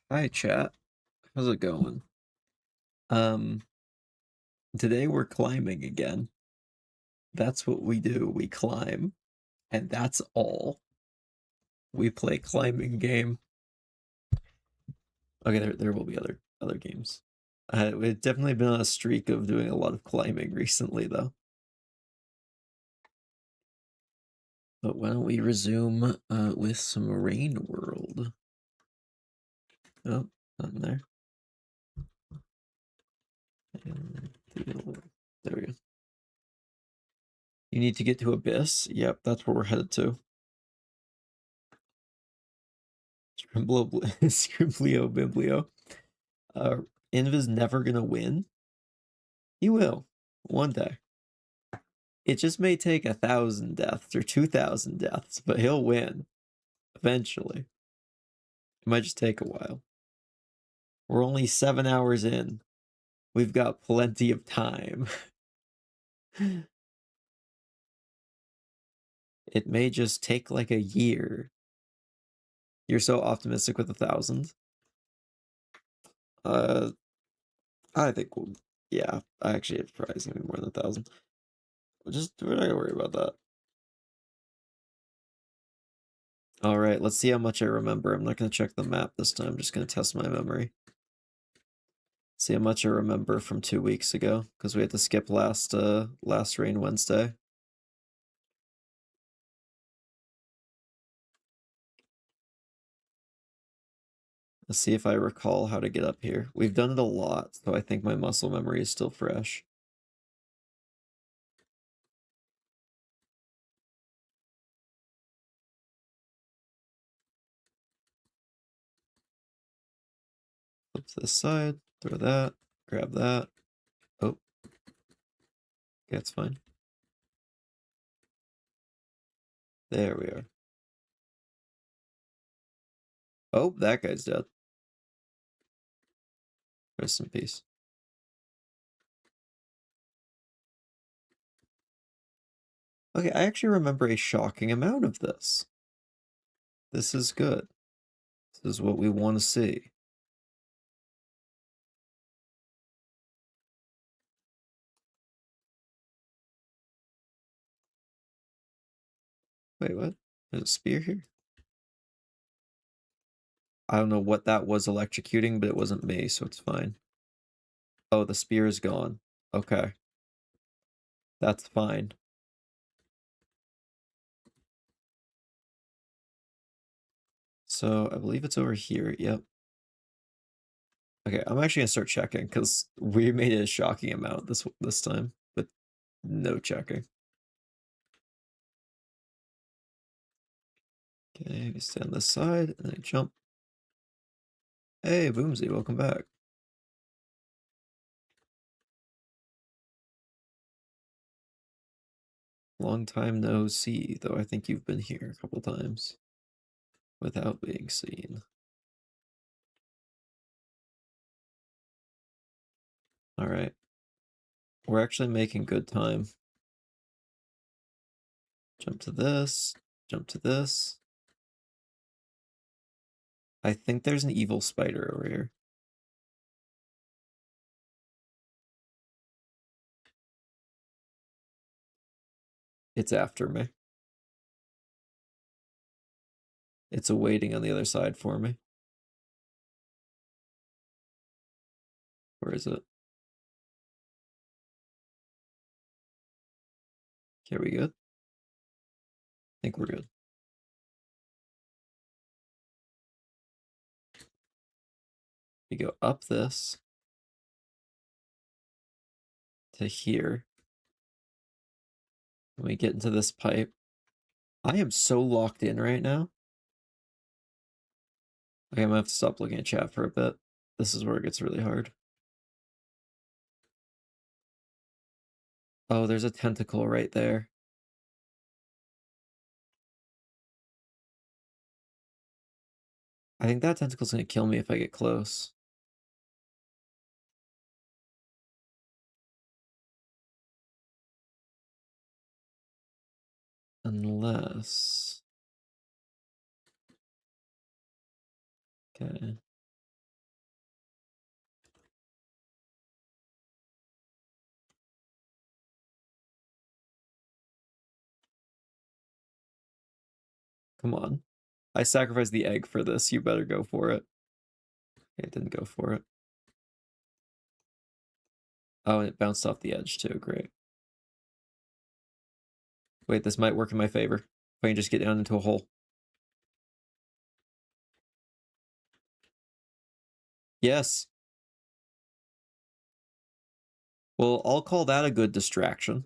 Hi, chat. How's it going? Um, Today we're climbing again. That's what we do. We climb, and that's all. We play climbing game. Okay, there will be other games. We've definitely been on a streak of doing a lot of climbing recently, though. But why don't we resume with some Rain World? Oh, nothing there. There we go. You need to get to Abyss. Yep, that's where we're headed to. Scrimblio Biblio. Inv is never gonna win. He will. One day. It just may take 1,000 deaths or 2,000 deaths, but he'll win. Eventually. It might just take a while. We're only 7 hours in. We've got plenty of time. It may just take like a year. You're so optimistic with 1,000. I think we'll, yeah, actually it's probably gonna be more than 1,000. We're not gonna worry about that. All right, let's see how much I remember. I'm not gonna check the map this time. I'm just gonna test my memory. See how much I remember from 2 weeks ago, because we had to skip last Rain Wednesday. Let's see if I recall how to get up here. We've done it a lot, so I think my muscle memory is still fresh. Flip to this side, throw that, grab that. Oh, yeah, it's fine. There we are. Oh, that guy's dead. Rest in peace. Okay, I actually remember a shocking amount of this. This is good. This is what we want to see. Wait, what? There's a spear here? I don't know what that was electrocuting, but it wasn't me, so it's fine. Oh, the spear is gone. Okay. That's fine. So I believe it's over here. Yep. Okay, I'm actually gonna start checking because we made a shocking amount this time, but no checking. Okay, we stay on this side and I jump. Hey, Boomsy, welcome back. Long time no see, though I think you've been here a couple times without being seen. All right. We're actually making good time. Jump to this, jump to this. I think there's an evil spider over here. It's after me. It's awaiting on the other side for me. Where is it? Okay, we good? I think we're good. We go up this to here. When we get into this pipe. I am so locked in right now. Okay, I'm gonna have to stop looking at chat for a bit. This is where it gets really hard. Oh, there's a tentacle right there. I think that tentacle's gonna kill me if I get close. Unless... Okay. Come on. I sacrificed the egg for this. You better go for it. Okay, it didn't go for it. Oh, and it bounced off the edge too. Great. Wait, this might work in my favor. If I can just get down into a hole. Yes. Well, I'll call that a good distraction.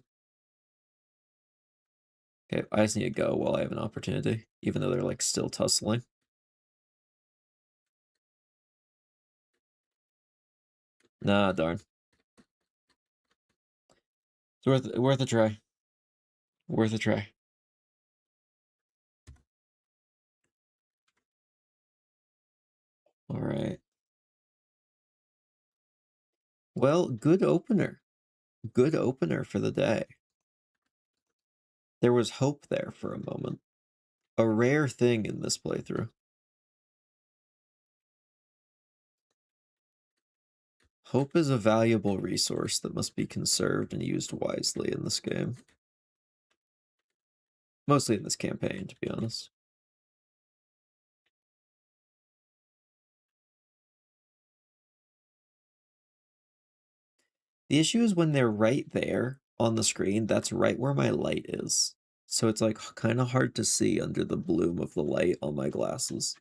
Okay, I just need to go while I have an opportunity, even though they're like still tussling. Nah, darn. It's worth a try. Worth a try. All right. Well, good opener. Good opener for the day. There was hope there for a moment. A rare thing in this playthrough. Hope is a valuable resource that must be conserved and used wisely in this game. Mostly in this campaign, to be honest. The issue is when they're right there on the screen, that's right where my light is. So it's like kind of hard to see under the bloom of the light on my glasses.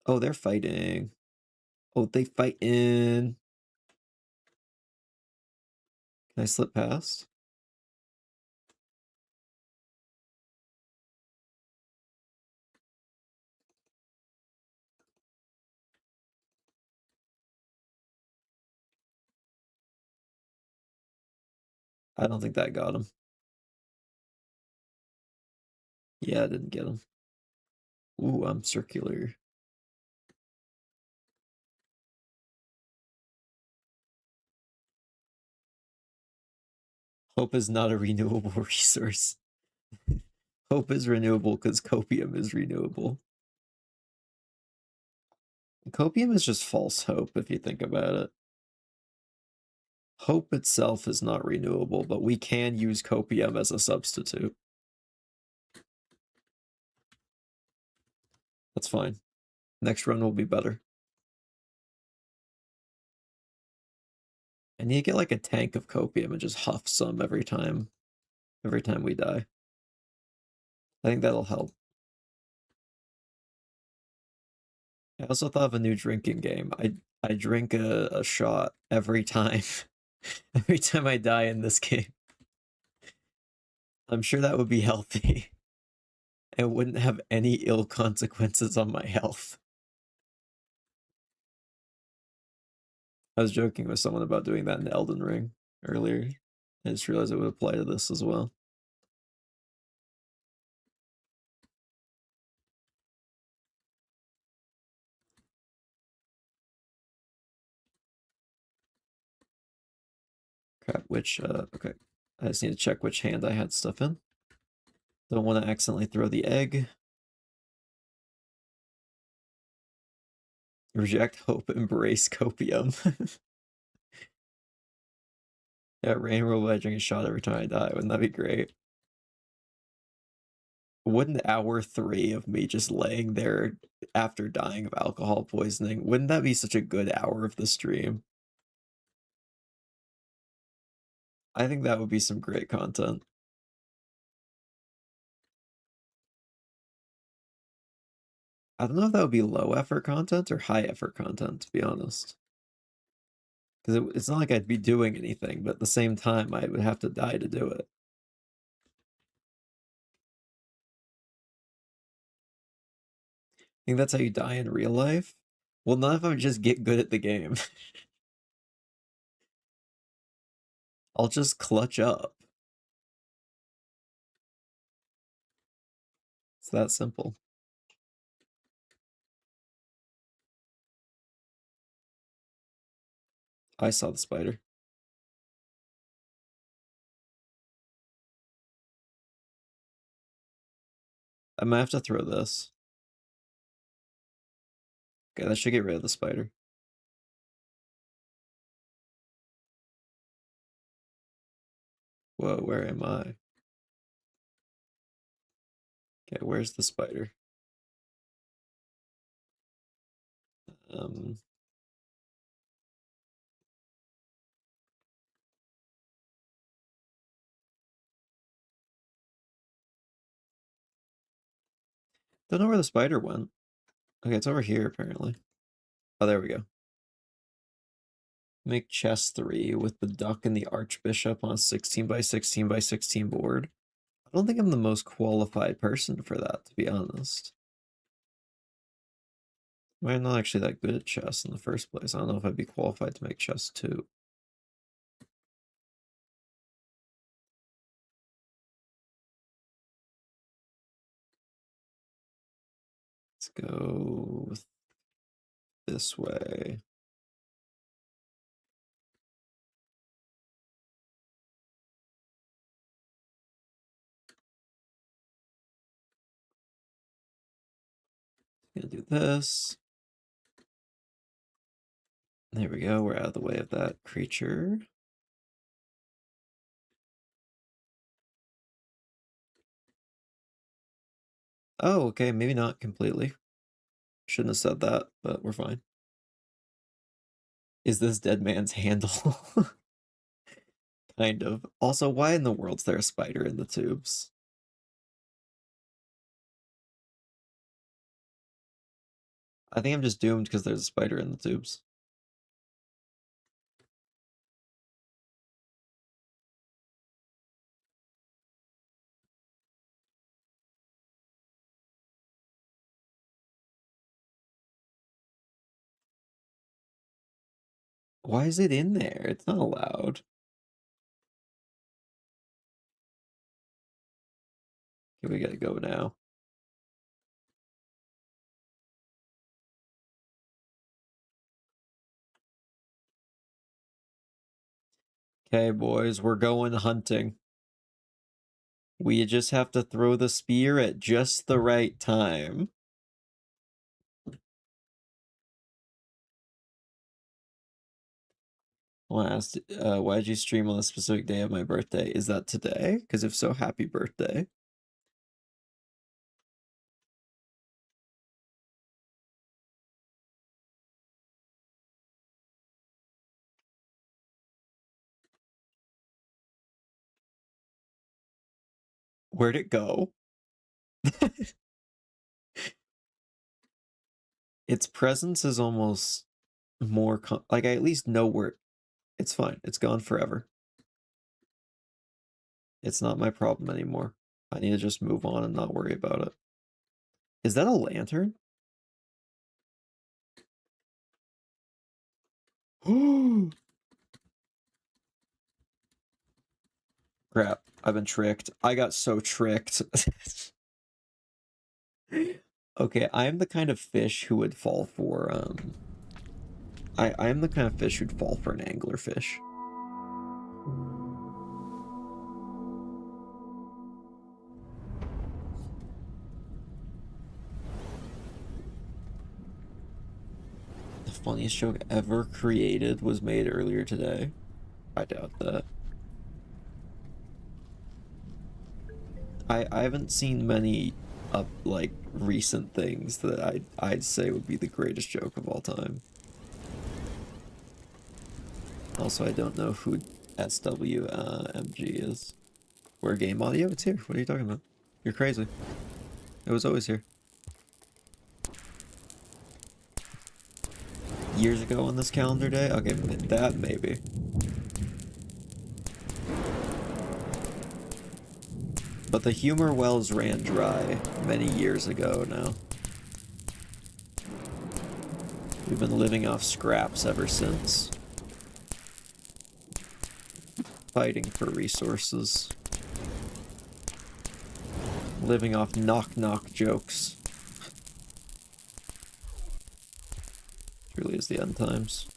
Oh, they're fighting. Oh, they fight in. Can I slip past? I don't think that got him. Yeah, I didn't get him. Ooh, I'm circular. Hope is not a renewable resource. Hope is renewable because copium is renewable. Copium is just false hope if you think about it. Hope itself is not renewable, but we can use copium as a substitute. That's fine. Next run will be better. I need to get like a tank of copium and just huff some every time we die. I think that'll help. I also thought of a new drinking game. I drink a shot every time. Every time I die in this game. I'm sure that would be healthy. It wouldn't have any ill consequences on my health. I was joking with someone about doing that in Elden Ring earlier. I just realized it would apply to this as well. Crap, okay. I just need to check which hand I had stuff in. Don't want to accidentally throw the egg. Reject hope, embrace copium. Yeah, rain roll by drinking a shot every time I die. Wouldn't that be great? Wouldn't hour 3 of me just laying there after dying of alcohol poisoning, wouldn't that be such a good hour of the stream? I think that would be some great content. I don't know if that would be low effort content or high effort content, to be honest. Because it's not like I'd be doing anything, but at the same time, I would have to die to do it. I think that's how you die in real life. Well, not if I just get good at the game. I'll just clutch up. It's that simple. I saw the spider. I might have to throw this. Okay, that should get rid of the spider. Whoa, where am I? Okay, where's the spider? Don't know where the spider went. Okay, it's over here apparently. Oh, there we go. Make chess 3 with the duck and the archbishop on a 16 by 16 by 16 board. I don't think I'm the most qualified person for that, to be honest. I'm not actually that good at chess in the first place. I don't know if I'd be qualified to make chess 2. Let's go this way. Gonna do this. There we go. We're out of the way of that creature. Oh, okay. Maybe not completely. Shouldn't have said that, but we're fine. Is this dead man's handle? Kind of. Also, why in the world's there a spider in the tubes? I think I'm just doomed because there's a spider in the tubes. Why is it in there? It's not allowed. Okay, we gotta go now. Okay, boys, we're going hunting. We just have to throw the spear at just the right time. Last, why did you stream on a specific day of my birthday? Is that today? Because if so, happy birthday. Where'd it go? Its presence is almost more like I at least know where it's fine. It's gone forever. It's not my problem anymore. I need to just move on and not worry about it. Is that a lantern? Crap, I've been tricked. I got so tricked. Okay, I'm the kind of fish who would fall for I'm the kind of fish who'd fall for an anglerfish. The funniest joke ever created was made earlier today. I doubt that. I haven't seen many like recent things that I'd say would be the greatest joke of all time. Also, I don't know who SWMG is. Where game audio? It's here. What are you talking about? You're crazy. It was always here. Years ago on this calendar day? Okay, that maybe. But the humor wells ran dry many years ago now. We've been living off scraps ever since. Fighting for resources. Living off knock-knock jokes. Truly is the end times.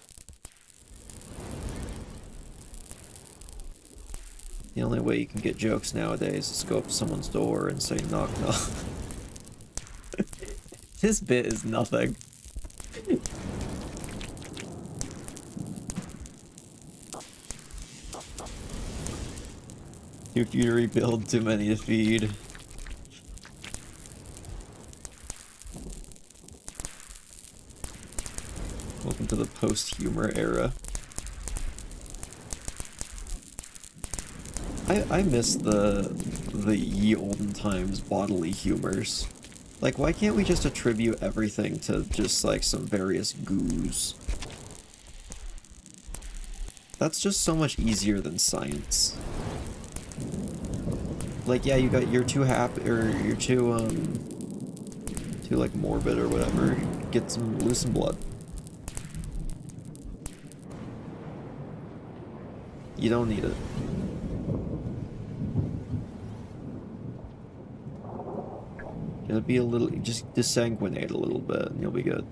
The only way you can get jokes nowadays is to go up to someone's door and say knock knock. This bit is nothing. Too few to rebuild, too many to feed. Welcome to the post-humor era. I miss the ye olden times bodily humors. Like, why can't we just attribute everything to just, like, some various goos? That's just so much easier than science. Like, yeah, you're too happy, or you're too, like, morbid or whatever. Lose some blood. You don't need it. It'll be a little, just desanguinate a little bit and you'll be good.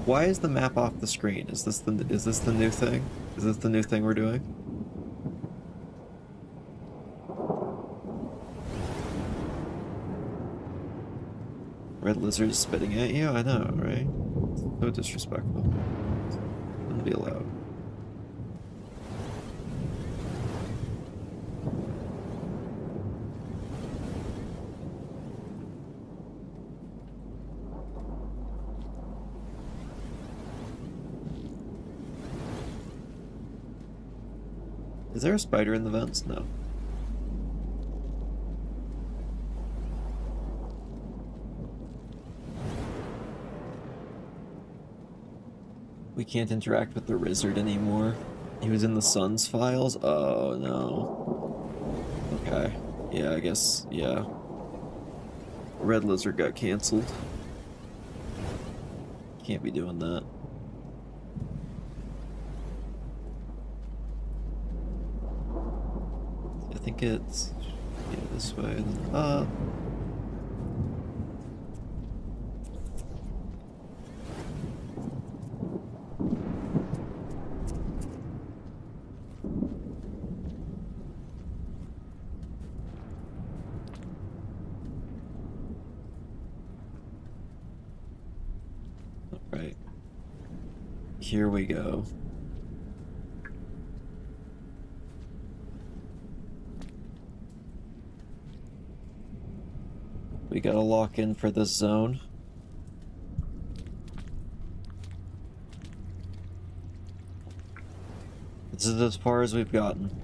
Why is the map off the screen? Is this the new thing? Is this the new thing we're doing? Red lizard is spitting at you? I know, right? So disrespectful. Wouldn't be allowed. Is there a spider in the vents? No. We can't interact with the lizard anymore. He was in the Sun's files? Oh, no. Okay. Yeah, I guess, yeah. Red lizard got canceled. Can't be doing that. I think it's this way. Right. Here we go. We gotta lock in for this zone. This is as far as we've gotten.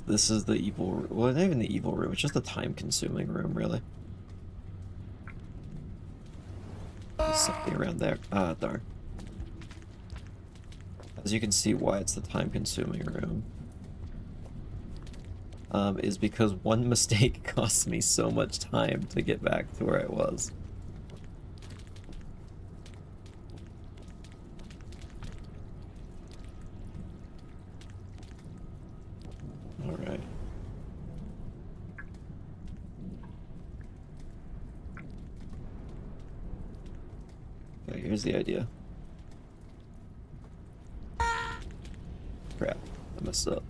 This is the evil, well, not even the evil room, it's just a time-consuming room, really. There's something around there. Ah, darn. As you can see, why it's the time-consuming room is because one mistake cost me so much time to get back to where I was. Alright. Okay, here's the idea. Crap, I messed up.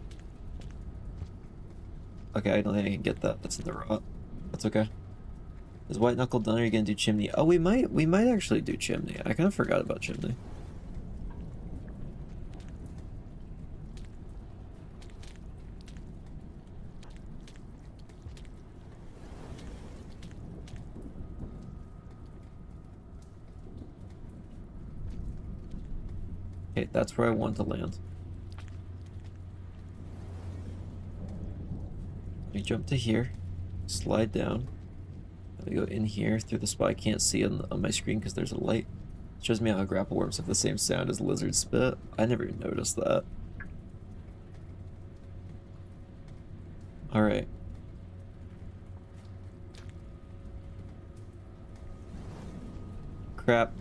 Okay, I don't think I can get that. That's in the rot. That's okay. Is white knuckle done? Or are you gonna do chimney? Oh, we might actually do chimney. I kind of forgot about chimney. Okay, that's where I want to land. We jump to here, slide down. We go in here through the spot. I can't see on my screen because there's a light. It shows me how grapple worms have the same sound as lizard spit. I never even noticed that. Alright. Crap.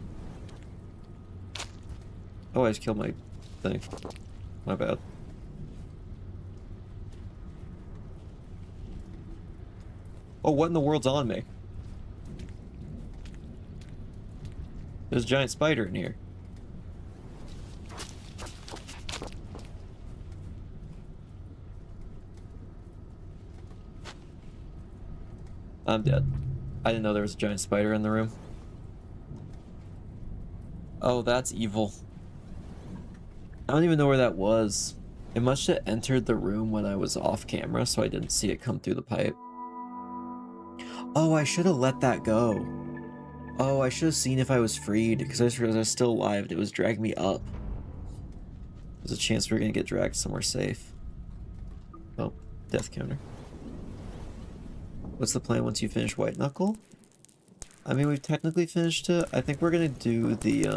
Oh, I just killed my thing. My bad. Oh, what in the world's on me? There's a giant spider in here. I'm dead. I didn't know there was a giant spider in the room. Oh, that's evil. I don't even know where that was. It must have entered the room when I was off camera, so I didn't see it come through the pipe. Oh, I should have let that go. Oh, I should have seen if I was freed, because I realized I was still alive and it was dragging me up. There's a chance we're gonna get dragged somewhere safe. Oh, death counter. What's the plan once you finish White Knuckle? I mean, we've technically finished it. I think we're gonna do the,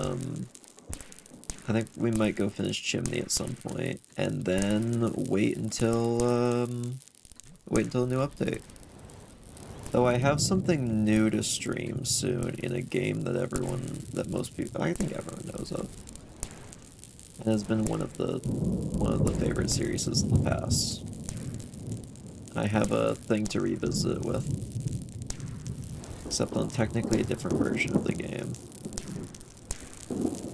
I think we might go finish Chimney at some point, and then wait until a new update. Though I have something new to stream soon in a game that most people, I think everyone knows of. And has been one of the favorite series in the past. I have a thing to revisit it with. Except on technically a different version of the game.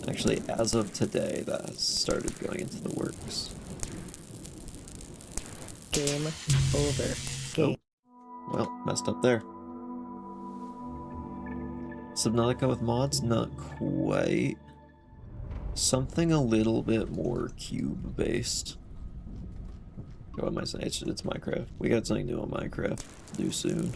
Actually, as of today, that has started going into the works. Game over. Game. Oh. Well, messed up there. Subnautica with mods? Not quite. Something a little bit more cube-based. What am I saying? It's Minecraft. We got something new on Minecraft to do soon.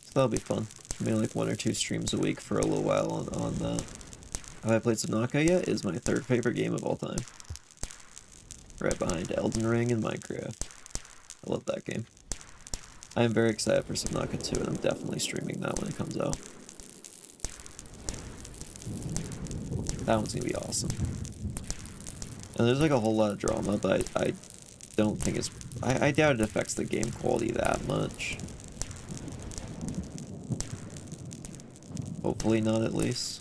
So that'll be fun. Maybe like 1 or 2 streams a week for a little while on that. Have I played Subnautica yet? It is my 3rd favorite game of all time. Right behind Elden Ring and Minecraft. I love that game. I am very excited for Subnautica 2, and I'm definitely streaming that when it comes out. That one's gonna be awesome. And there's like a whole lot of drama, but I don't think it's... I doubt it affects the game quality that much. Hopefully not, at least.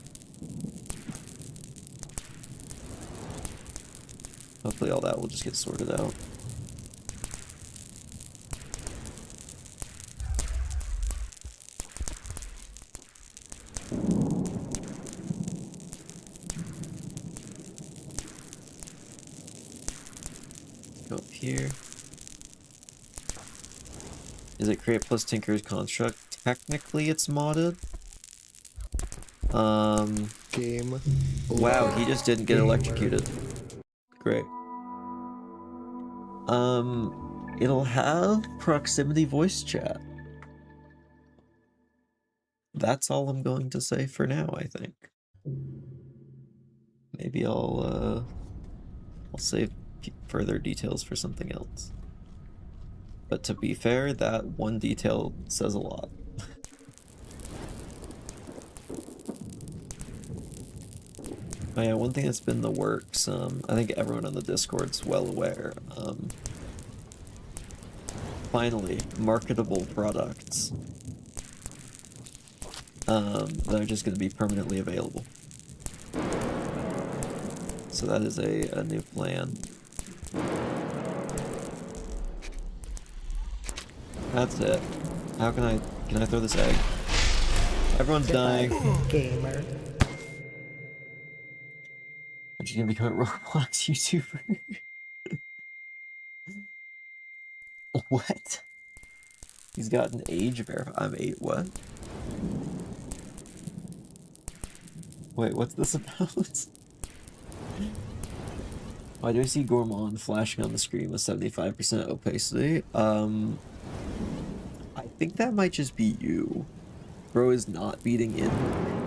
Hopefully all that will just get sorted out. Go up here. Is it create plus Tinker's construct? Technically it's modded. Game. Wow, he just didn't get electrocuted. Great. It'll have proximity voice chat. That's all I'm going to say for now, I think. Maybe I'll save further details for something else. But to be fair, that one detail says a lot. Oh yeah, one thing that's been in the works, I think everyone on the Discord's well aware, finally, marketable products that are just going to be permanently available. So that is a new plan. That's it. How can I throw this egg? Everyone's dying. Gamer. Are you gonna become a Roblox YouTuber? What? He's got an age verified. I'm 8, what? Wait, what's this about? Why do I see Gourmand flashing on the screen with 75% opacity? I think that might just be you. Bro is not beating in.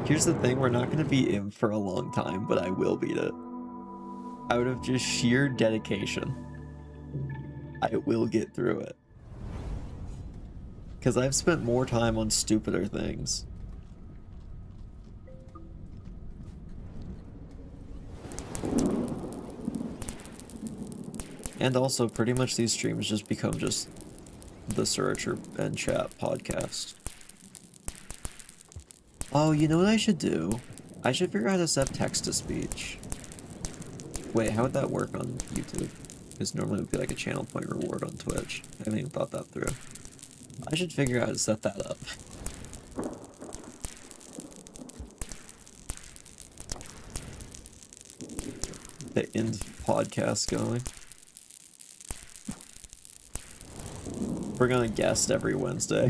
Here's the thing, we're not gonna beat him for a long time, but I will beat it. Out of just sheer dedication. I will get through it. Because I've spent more time on stupider things. And also, pretty much these streams just become just the Searcher and Chat podcast. Oh, you know what I should do? I should figure out how to set text-to-speech. Wait, how would that work on YouTube? Because normally it would be like a channel point reward on Twitch. I haven't even thought that through. I should figure out how to set that up. The Inv podcast going. bring on a guest every Wednesday.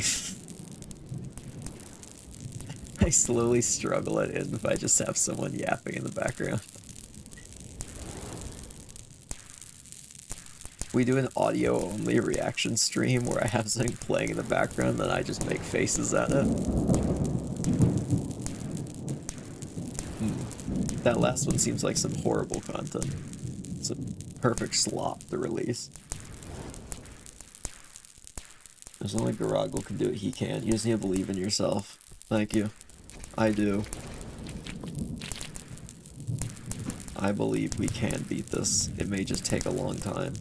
I slowly struggle at it if I just have someone yapping in the background. We do an audio-only reaction stream where I have something playing in the background, then I just make faces at it. That last one seems like some horrible content. Some perfect slop to release. There's only Garagle can do it, he can. You just need to believe in yourself. Thank you. I do. I believe we can beat this. It may just take a long time.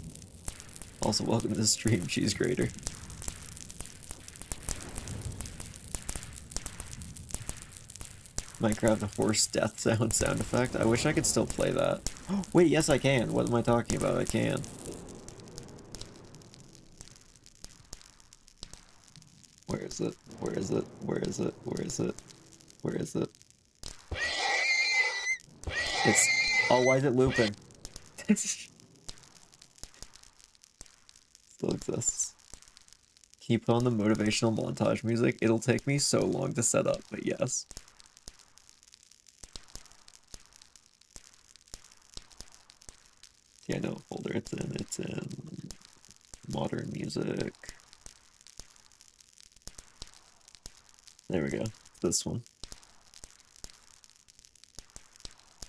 Also, welcome to the stream, Cheese Grater. Minecraft horse death sound effect. I wish I could still play that. Wait, yes I can. What am I talking about? I can. Where is it? Where is it? Where is it? Where is it? Where is it? It's... Oh, why is it looping? Still exists. Can you put on the motivational montage music? It'll take me so long to set up, but yes. Yeah, I know what folder it's in. It's in modern music. There we go. This one.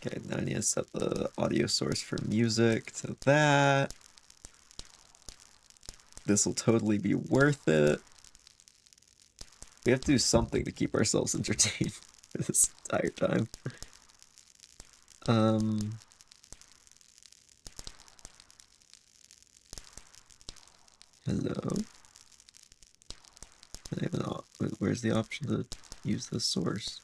Okay, now I need to set the audio source for music to that. This will totally be worth it. We have to do something to keep ourselves entertained for this entire time. Hello? I have an where's the option to use this source?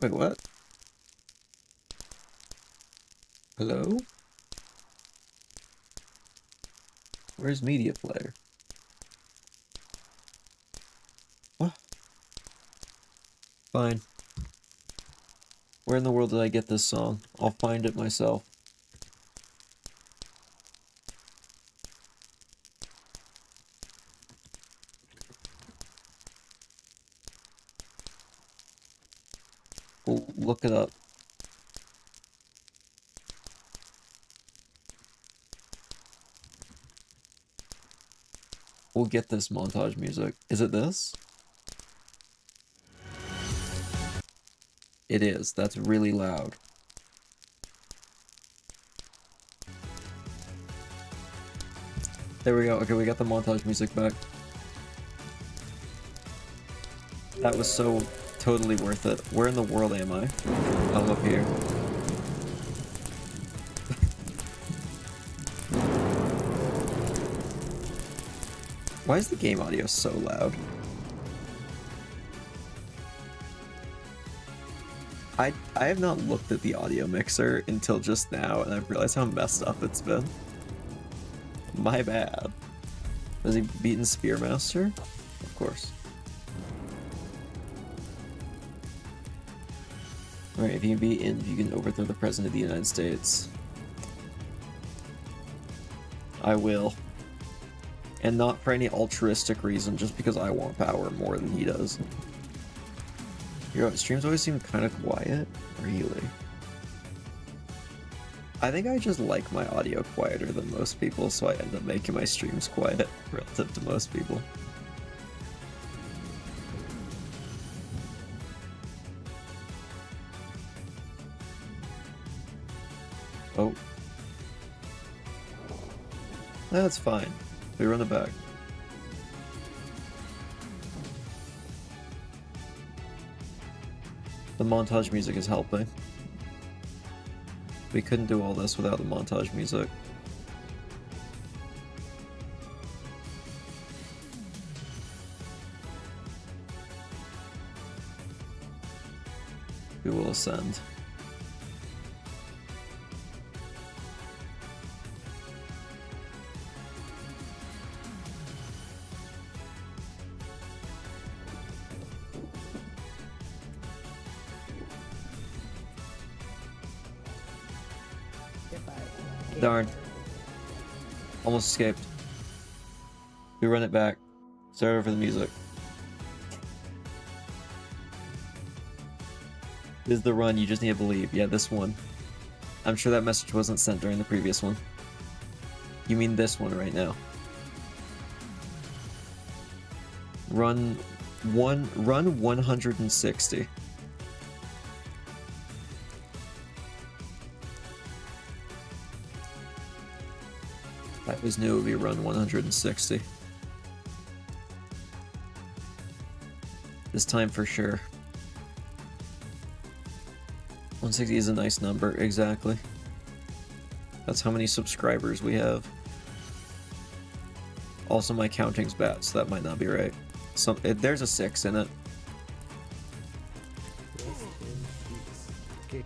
Wait, what? Hello? Where's media player? What? Fine. Where in the world did I get this song? I'll find it myself. We'll look it up. We'll get this montage music. Is it this? It is. That's really loud. There we go. Okay, we got the montage music back. That was so totally worth it. Where in the world am I? I'm up here. Why is the game audio so loud? I have not looked at the audio mixer until just now, and I've realized how messed up it's been. My bad. Has he beaten Spearmaster? Of course. Alright, if you can beat Inv, you can overthrow the President of the United States. I will. And not for any altruistic reason, just because I want power more than he does. Your streams always seem kind of quiet. Really? I think I just like my audio quieter than most people, so I end up making my streams quiet relative to most people. Oh. That's fine. We run it back. The montage music is helping. We couldn't do all this without the montage music. We will ascend. Darn. Almost escaped. We run it back. Start over the music. This is the run, you just need to believe. Yeah, this one. I'm sure that message wasn't sent during the previous one. You mean this one right now. Run 160. I always knew it would be run 160. This time for sure. 160 is a nice number, exactly. That's how many subscribers we have. Also, my counting's bad, so that might not be right. There's a 6 in it. Okay.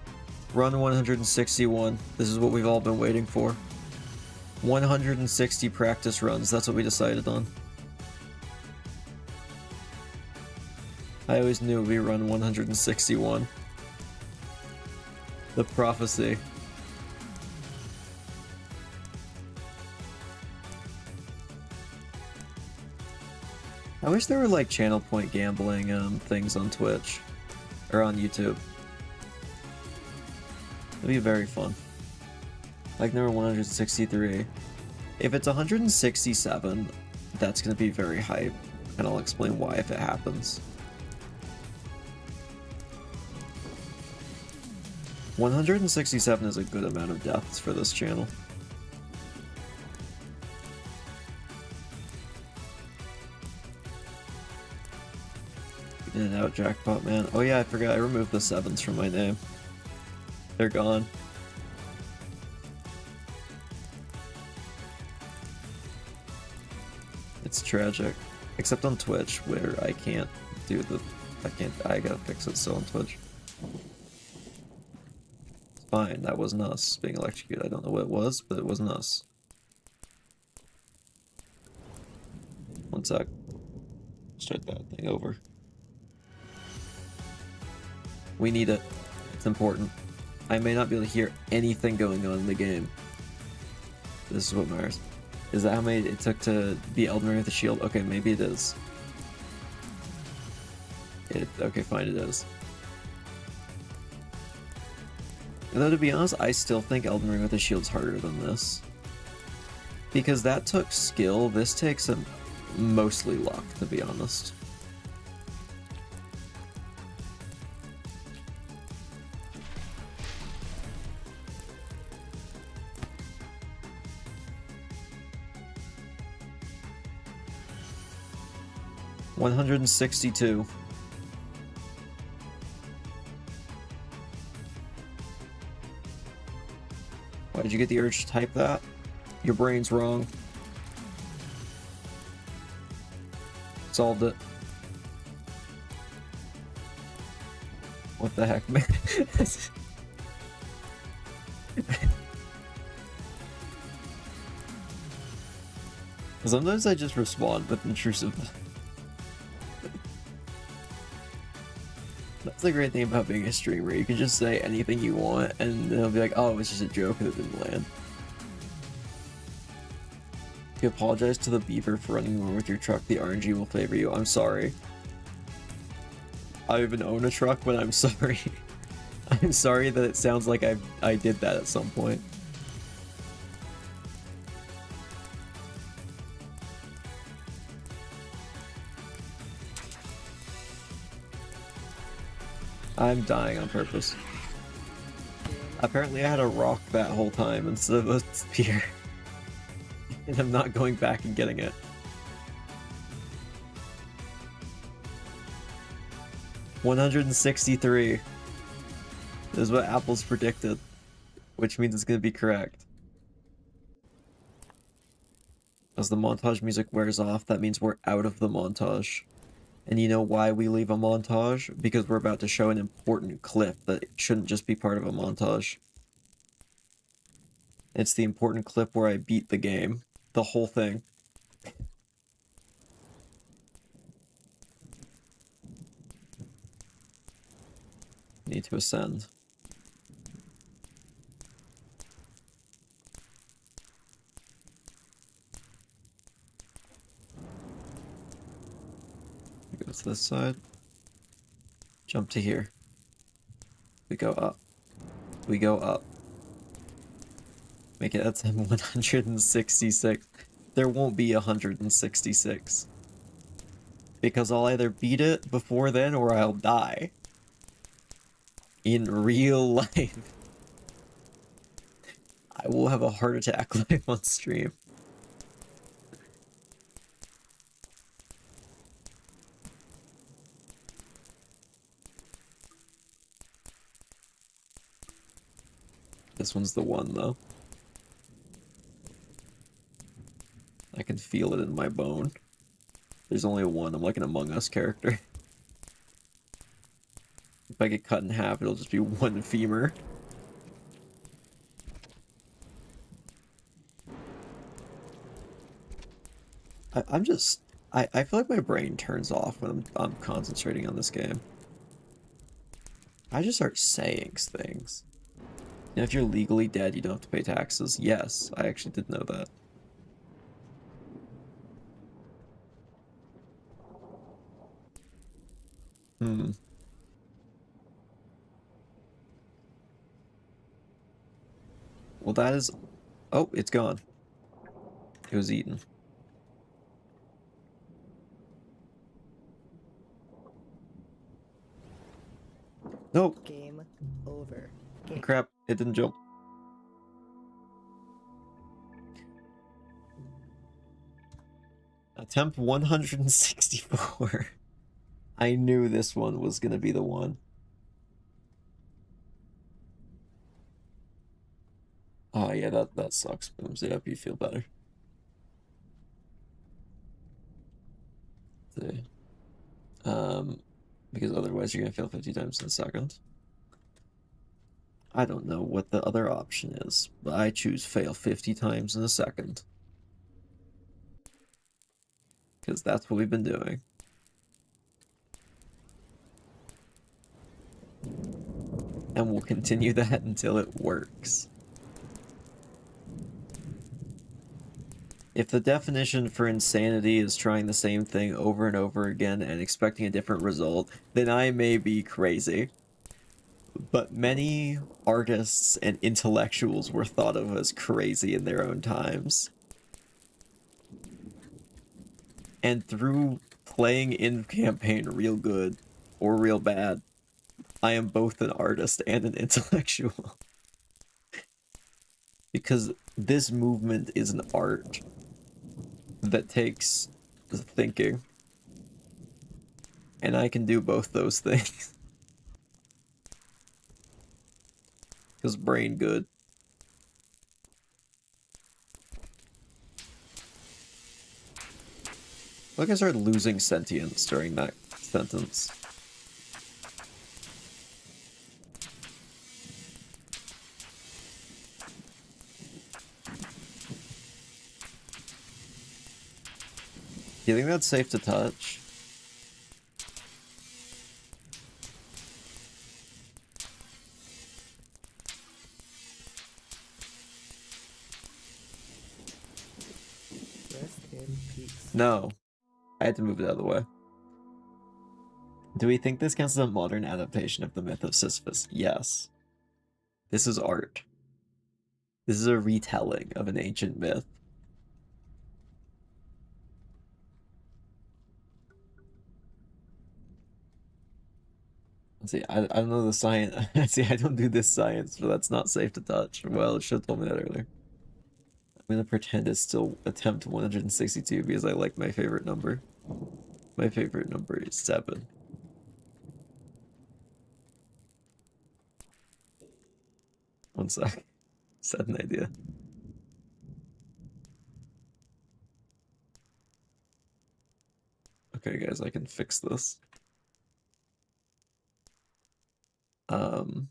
Run 161. This is what we've all been waiting for. 160 practice runs, that's what we decided on. I always knew we run 161. The prophecy. I wish there were like channel point gambling things on Twitch or on YouTube. It'd be very fun. Like number 163. If it's 167, that's gonna be very hype, and I'll explain why if it happens. 167 is a good amount of deaths for this channel. In and out jackpot, man. Oh yeah, I forgot I removed the 7s from my name. They're gone. It's tragic. Except on Twitch, where I can't do the... I gotta fix it still on Twitch. It's fine, that wasn't us being electrocuted. I don't know what it was, but it wasn't us. One sec. Start that thing over. We need it. It's important. I may not be able to hear anything going on in the game. This is what matters. Is that how many it took to beat Elden Ring with the shield? Okay, maybe it is. Okay, fine, it is. Though, to be honest, I still think Elden Ring with the shield's harder than this. Because that took skill, this takes mostly luck, to be honest. $162. Why did you get the urge to type that? Your brain's wrong. Solved it. What the heck, man? Sometimes I just respond with intrusive. That's the great thing about being a streamer. You can just say anything you want, and they'll be like, oh, it was just a joke that didn't land. If you apologize to the beaver for running more with your truck, the RNG will favor you. I'm sorry. I even own a truck, but I'm sorry. I'm sorry that it sounds like I did that at some point. I'm dying on purpose. Apparently I had a rock that whole time instead of a spear. And I'm not going back and getting it. $163 is what Apple's predicted, which means it's going to be correct. As the montage music wears off, that means we're out of the montage. And you know why we leave a montage? Because we're about to show an important clip that shouldn't just be part of a montage. It's the important clip where I beat the game. The whole thing. Need to ascend. That's this side. Jump to here. We go up. We go up. Make it at 166. There won't be 166. Because I'll either beat it before then or I'll die. In real life. I will have a heart attack live on stream. This one's the one, though. I can feel it in my bone. There's only one. I'm like an Among Us character. If I get cut in half, it'll just be one femur. I'm just... I feel like my brain turns off when I'm concentrating on this game. I just start saying things. You know, if you're legally dead, you don't have to pay taxes. Yes, I actually did know that. Hmm. Well, that is... Oh, it's gone. It was eaten. Nope. Game over. Game. Crap, it didn't jump. Attempt 164. I knew this one was gonna be the one. Oh yeah, that sucks, Booms. I hope you feel better. See. Because otherwise you're gonna fail 50 times in a second. I don't know what the other option is, but I choose fail 50 times in a second. Because that's what we've been doing. And we'll continue that until it works. If the definition for insanity is trying the same thing over and over again and expecting a different result, then I may be crazy. But many artists and intellectuals were thought of as crazy in their own times. And through playing in campaign real good or real bad, I am both an artist and an intellectual. Because this movement is an art that takes thinking. And I can do both those things. Because brain good. Like I started losing sentience during that sentence. Do you think that's safe to touch? Rest in peace. No. I had to move it out of the way. Do we think this counts as a modern adaptation of the myth of Sisyphus? Yes. This is art. This is a retelling of an ancient myth. Let's see, I don't know the science. See, I don't do this science, but that's not safe to touch. Well, it should have told me that earlier. I'm gonna pretend it's still attempt 162 because I like my favorite number. My favorite number is 7. One sec. Set an idea. Okay, guys, I can fix this. Um,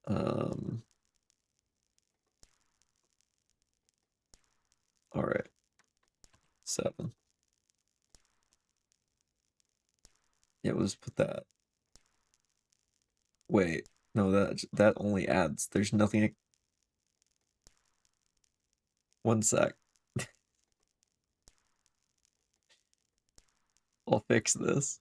um, all right. 7. Yeah, we'll just put that. Wait, no, that only adds. There's nothing. One sec. I'll fix this.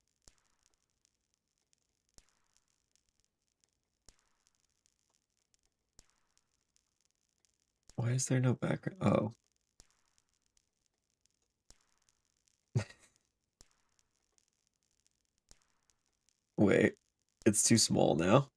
Why is there no background? Oh. Wait, it's too small now.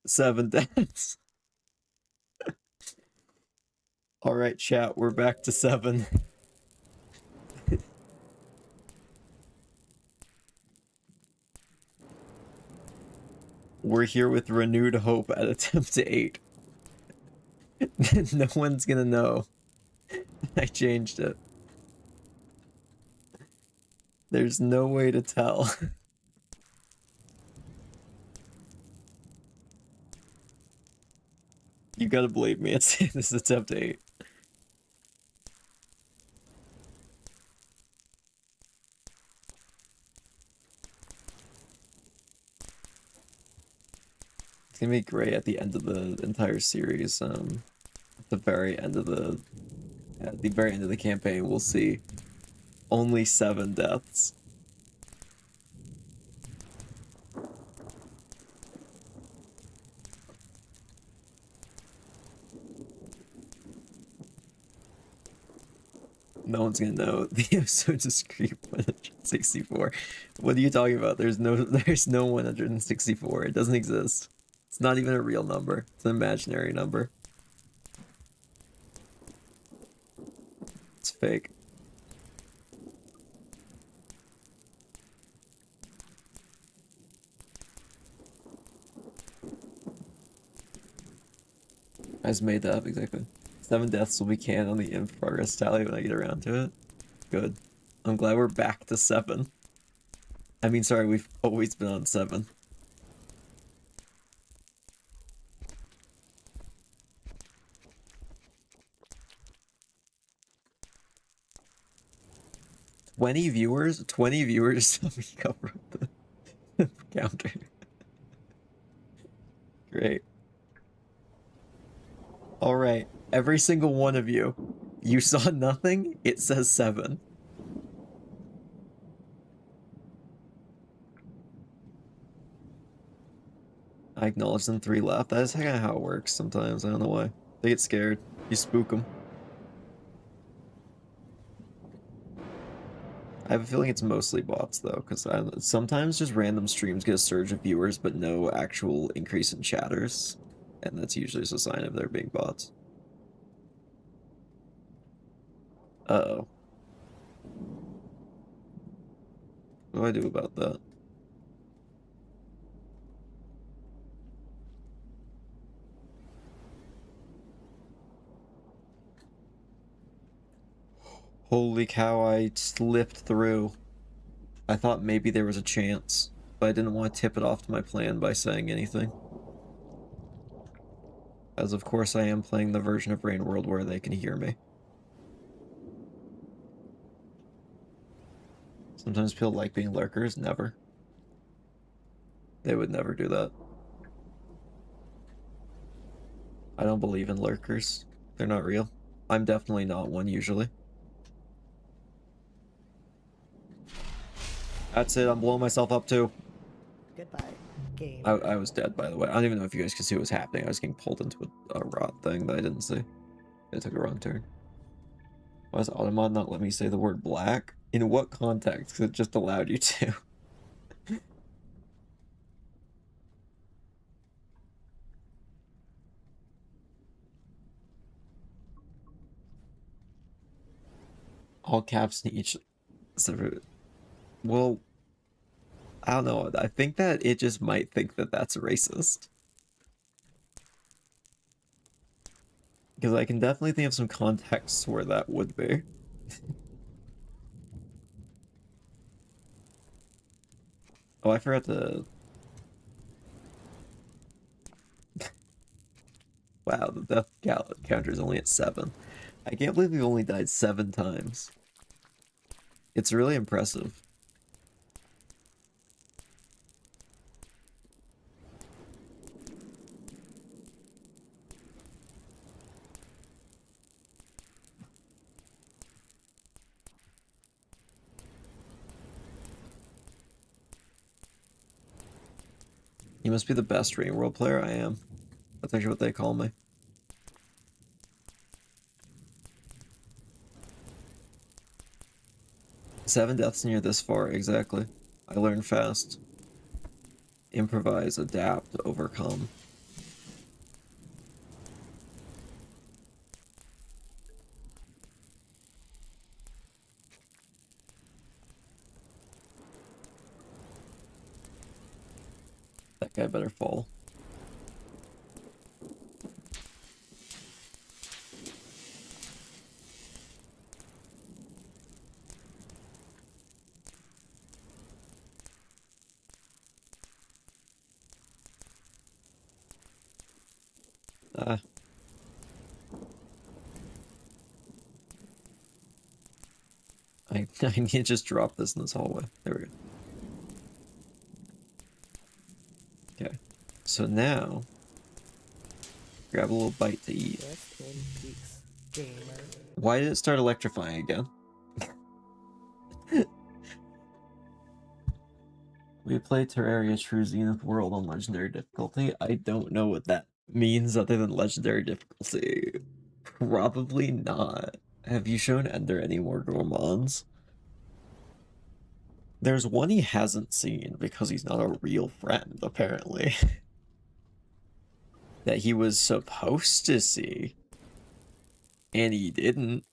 7 deaths. All right, chat, we're back to 7. We're here with renewed hope at attempt to 8. No one's gonna know. I changed it. There's no way to tell. You gotta believe me, this is attempt 8. It's gonna be great at the end of the entire series. At the very end of the campaign, we'll see only 7 deaths. No one's gonna know. The episode's just creep 164. What are you talking about? There's no 164. It doesn't exist. It's not even a real number. It's an imaginary number. It's fake. I just made that up exactly. 7 deaths will be canned on the inf progress tally when I get around to it. Good. I'm glad we're back to 7. I mean, sorry, we've always been on 7. $20 viewers? 20 viewers to me cover up the counter. Great. All right, every single one of you. You saw nothing? It says 7. I acknowledge them 3 left. That is kind of how it works sometimes. I don't know why. They get scared. You spook them. I have a feeling it's mostly bots though, because sometimes just random streams get a surge of viewers, but no actual increase in chatters, and that's usually just a sign of there being bots. Uh-oh. What do I do about that? Holy cow, I slipped through. I thought maybe there was a chance, but I didn't want to tip it off to my plan by saying anything. As of course I am playing the version of Rain World where they can hear me. Sometimes people like being lurkers, never. They would never do that. I don't believe in lurkers. They're not real. I'm definitely not one usually. That's it, I'm blowing myself up too. Goodbye, game. I was dead, by the way. I don't even know if you guys could see what was happening. I was getting pulled into a rot thing that I didn't see. I took a wrong turn. Why does Automod not let me say the word black? In what context? Because it just allowed you to. All caps in each... Well, I don't know. I think that it just might think that that's racist. Because I can definitely think of some contexts where that would be. Oh, I forgot to... Wow, the death counter is only at 7. I can't believe we've only died 7 times. It's really impressive. You must be the best Ring World player. I am. That's actually what they call me. Seven deaths near this far, exactly. I learn fast. Improvise, adapt, overcome. That guy better fall. Ah. I need to just drop this in this hallway. There we go. Okay. So now, grab a little bite to eat. Rest in peace, gamer. Why did it start electrifying again? We played Terraria True Zenith World on Legendary difficulty. I don't know what that means other than Legendary difficulty. Probably not. Have you shown Ender any more gourmands? There's one he hasn't seen because he's not a real friend, apparently. That he was supposed to see. And he didn't.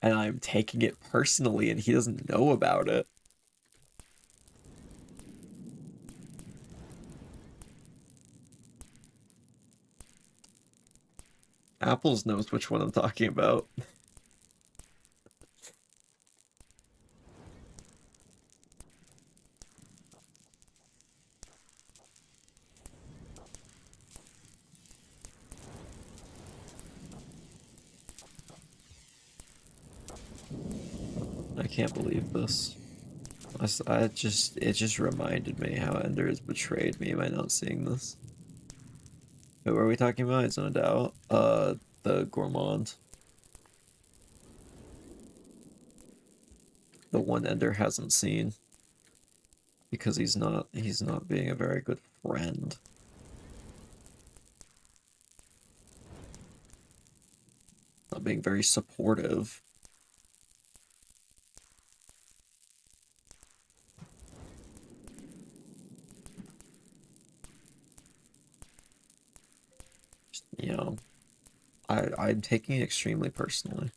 And I'm taking it personally and he doesn't know about it. Apples knows which one I'm talking about. I can't believe this. It just reminded me how Ender has betrayed me by not seeing this. Wait, what are we talking about? It's no doubt. The gourmand. The one Ender hasn't seen. Because he's not being a very good friend. Not being very supportive. Just, you know, I'm taking it extremely personally.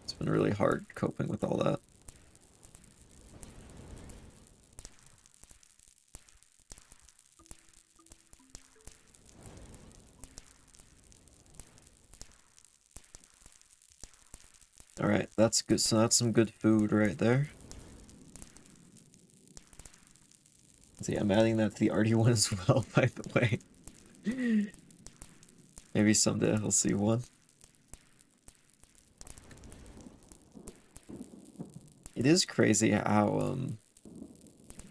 It's been really hard coping with all that. Alright, that's good. So that's some good food right there. See, I'm adding that to the arty one as well, by the way. Maybe someday I'll see one. It is crazy how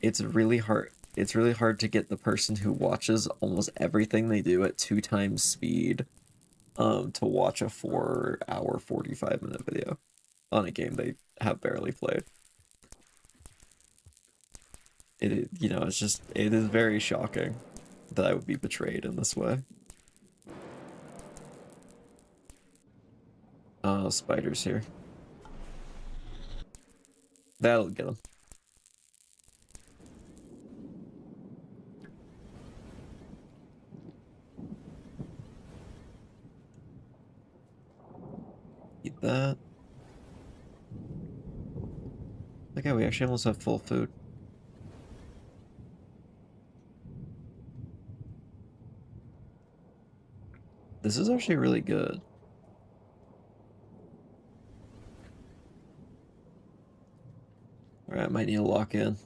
it's really hard to get the person who watches almost everything they do at 2 times speed to watch a 4-hour 45-minute video on a game they have barely played. It it is very shocking that I would be betrayed in this way. Spiders here. That'll get them. Eat that. Okay, we actually almost have full food. This is actually really good. Alright, might need to lock in.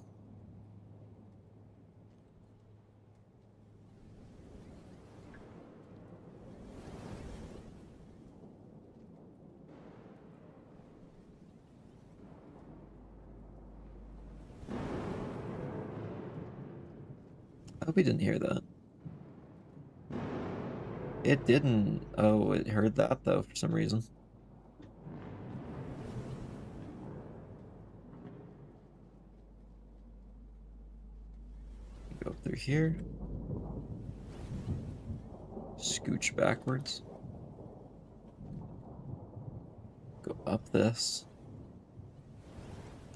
I hope he didn't hear that. It didn't. Oh, it heard that though for some reason. Go up through here. Scooch backwards. Go up this.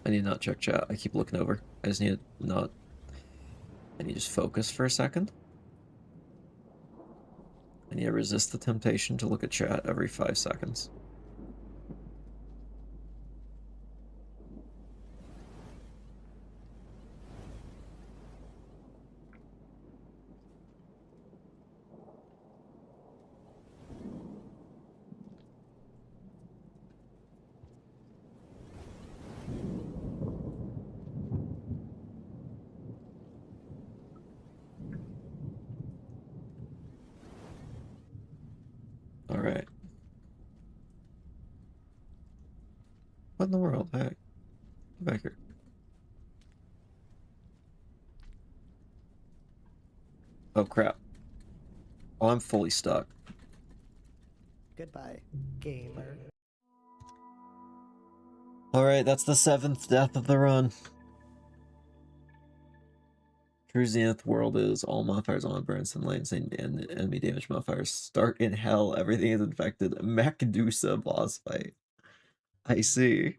I need to not check chat. I keep looking over. I just need to not... I need to just focus for a second. I need to resist the temptation to look at chat every 5 seconds. Alright. What in the world? Hey, get back here. Oh, crap. Oh, I'm fully stuck. Goodbye, gamer. Alright, that's the 7th death of the run. True Zenith world is all modifiers on burns and lanes and enemy damage modifiers start in hell. Everything is infected. Medusa boss fight. I see.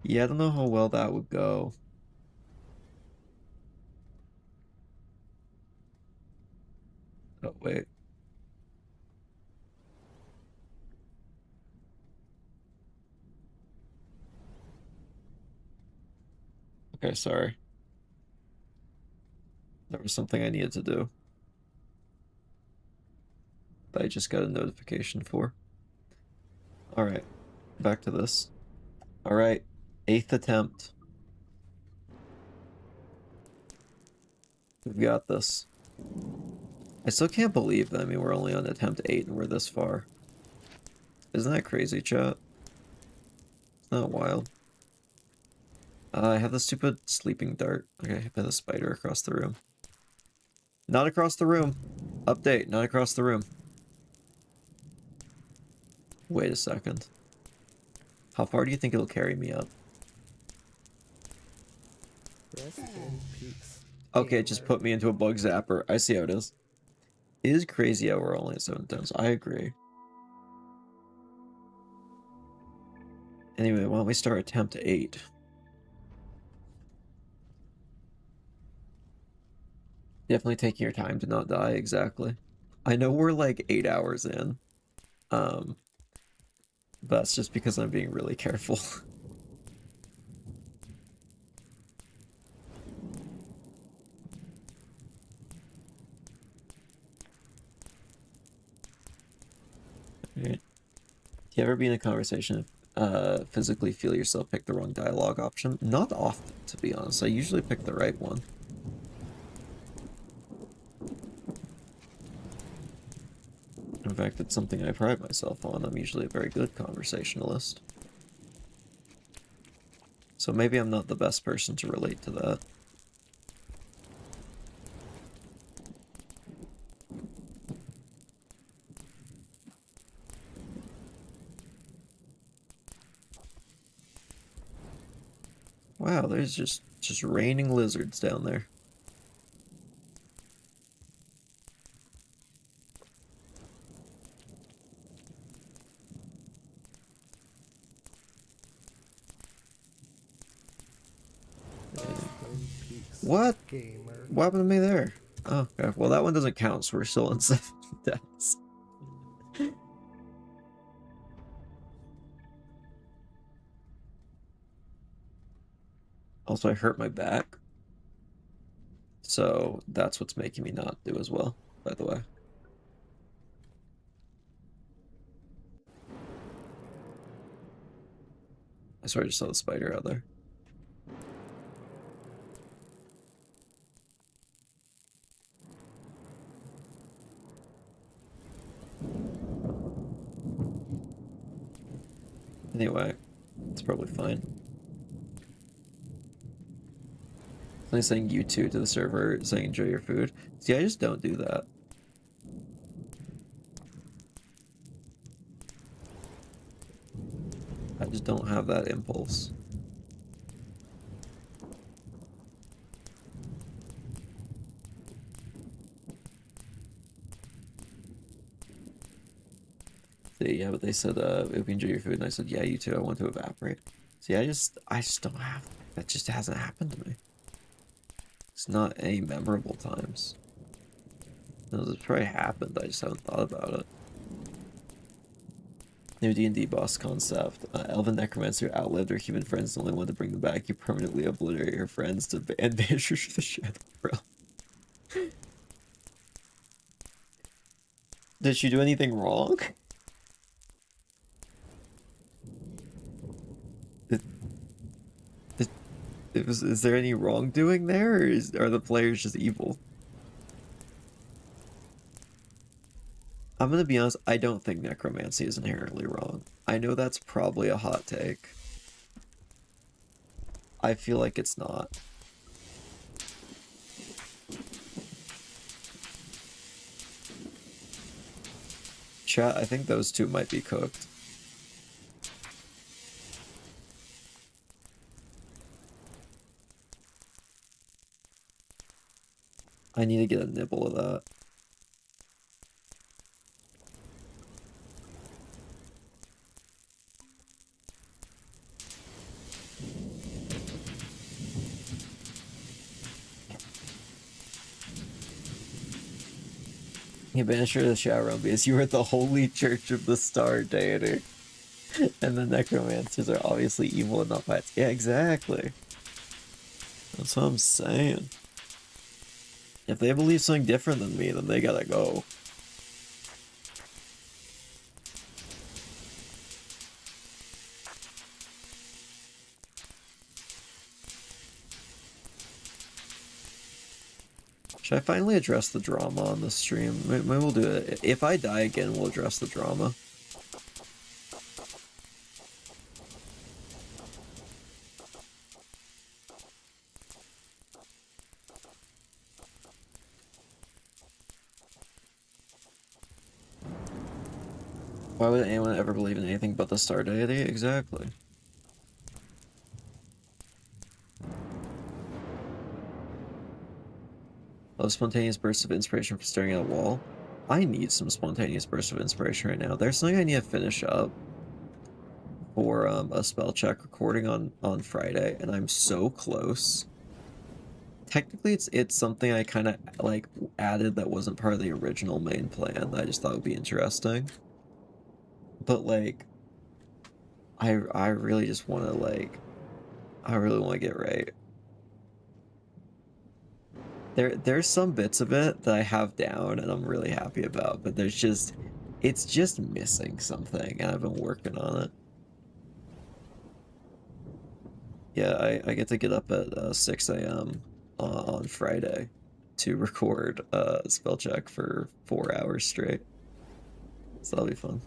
Yeah, I don't know how well that would go. Oh, wait. Okay, sorry. There was something I needed to do that I just got a notification for. Alright, back to this. Alright, 8th attempt. We've got this. I still can't believe that. I mean, we're only on attempt 8 and we're this far. Isn't that crazy, chat? It's not wild. I have the stupid sleeping dart. Okay, I hit the spider across the room. Not across the room. Update, not across the room. Wait a second. How far do you think it'll carry me up? Rest in peace. Okay, it just put me into a bug zapper. I see how it is. It is crazy how we're only at 7 turns. I agree. Anyway, why don't we start attempt 8? Definitely taking your time to not die, exactly. I know we're like 8 hours in. But that's just because I'm being really careful. Right. Do you ever be in a conversation physically feel yourself pick the wrong dialogue option? Not often, to be honest. I usually pick the right one. In fact, it's something I pride myself on. I'm usually a very good conversationalist. So maybe I'm not the best person to relate to that. Wow, there's just raining lizards down there. What? Gamer. What happened to me there? Oh, okay. Well, that one doesn't count, so we're still on 7 deaths. Also, I hurt my back. So that's what's making me not do as well, by the way. I swear I just saw the spider out there. Anyway, it's probably fine. Something saying you too to the server, saying enjoy your food. See, I just don't do that. I just don't have that impulse. See, yeah, but they said, if you enjoy your food, and I said, yeah, you too, I want to evaporate. See, I just don't have, that just hasn't happened to me. It's not any memorable times. No, it's probably happened, I just haven't thought about it. New D&D boss concept. Elven necromancer outlived her human friends and only want to bring them back. You permanently obliterate her friends to and banish her to the shadow realm. Did she do anything wrong? Is there any wrongdoing there, or are the players just evil? I'm gonna be honest, I don't think necromancy is inherently wrong. I know that's probably a hot take. I feel like it's not. Chat, I think those two might be cooked. I need to get a nibble of that. You banished her to the shadow realm because you were at the holy church of the star deity. And the necromancers are obviously evil and not fights. Yeah, exactly. That's what I'm saying. If they believe something different than me, then they gotta go. Should I finally address the drama on the stream? Maybe we'll do it. If I die again, we'll address the drama. Why would anyone ever believe in anything but the star deity? Exactly. Love spontaneous bursts of inspiration for staring at a wall. I need some spontaneous bursts of inspiration right now. There's something I need to finish up for a spell check recording on Friday, and I'm so close. Technically, it's something I kind of like added that wasn't part of the original main plan that I just thought would be interesting. But like, I really just want to like, I really want to get right. There's some bits of it that I have down and I'm really happy about, but it's just missing something, and I've been working on it. Yeah, I get to get up at 6 a.m. On Friday to record spell check for 4 hours straight. So that'll be fun.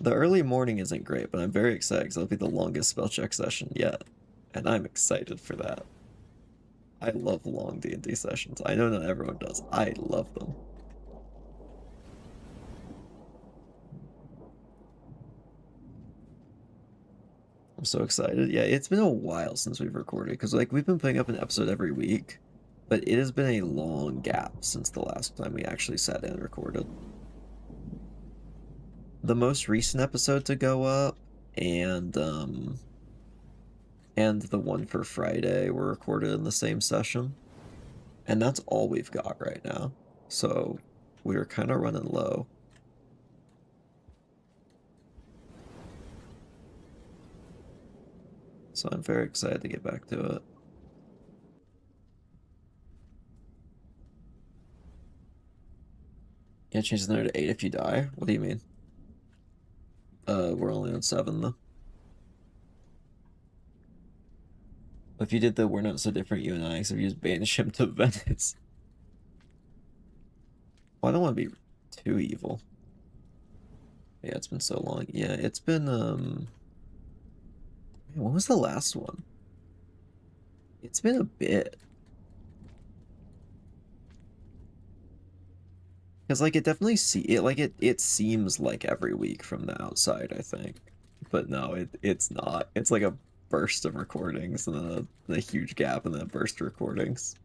The early morning isn't great, but I'm very excited because it'll be the longest spell check session yet. And I'm excited for that. I love long D&D sessions. I know not everyone does. I love them. I'm so excited. Yeah, it's been a while since we've recorded because like we've been putting up an episode every week, but it has been a long gap since the last time we actually sat down and recorded. The most recent episode to go up and the one for Friday were recorded in the same session. And that's all we've got right now. So we were kind of running low. So I'm very excited to get back to it. Yeah, change the number to 8 if you die? What do you mean? We're only on 7 though. If you did the we're not so different, you and I, except you just banish him to Venice. Well, I don't want to be too evil. Yeah, it's been so long. Yeah, it's been man, when was the last one? It's been a bit. Because like it definitely it seems like every week from the outside, I think. But no, it's not. It's like a burst of recordings and then a huge gap and then a burst of recordings.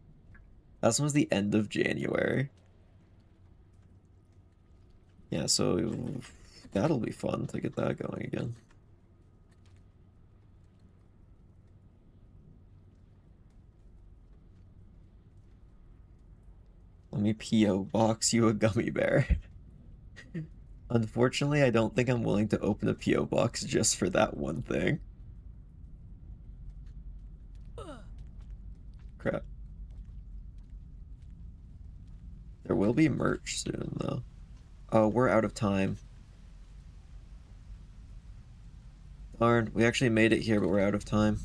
That was the end of January. Yeah, so that'll be fun to get that going again. Let me P.O. box you a gummy bear. Unfortunately, I don't think I'm willing to open a P.O. box just for that one thing. Crap. There will be merch soon, though. Oh, we're out of time. Darn, we actually made it here, but we're out of time.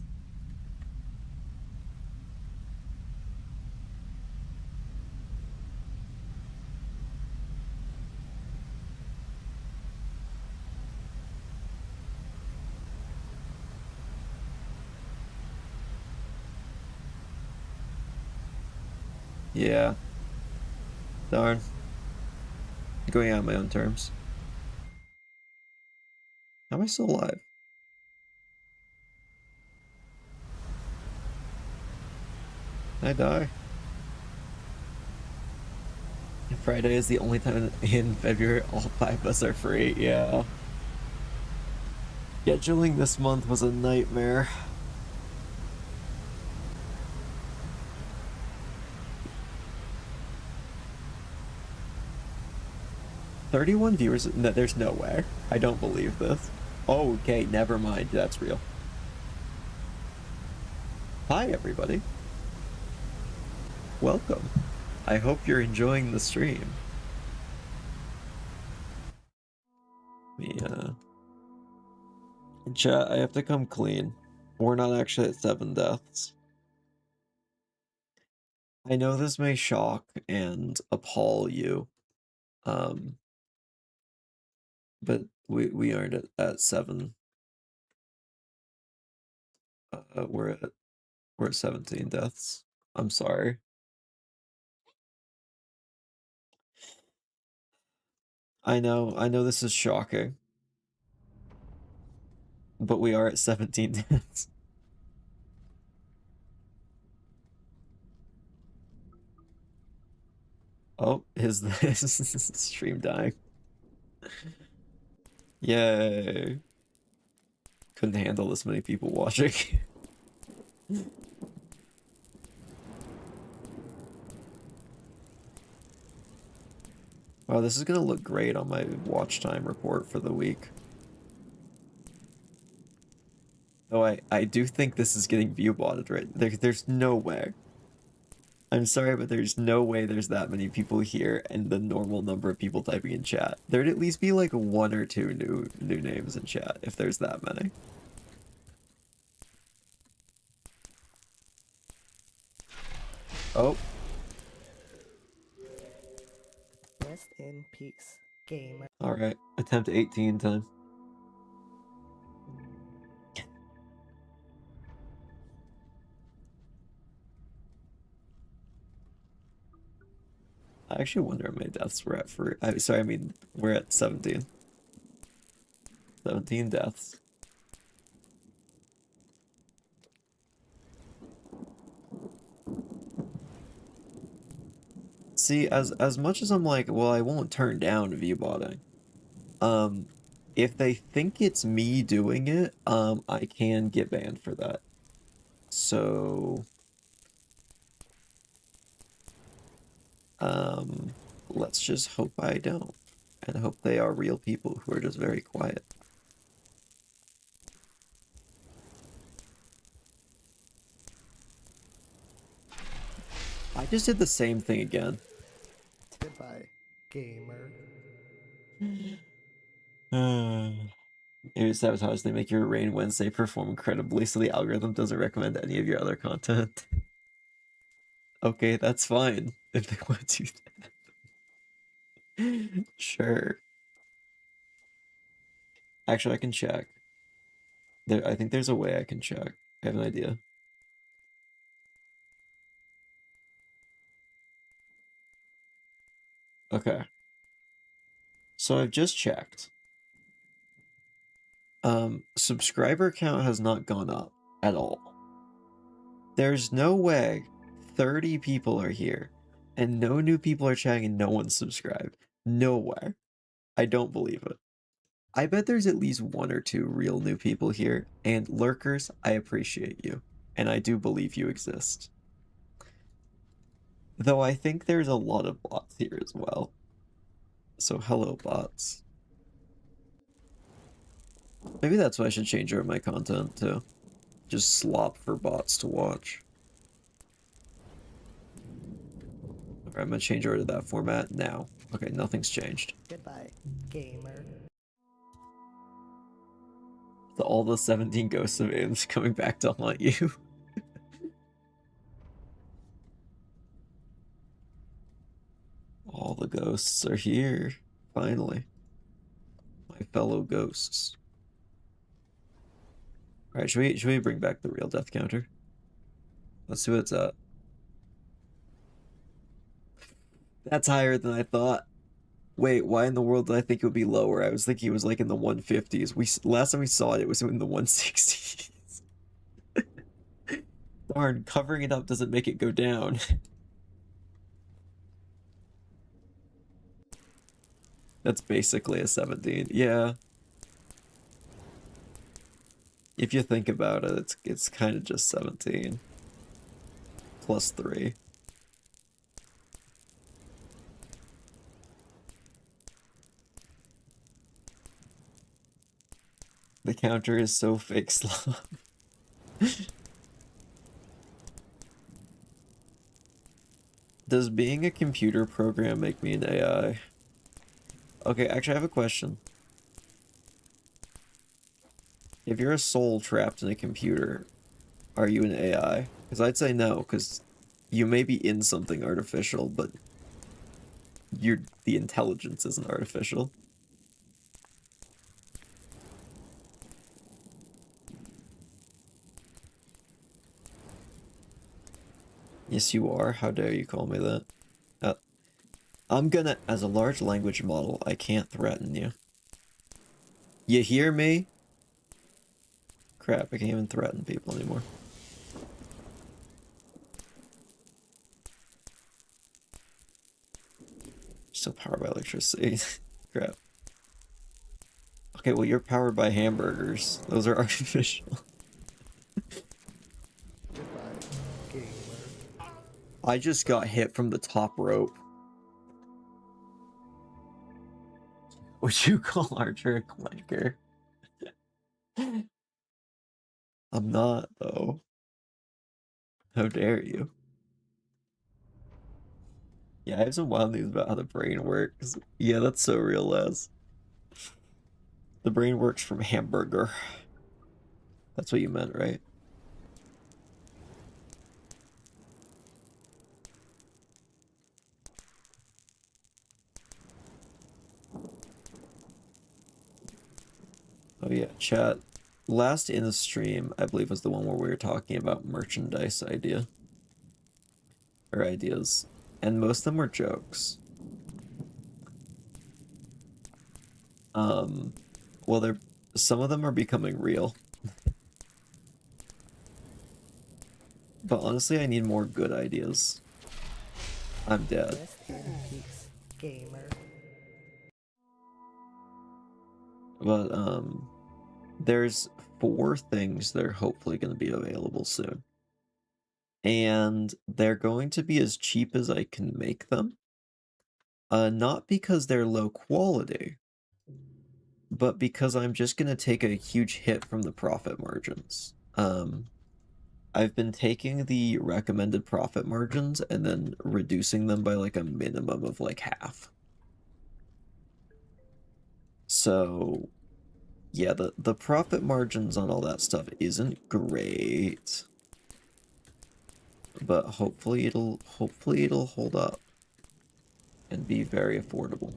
Yeah. Darn. Going out on my own terms. How am I still alive? Did I die? Friday is the only time in February all 5 of us are free. Yeah. Scheduling this month was a nightmare. 31 viewers? No, there's no way. I don't believe this. Oh, okay, never mind. That's real. Hi, everybody. Welcome. I hope you're enjoying the stream. Yeah. Chat, I have to come clean. We're not actually at 7 deaths. I know this may shock and appall you, um, but we aren't at 7. We're at 17 deaths. I'm sorry. I know this is shocking, but we are at 17 deaths. Oh, is this stream dying? Yay. Couldn't handle this many people watching. Wow, this is gonna look great on my watch time report for the week. Though I do think this is getting view botted right. There's no way. I'm sorry, but there's no way there's that many people here and the normal number of people typing in chat. There'd at least be like 1 or 2 new names in chat if there's that many. Oh, Rest in peace, gamer. all right. Attempt 18 time. I actually wonder how many deaths we're at for. Sorry, I mean we're at 17. 17 deaths. See, as much as I'm like, well, I won't turn down viewbotting. Um, if they think it's me doing it, I can get banned for that. So, let's just hope I don't, and hope they are real people who are just very quiet. I just did the same thing again. Goodbye, gamer. Maybe sabotage. They make your Rain Wednesday perform incredibly, so the algorithm doesn't recommend any of your other content. Okay, that's fine if they want to do that. Sure. Actually, I can check. I think there's a way I can check. I have an idea. Okay. So I've just checked. Subscriber count has not gone up at all. There's no way 30 people are here and no new people are chatting and no one's subscribed. No way. I don't believe it. I bet there's at least one or two real new people here, and lurkers, I appreciate you, and I do believe you exist. Though I think there's a lot of bots here as well. So hello, bots. Maybe that's why I should change over my content too. Just slop for bots to watch. Alright, I'm gonna change over to that format now. Okay, nothing's changed. Goodbye, gamer. All the 17 ghosts of Inv coming back to haunt you. All the ghosts are here, finally. My fellow ghosts. Alright, should we bring back the real death counter? Let's see what it's at. That's higher than I thought. Wait, why in the world did I think it would be lower? I was thinking it was like in the 150s. Last time we saw it, it was in the 160s. Darn, covering it up doesn't make it go down. That's basically a 17. Yeah. If you think about it, it's kind of just 17. Plus 3. The counter is so fake slow. Does being a computer program make me an AI? Okay, actually I have a question. If you're a soul trapped in a computer, are you an AI? Because I'd say no, because you may be in something artificial, but the intelligence isn't artificial. Yes, you are. How dare you call me that? As a large language model, I can't threaten you. You hear me? Crap, I can't even threaten people anymore. Still powered by electricity. Crap. Okay, well, you're powered by hamburgers. Those are artificial. Goodbye, gamer. I just got hit from the top rope. Would you call Archer a clanker? I'm not, though. How dare you? Yeah, I have some wild news about how the brain works. Yeah, that's so real, Les. The brain works from hamburger. That's what you meant, right? Oh yeah, chat. Last in the stream, I believe, was the one where we were talking about merchandise ideas. And most of them were jokes. Well, some of them are becoming real. But honestly, I need more good ideas. I'm dead. Rest in peace, gamer. But there's 4 things that are hopefully going to be available soon. And they're going to be as cheap as I can make them. Not because they're low quality, but because I'm just going to take a huge hit from the profit margins. I've been taking the recommended profit margins and then reducing them by like a minimum of like half. So yeah, the profit margins on all that stuff isn't great, but hopefully it'll hold up and be very affordable.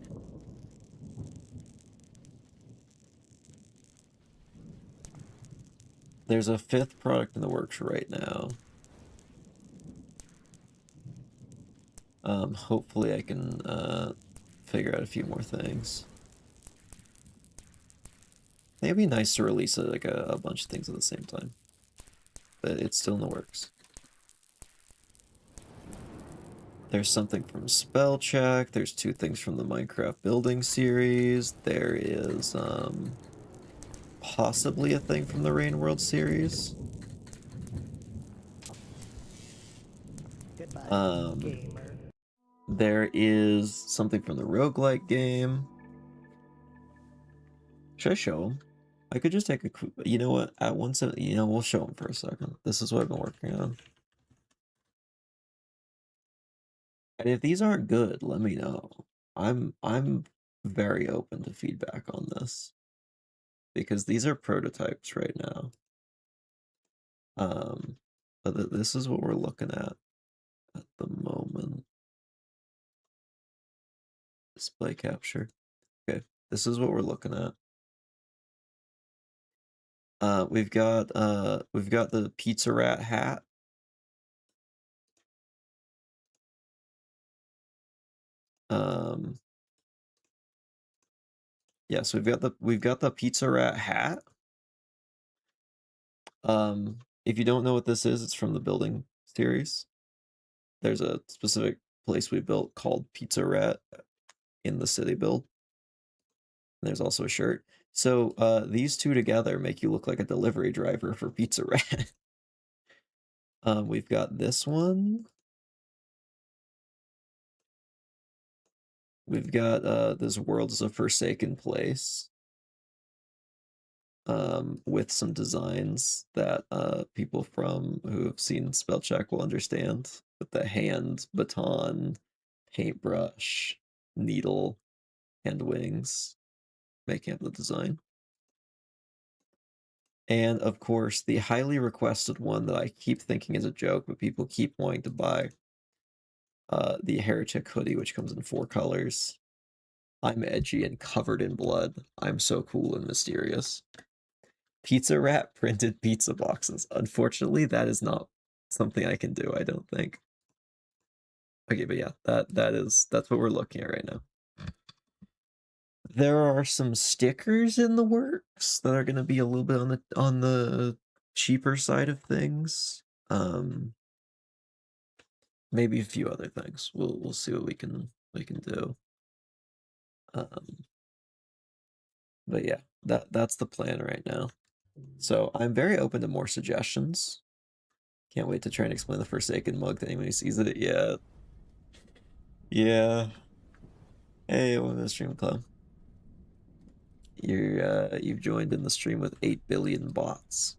There's a 5th product in the works right now. Hopefully I can figure out a few more things. I think it'd be nice to release like a bunch of things at the same time, but it's still in the works. There's something from Spellcheck. There's 2 things from the Minecraft building series. There is possibly a thing from the Rain World series. Goodbye, gamer. There is something from the roguelike game. Should I show them? I could just take a quick, you know what, at 170, you know, we'll show them for a second. This is what I've been working on. And if these aren't good, let me know. I'm very open to feedback on this. Because these are prototypes right now. But this is what we're looking at the moment. Display capture. Okay, this is what we're looking at. We've got the Pizza Rat hat. Yeah, so we've got the Pizza Rat hat. If you don't know what this is, it's from the building series. There's a specific place we built called Pizza Rat in the city build. And there's also a shirt. So these 2 together make you look like a delivery driver for Pizza Rat. We've got this one. We've got this world is a forsaken place. With some designs that people from who have seen Spellcheck will understand. With the hand, baton, paintbrush, needle, and wings making up the design. And of course, the highly requested one that I keep thinking is a joke, but people keep wanting to buy. The Heretic hoodie, which comes in 4 colors. I'm edgy and covered in blood. I'm so cool and mysterious. Pizza Rat printed pizza boxes. Unfortunately, that is not something I can do, I don't think. Okay, but yeah, that's what we're looking at right now. There are some stickers in the works that are going to be a little bit on the cheaper side of things. Maybe a few other things. We'll see what we can do. But yeah, that's the plan right now. So I'm very open to more suggestions. Can't wait to try and explain the Forsaken mug to anyone who sees it. Yeah. Yeah. Hey, welcome to the stream club. You've joined in the stream with 8 billion bots.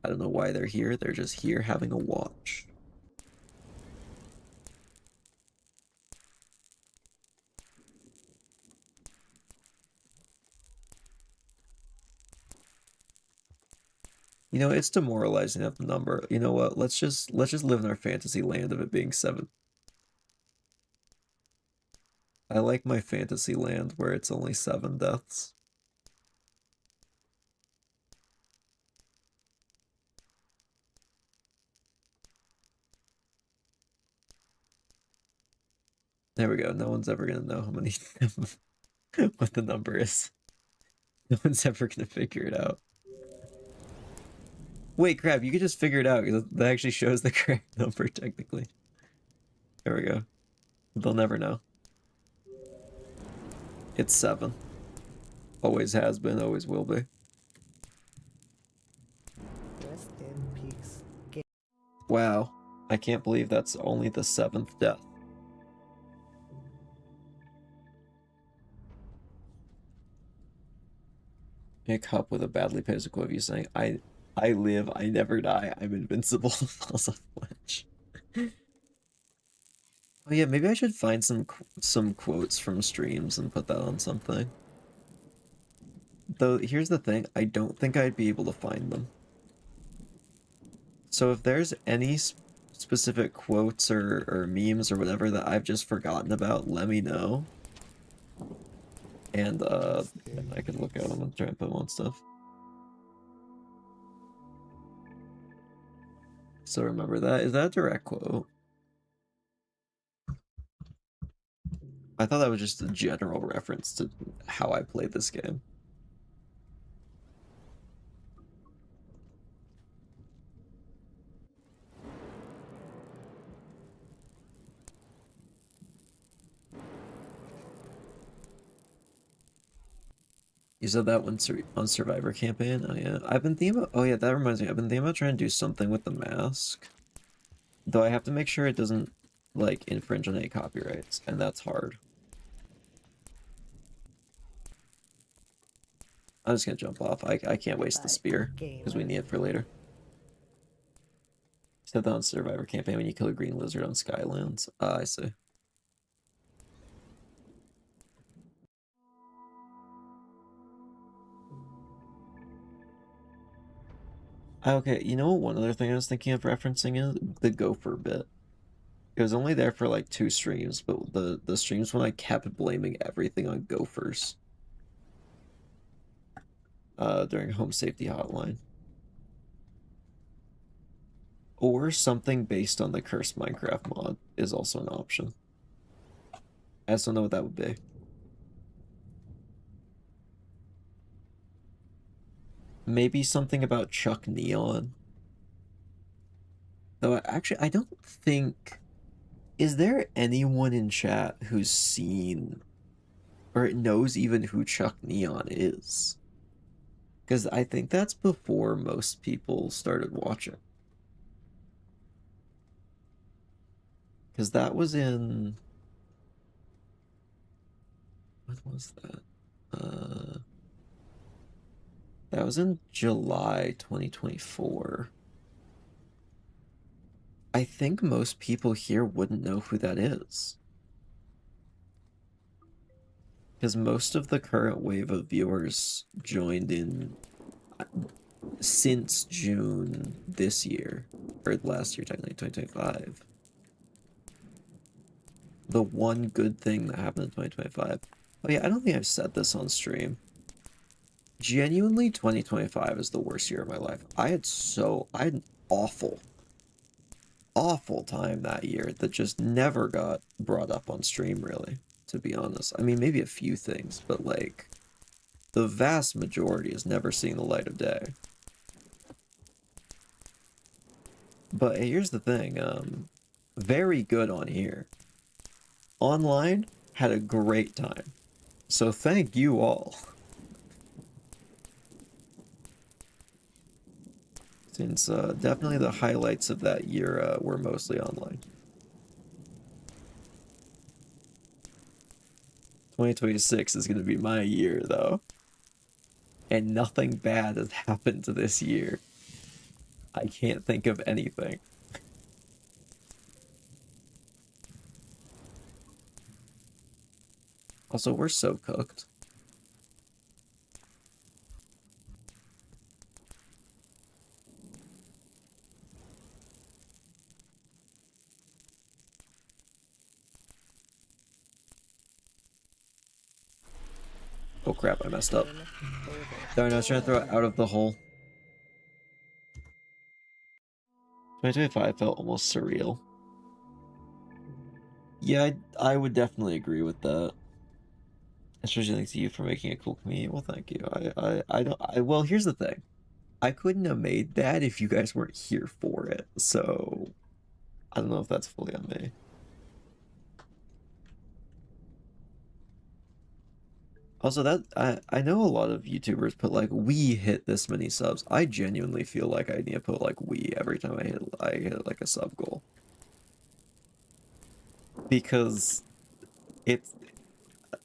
I don't know why they're here. They're just here having a watch. You know, it's demoralizing at the number. You know what? Let's just live in our fantasy land of it being 7. I like my fantasy land where it's only 7 deaths. There we go. No one's ever gonna know how many what the number is. No one's ever gonna figure it out. Wait, crap, you could just figure it out because that actually shows the correct number technically. There we go. They'll never know. It's 7. Always has been, always will be. Rest in peace, gamer. Wow. I can't believe that's only the 7th death. A cup with a badly pasted quote of you saying, I live, I never die, I'm invincible, falls off ledge. Oh yeah, maybe I should find some quotes from streams and put that on something. Though, here's the thing, I don't think I'd be able to find them. So if there's any specific quotes or memes or whatever that I've just forgotten about, let me know. And I can look at them and try and put them on stuff. So remember that. Is that a direct quote? I thought that was just a general reference to how I played this game. You said that one on Survivor campaign? Oh yeah. I've been thinking about, oh yeah, that reminds me. I've been thinking about trying to do something with the mask. Though I have to make sure it doesn't, like, infringe on any copyrights, and that's hard. I'm just gonna jump off. I can't waste the spear, because we need it for later. Said that on Survivor campaign when you kill a green lizard on Skylands. I see. Okay, you know what one other thing I was thinking of referencing is the gopher bit. It was only there for like 2 streams, but the streams when I kept blaming everything on gophers during Home Safety Hotline. Or something based on the Cursed Minecraft mod is also an option. I just don't know what that would be. Maybe something about Chuck Neon. Though actually, I don't think... Is there anyone in chat who's seen or knows even who Chuck Neon is? Because I think that's before most people started watching. Because that was in... When was that? That was in July 2024. I think most people here wouldn't know who that is. Because most of the current wave of viewers joined in since June this year, or last year, technically, 2025. The one good thing that happened in 2025. Oh yeah, I don't think I've said this on stream. Genuinely, 2025 is the worst year of my life. I had an awful time that year that just never got brought up on stream, really, to be honest. I mean, maybe a few things, but like, the vast majority is never seeing the light of day. But here's the thing, very good on here. Online, had a great time. So thank you all. Since definitely the highlights of that year were mostly online. 2026 is going to be my year, though. And nothing bad has happened to this year. I can't think of anything. Also, we're so cooked. Oh crap, I messed up. Darn, I was trying to throw it out of the hole. 2025 felt almost surreal. Yeah, I would definitely agree with that. Especially thanks to you for making a cool community. Well, thank you. Well, here's the thing. I couldn't have made that if you guys weren't here for it. So, I don't know if that's fully on me. Also, that I know a lot of YouTubers put like we hit this many subs. I genuinely feel like I need to put like we every time I hit like a sub goal. Because it's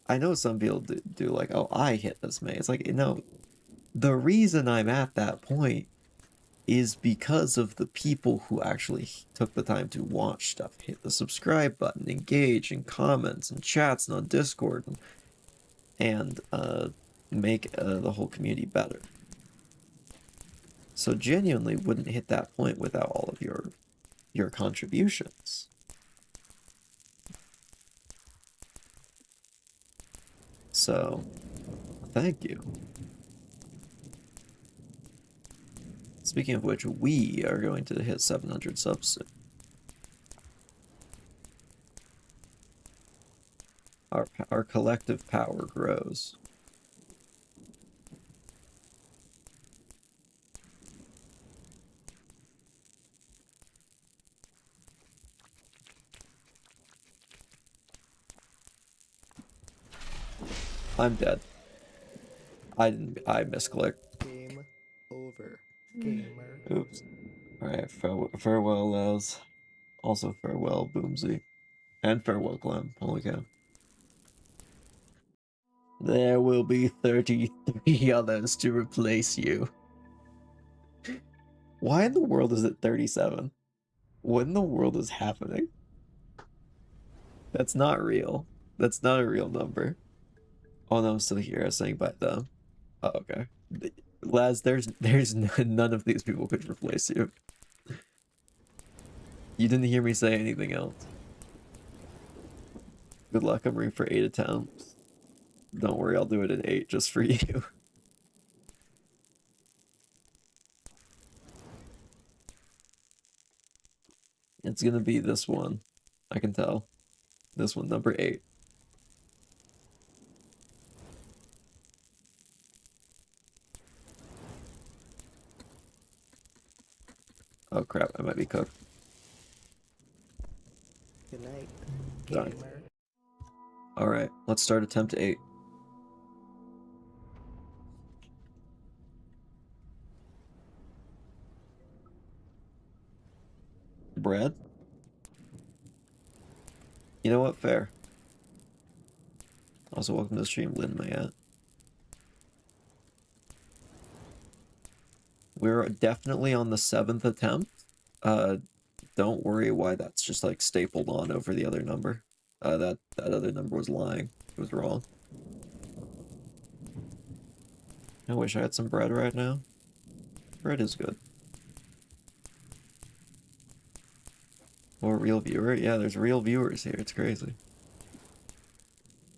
I know some people do like, oh, I hit this many. It's like, no, the reason I'm at that point is because of the people who actually took the time to watch stuff, hit the subscribe button, engage in comments and chats and on Discord, and make the whole community better. So genuinely wouldn't hit that point without all of your contributions. So, thank you. Speaking of which, we are going to hit 700 subs soon. Our collective power grows. I'm dead. I misclicked. Game over. Gamer. Oops. Alright, farewell, Les. Also farewell, Boomsy. And farewell, Clem. Holy cow. There will be 33 others to replace you. Why in the world is it 37? What in the world is happening? That's not real. That's not a real number. Oh no, I'm still here. I was saying by them. Oh, okay. Laz, there's none of these people could replace you. You didn't hear me say anything else. Good luck. I'm rooting for 8 attempts. Don't worry, I'll do it in 8 just for you. It's gonna be this one. I can tell. This one, number 8. Oh crap, I might be cooked. Good night. Done. Gamer. Alright, let's start attempt 8. Bread? You know what? Fair. Also, welcome to the stream, Lynn Mayat. We're definitely on the 7th attempt. Don't worry why that's just like stapled on over the other number. That other number was lying. It was wrong. I wish I had some bread right now. Bread is good. Or real viewer? Yeah, there's real viewers here. It's crazy.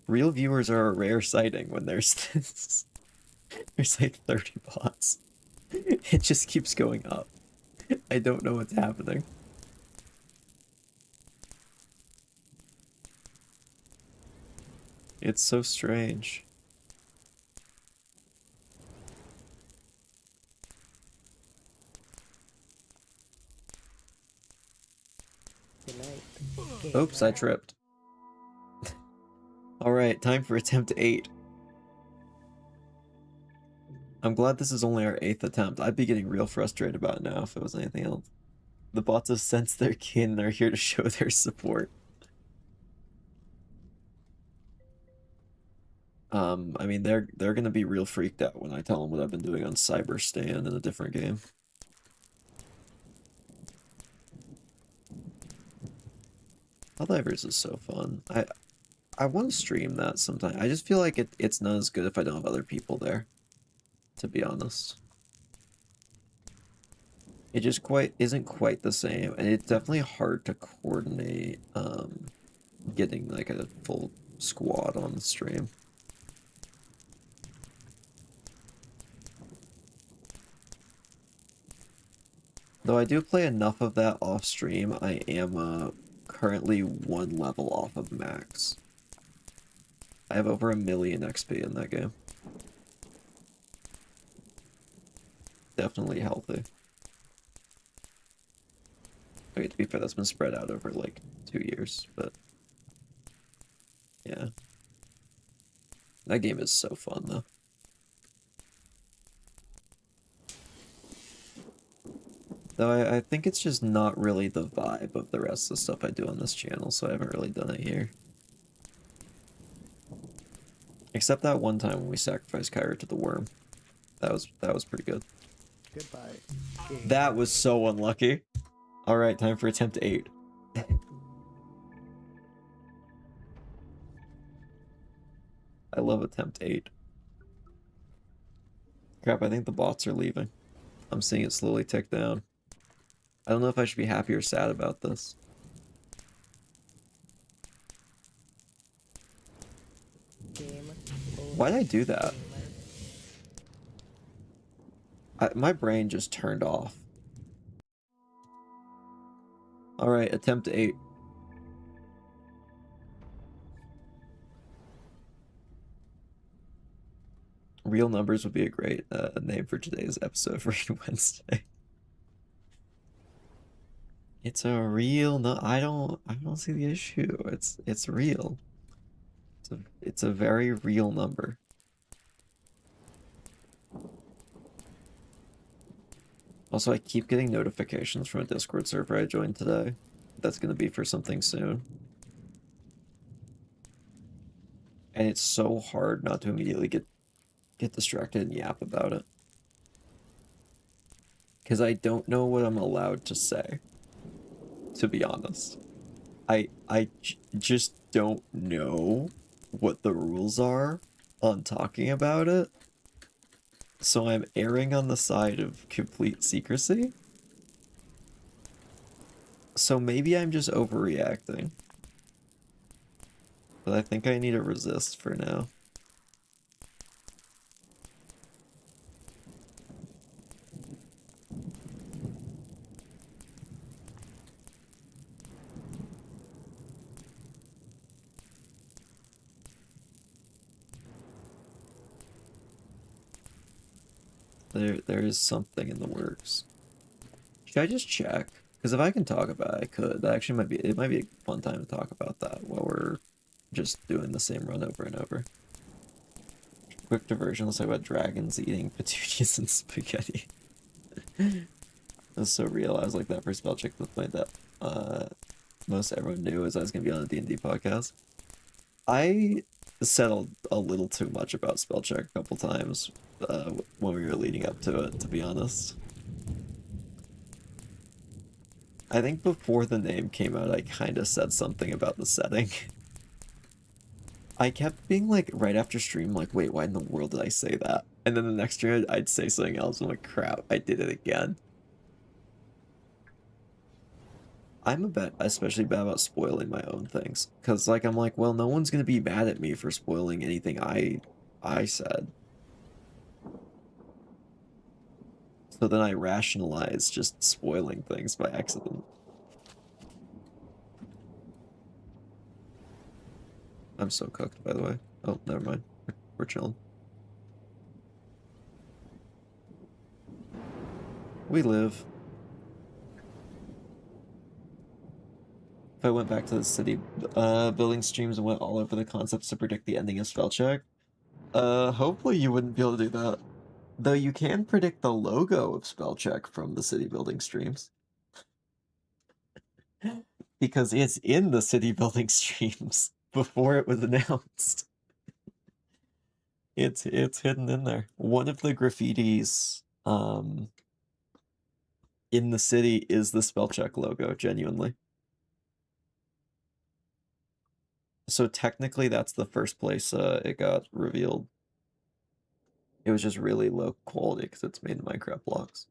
Real viewers are a rare sighting when there's this. There's like 30 bots. It just keeps going up. I don't know what's happening. It's so strange. Good night. Oops, I Gamer. tripped. Alright, time for attempt 8. I'm glad this is only our 8th attempt. I'd be getting real frustrated about it now if it was anything else. The bots have sensed their kin and are here to show their support. I mean, they're gonna be real freaked out when I tell them what I've been doing on Cyber Stand in a different game. Helldivers is so fun. I want to stream that sometime. I just feel like it's not as good if I don't have other people there, to be honest. It just isn't quite the same, and it's definitely hard to coordinate getting like a full squad on the stream. Though I do play enough of that off stream, I am currently 1 level off of max. I have over 1 million XP in that game. Definitely healthy. Okay, to be fair, that's been spread out over like 2 years, but yeah. That game is so fun though. Though I think it's just not really the vibe of the rest of the stuff I do on this channel, so I haven't really done it here. Except that one time when we sacrificed Kyra to the worm. That was pretty good. Goodbye. Gamer. That was so unlucky. Alright, time for attempt 8. I love attempt 8. Crap, I think the bots are leaving. I'm seeing it slowly tick down. I don't know if I should be happy or sad about this. Game over. Why did I do that? Gamer. My brain just turned off. All right, attempt 8. Real numbers would be a great name for today's episode for Wednesday. It's a real no. I don't see the issue. It's real. It's a very real number. Also, I keep getting notifications from a Discord server I joined today. That's going to be for something soon. And it's so hard not to immediately get distracted and yap about it. Because I don't know what I'm allowed to say, to be honest. Just don't know what the rules are on talking about it. So I'm erring on the side of complete secrecy. So maybe I'm just overreacting. But I think I need to resist for now. There is something in the works. Should I just check? Because if I can talk about it, I could. That actually might be a fun time to talk about that while we're just doing the same run over and over. Quick diversion, let's talk about dragons eating petunias and spaghetti. That's so real. I was like that for Spellcheck, the point that most everyone knew as I was gonna be on a D&D podcast. I said a little too much about Spellcheck a couple times when we were leading up to it, to be honest. I think before the name came out, I kind of said something about the setting. I kept being like, right after stream, like, wait, why in the world did I say that? And then the next stream, I'd say something else. I'm like, crap, I did it again. I'm a bit especially bad about spoiling my own things. Because, like, I'm like, well, no one's going to be mad at me for spoiling anything I said. So then I rationalize just spoiling things by accident. I'm so cooked, by the way. Oh, never mind. We're chilling. We live. If I went back to the city building streams and went all over the concepts to predict the ending of Spellcheck, hopefully you wouldn't be able to do that. Though you can predict the logo of Spellcheck from the city building streams. Because it's in the city building streams before it was announced. It's hidden in there. One of the graffitis in the city is the Spellcheck logo, genuinely. So technically that's the first place it got revealed. It was just really low quality because it's made in Minecraft blocks.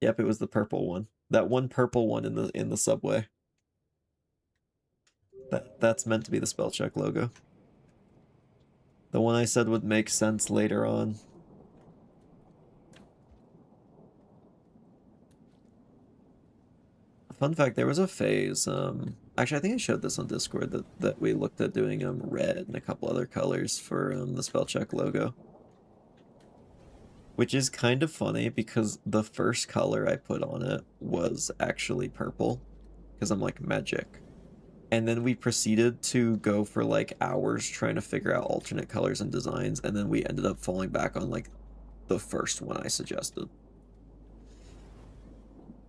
Yep, it was the purple one. That one purple one in the subway. That's meant to be the Spellcheck logo. The one I said would make sense later on. Fun fact, there was a phase, actually I think I showed this on Discord that we looked at doing red and a couple other colors for the Spellcheck logo. Which is kind of funny because the first color I put on it was actually purple. Because I'm like, magic. And then we proceeded to go for like hours trying to figure out alternate colors and designs, and then we ended up falling back on like the first one I suggested.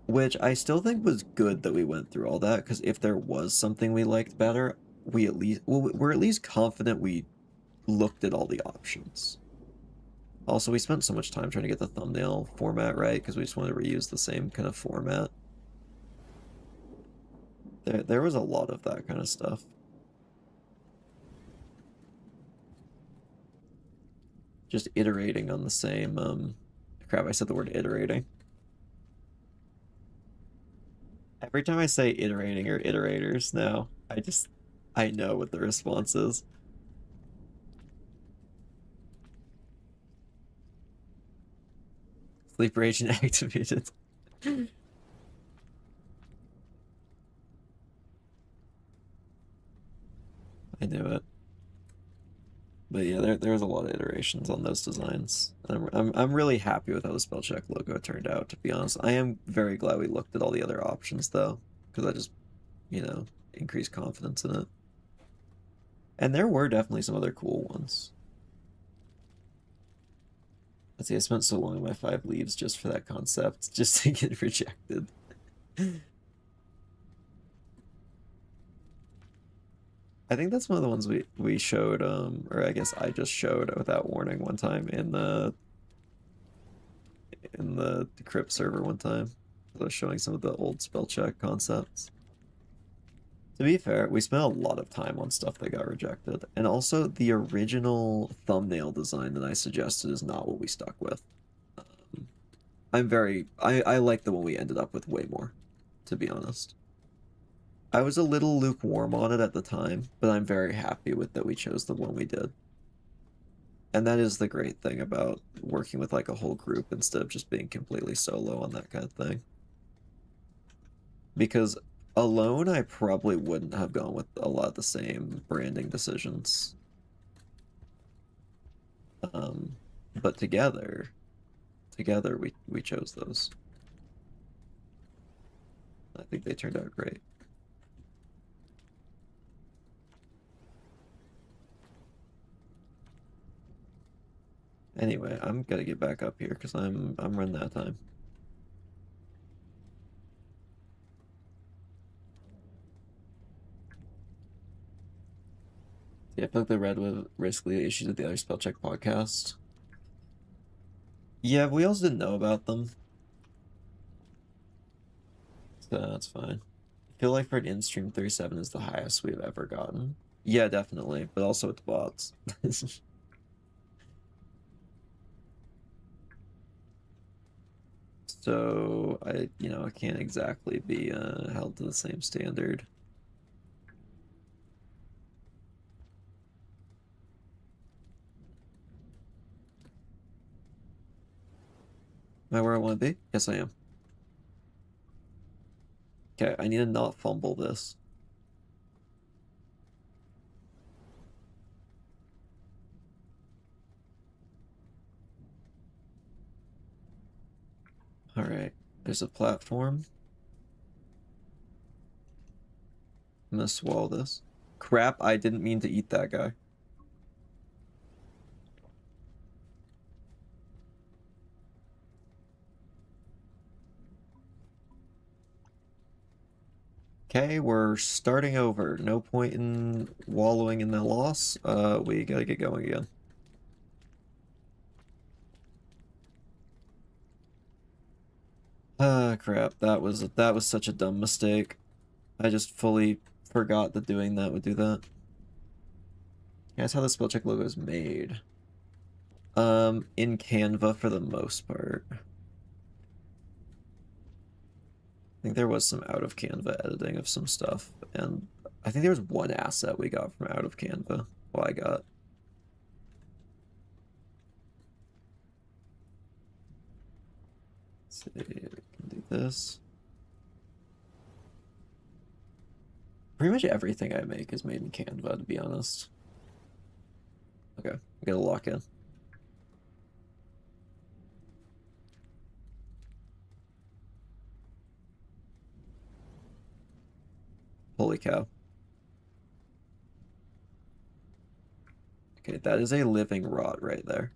Which I still think was good that we went through all that, because if there was something we liked better, we're at least confident we looked at all the options. Also, we spent so much time trying to get the thumbnail format right, because we just wanted to reuse the same kind of format. There was a lot of that kind of stuff. Just iterating on the same, crap, I said the word iterating. Every time I say iterating or iterators now, I know what the response is. Sleeper agent activated. I knew it. But yeah, there's a lot of iterations on those designs. I'm really happy with how the Spellcheck logo turned out, to be honest. I am very glad we looked at all the other options though, because I just, increased confidence in it. And there were definitely some other cool ones. Let's see, I spent so long in my 5 leaves just for that concept, just to get rejected. I think that's one of the ones we showed, or I guess I just showed without warning one time in the crypt server one time. I was showing some of the old spell check concepts. To be fair, we spent a lot of time on stuff that got rejected, and also the original thumbnail design that I suggested is not what we stuck with. I like the one we ended up with way more, to be honest. I was a little lukewarm on it at the time, but I'm very happy with that we chose the one we did. And that is the great thing about working with like a whole group instead of just being completely solo on that kind of thing. Because alone, I probably wouldn't have gone with a lot of the same branding decisions. But together we chose those. I think they turned out great. Anyway, I'm gonna get back up here because I'm running out of time. Yeah, I feel like the red with riskly issues with the other spell check podcast. Yeah, we also didn't know about them. So that's fine. I feel like for an in-stream 37 is the highest we've ever gotten. Yeah, definitely, but also with the bots. So I can't exactly be held to the same standard. Am I where I want to be? Yes, I am. Okay, I need to not fumble this. All right, there's a platform. I'm gonna swallow this. Crap, I didn't mean to eat that guy. Okay, we're starting over. No point in wallowing in the loss. We gotta get going again. Ah, crap. That was such a dumb mistake. I just fully forgot that doing that would do that. Yeah, that's how the Spellcheck logo is made. In Canva for the most part. I think there was some out of Canva editing of some stuff, and I think there was one asset we got from out of Canva. Well, I got. Let's see, we can do this. Pretty much everything I make is made in Canva, to be honest. Okay, I'm gonna lock in. Holy cow. Okay, that is a living rot right there.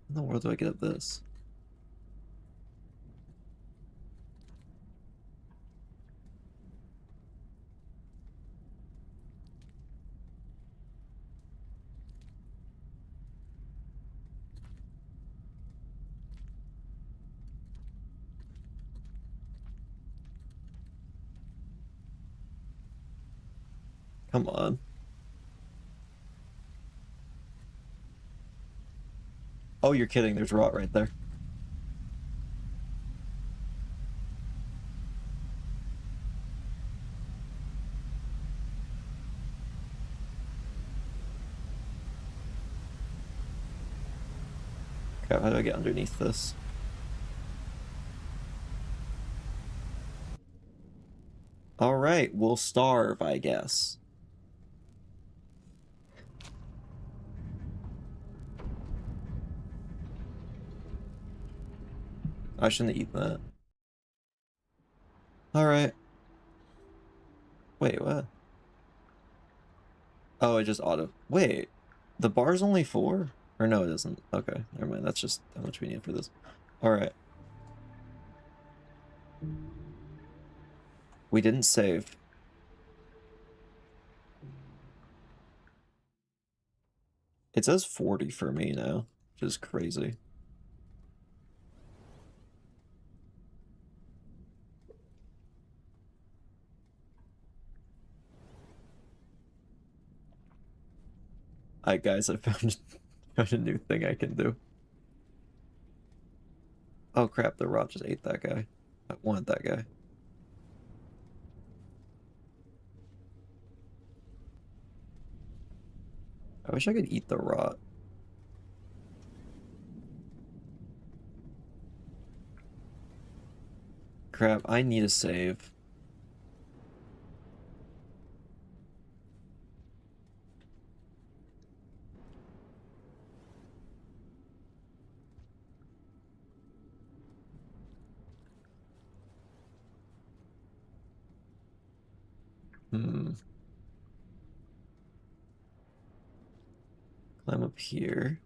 In the world do I get at this? Come on. Oh, you're kidding. There's rot right there. Crap, how do I get underneath this? Alright, we'll starve, I guess. I shouldn't eat that. Alright. Wait, what? Oh, it just auto. Wait, the bar's only 4? Or no, it isn't. Okay, never mind. That's just how much we need for this. Alright. We didn't save. It says 40 for me now, which is crazy. Alright, guys, I found a new thing I can do. Oh crap, the rot just ate that guy. I want that guy. I wish I could eat the rot. Crap, I need a save. Hmm. Climb up here.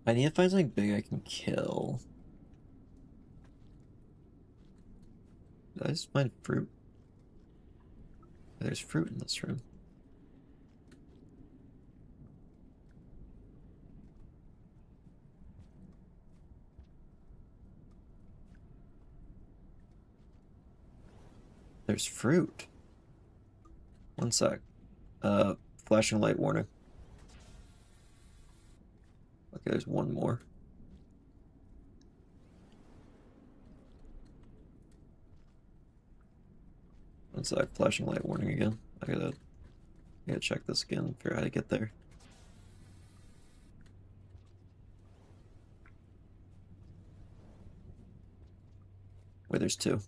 I need to find something big I can kill. Did I just find fruit? There's fruit in this room. There's fruit. One sec. Flashing light warning. Okay, there's one more. One sec. Flashing light warning again. I gotta check this again, figure out how to get there. Wait, there's 2.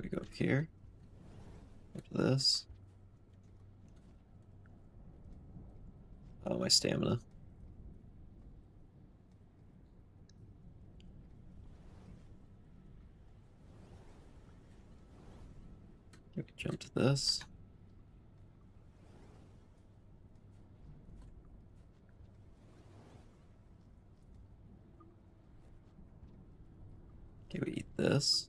We go up here. After this. Oh, my stamina. We can jump to this. Okay, we eat this.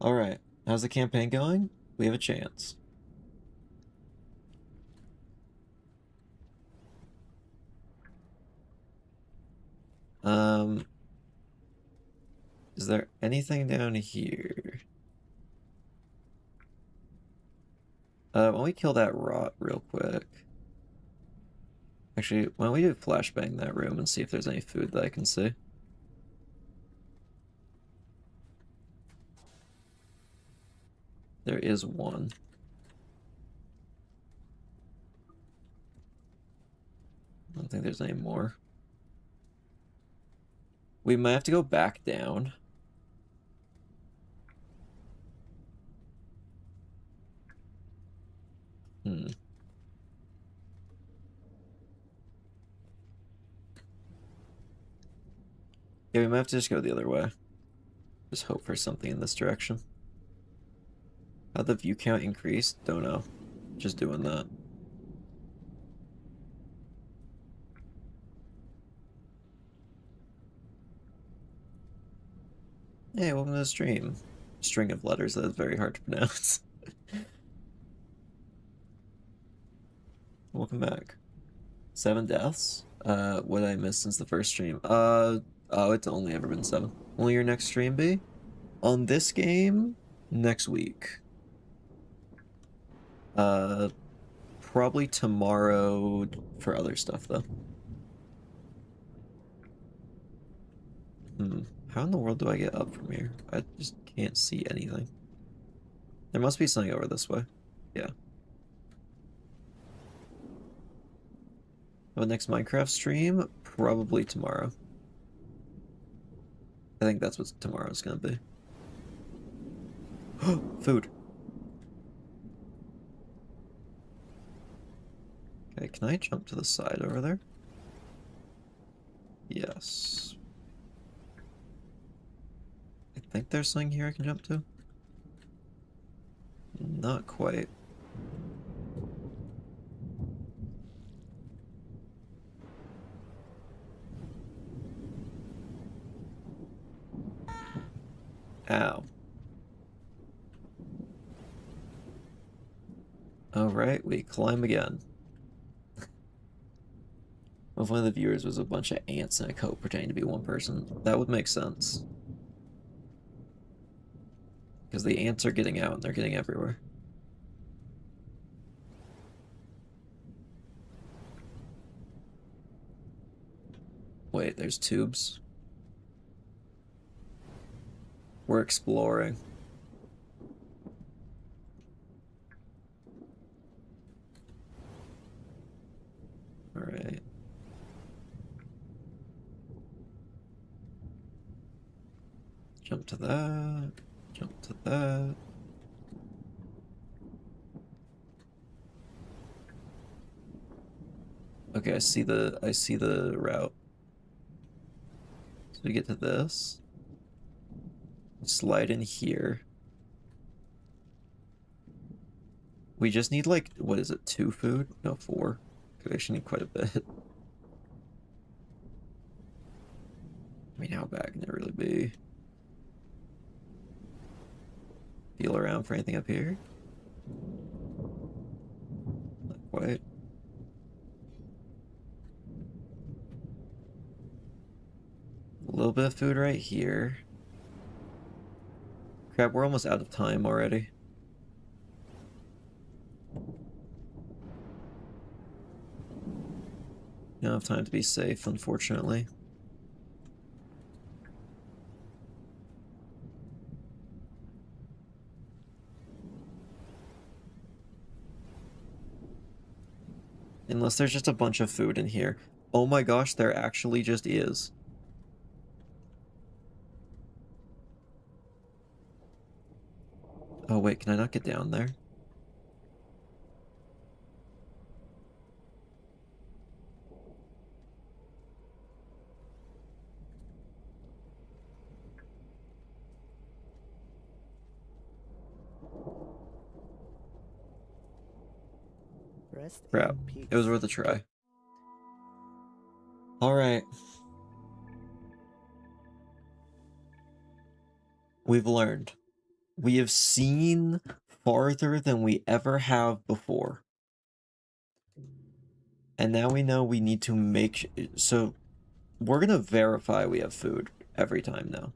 Alright, how's the campaign going? We have a chance. Is there anything down here? Why don't we kill that rot real quick? Actually, why don't we do flashbang that room and see if there's any food that I can see? There is one. I don't think there's any more. We might have to go back down. Hmm. Yeah, we might have to just go the other way. Just hope for something in this direction. How'd the view count increase? Don't know. Just doing that. Hey, welcome to the stream. String of letters that is very hard to pronounce. Welcome back. 7 deaths? What did I miss since the first stream? Oh, it's only ever been 7. Will your next stream be? On this game, next week. Probably tomorrow for other stuff, though. How in the world do I get up from here? I just can't see anything. There must be something over this way. Yeah. The next Minecraft stream? Probably tomorrow. I think that's what tomorrow's gonna be. Food. Okay, can I jump to the side over there? Yes. I think there's something here I can jump to. Not quite. Ow. Alright, we climb again. If one of the viewers was a bunch of ants in a coat pretending to be one person, that would make sense. Because the ants are getting out and they're getting everywhere. Wait, there's tubes. We're exploring. Alright. Jump to that. Jump to that. Okay, I see the route. So we get to this. Slide in here. We just need like, what is it, 2 food? No, 4. We actually need quite a bit. I mean, how bad can it really be? Feel around for anything up here? Not quite. A little bit of food right here. Crap, we're almost out of time already. Don't have time to be safe, unfortunately. Unless there's just a bunch of food in here. Oh my gosh, there actually just is. Oh wait, can I not get down there? Rest Crap. in peace. It was worth a try. Alright. We've learned. We have seen farther than we ever have before. And now we know we need to make... So, we're gonna verify we have food every time now.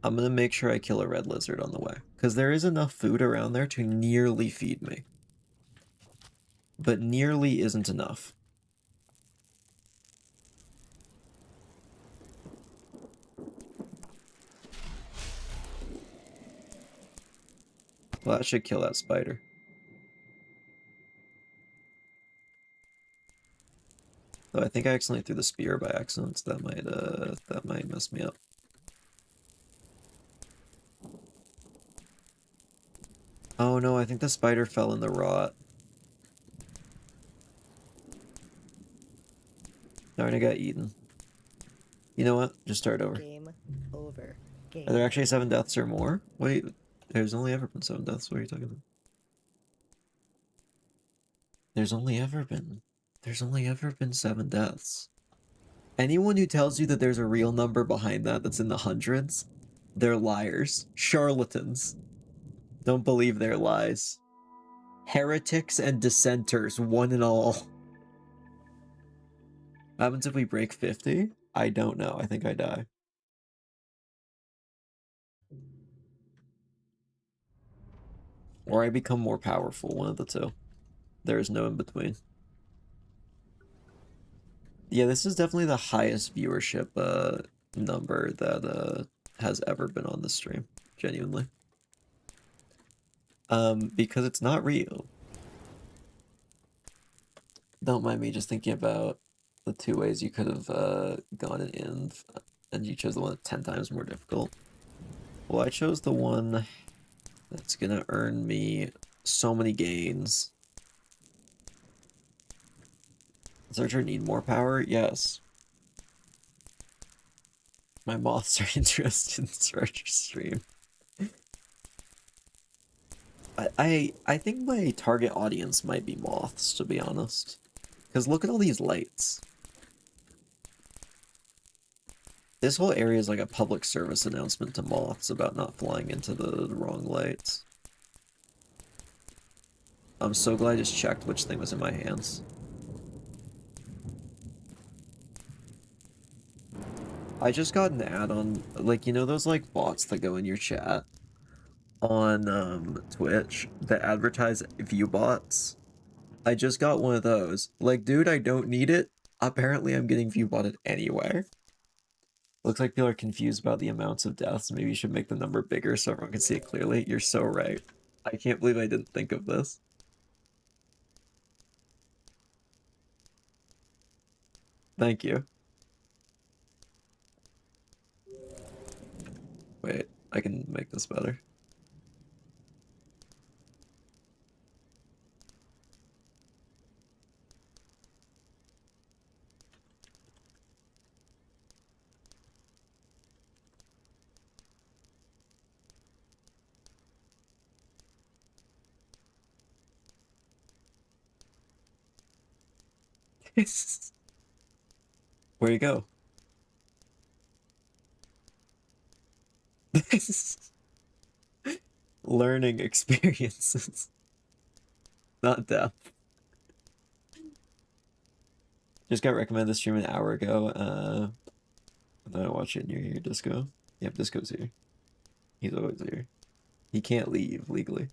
I'm gonna make sure I kill a red lizard on the way. Because there is enough food around there to nearly feed me. But nearly isn't enough. Well, that should kill that spider. Though I think I accidentally threw the spear by accident, so that might mess me up. Oh no, I think the spider fell in the rot. Darn, I got eaten. You know what? Just start over. Game over. Game Are there actually 7 deaths or more? Wait, there's only ever been 7 deaths. What are you talking about? There's only ever been 7 deaths. Anyone who tells you that there's a real number behind that that's in the hundreds, they're liars. Charlatans. Don't believe their lies. Heretics and dissenters, one and all. What happens if we break 50? I don't know. I think I die. Or I become more powerful, one of the two. There is no in between. Yeah, this is definitely the highest viewership number that has ever been on the stream, genuinely. Because it's not real. Don't mind me just thinking about the two ways you could have gone in, and you chose the one that's 10 times more difficult. Well, I chose the one that's gonna earn me so many gains. Does Searcher need more power? Yes. My moths are interested in Searcher stream. I think my target audience might be moths, to be honest. Because look at all these lights. This whole area is like a public service announcement to moths about not flying into the wrong lights. I'm so glad I just checked which thing was in my hands. I just got an ad on, like, you know those, like, bots that go in your chat on, Twitch that advertise view bots? I just got one of those. Like, dude, I don't need it. Apparently, I'm getting view botted anyway. Looks like people are confused about the amounts of deaths. Maybe you should make the number bigger so everyone can see it clearly. You're so right. I can't believe I didn't think of this. Thank you. Wait, I can make this better. Where you go? Learning experiences, not death. Just got recommended the stream an hour ago. Then I watch it and you're here, Disco. Yep, Disco's here. He's always here. He can't leave legally.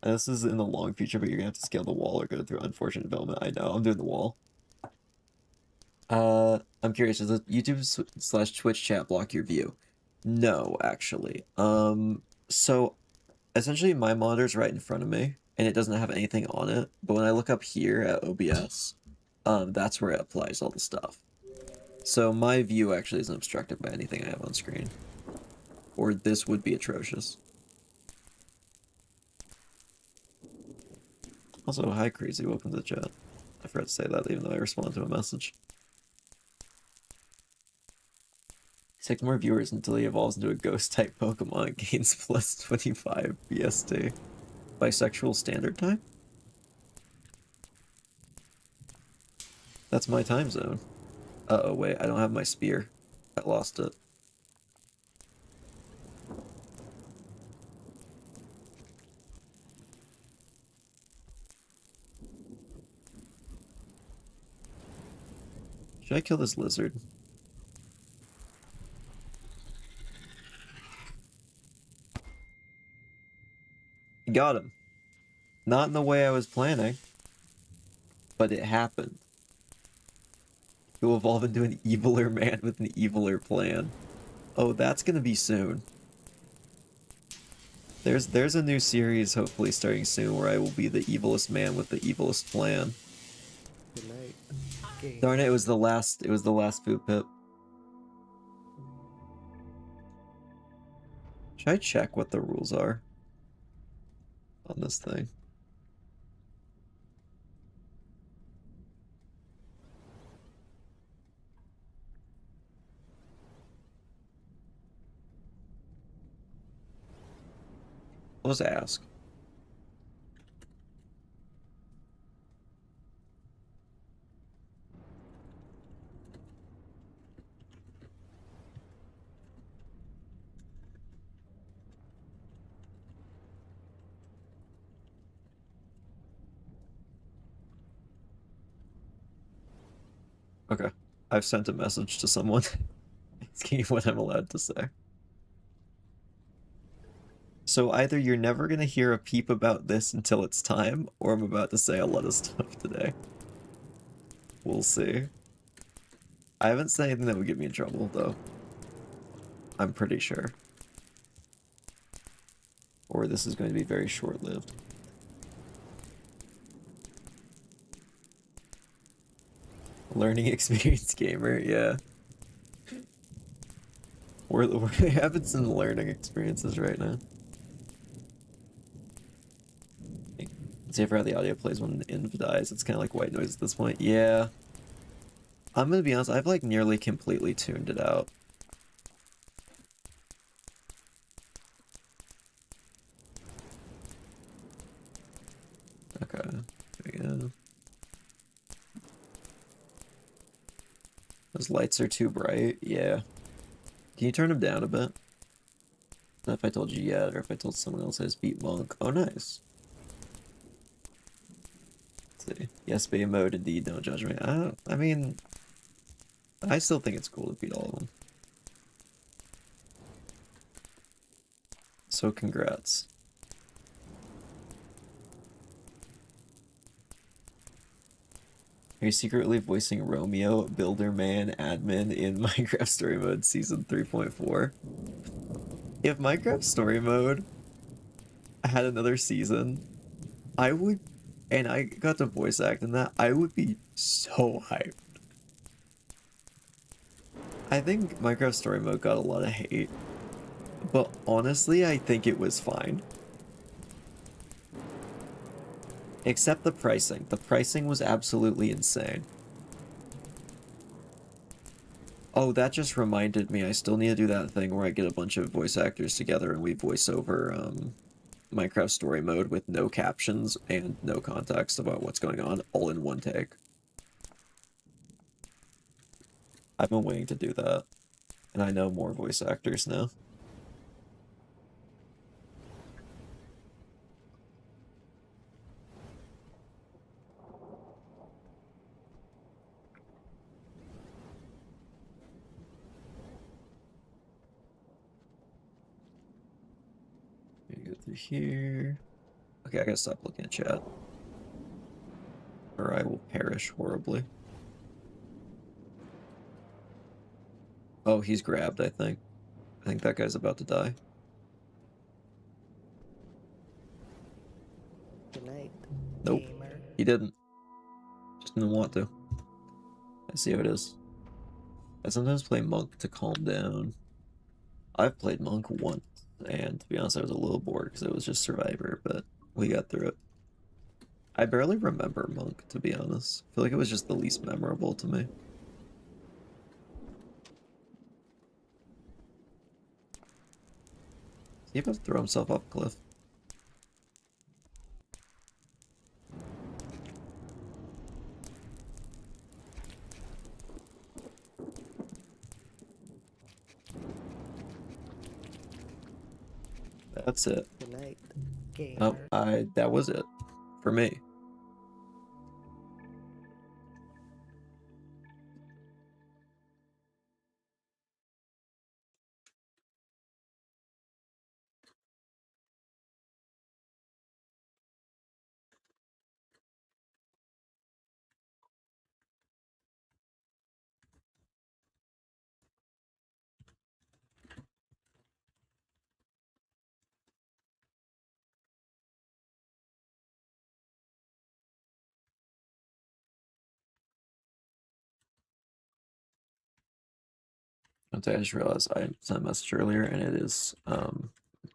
And this is in the long future, but you're gonna have to scale the wall or go through unfortunate development. I know, I'm doing the wall. I'm curious, does the YouTube / Twitch chat block your view? No, actually. So essentially my monitor's right in front of me and it doesn't have anything on it, but when I look up here at OBS, that's where it applies all the stuff. So my view actually isn't obstructed by anything I have on screen. Or this would be atrocious. Also, hi Crazy, welcome to the chat. I forgot to say that even though I responded to a message. 6 more viewers until he evolves into a ghost-type Pokemon and gains plus 25 BST. Bisexual standard time? That's my time zone. Uh-oh, wait, I don't have my spear. I lost it. Should I kill this lizard? Got him. Not in the way I was planning, but it happened. He'll evolve into an eviler man with an eviler plan. Oh, that's gonna be soon. There's a new series hopefully starting soon where I will be the evilest man with the evilest plan. Good night. Game. Darn it, it was the last food pip. Should I check what the rules are on this thing? I'll just ask. Okay. I've sent a message to someone asking what I'm allowed to say. So either you're never gonna hear a peep about this until it's time, or I'm about to say a lot of stuff today. We'll see. I haven't said anything that would get me in trouble, though. I'm pretty sure. Or this is going to be very short-lived. Learning experience gamer, yeah. We're having some learning experiences right now. Let's see if how the audio plays when Inv dies. It's kind of like white noise at this point. Yeah. I'm gonna be honest, I've like nearly completely tuned it out. Okay, there we go. Those lights are too bright. Yeah. Can you turn them down a bit? Not if I told you yet, or if I told someone else I just beat Monk. Oh, nice. Let's see. Yes, beta mode, indeed, don't judge me. I mean, I still think it's cool to beat all of them. So congrats. Are you secretly voicing Romeo, Builderman, admin in Minecraft Story Mode Season 3.4? If Minecraft Story Mode had another season, I would, and I got to voice act in that, I would be so hyped. I think Minecraft Story Mode got a lot of hate, but honestly, I think it was fine. Except the pricing. The pricing was absolutely insane. Oh, that just reminded me, I still need to do that thing where I get a bunch of voice actors together and we voice over Minecraft Story Mode with no captions and no context about what's going on, all in one take. I've been waiting to do that, and I know more voice actors now. Go through here. Okay, I gotta stop looking at chat, or I will perish horribly. Oh, he's grabbed, I think. I think that guy's about to die. Good night, Nope, gamer. he didn't. Just didn't want to. I see how it is. I sometimes play Monk to calm down. I've played Monk once, and to be honest, I was a little bored because it was just Survivor, but we got through it. I barely remember Monk, to be honest. I feel like it was just the least memorable to me. Is he about to throw himself off a cliff? That's it. Good night, Oh, gamer. that was it for me. I just realized I sent a message earlier, and it is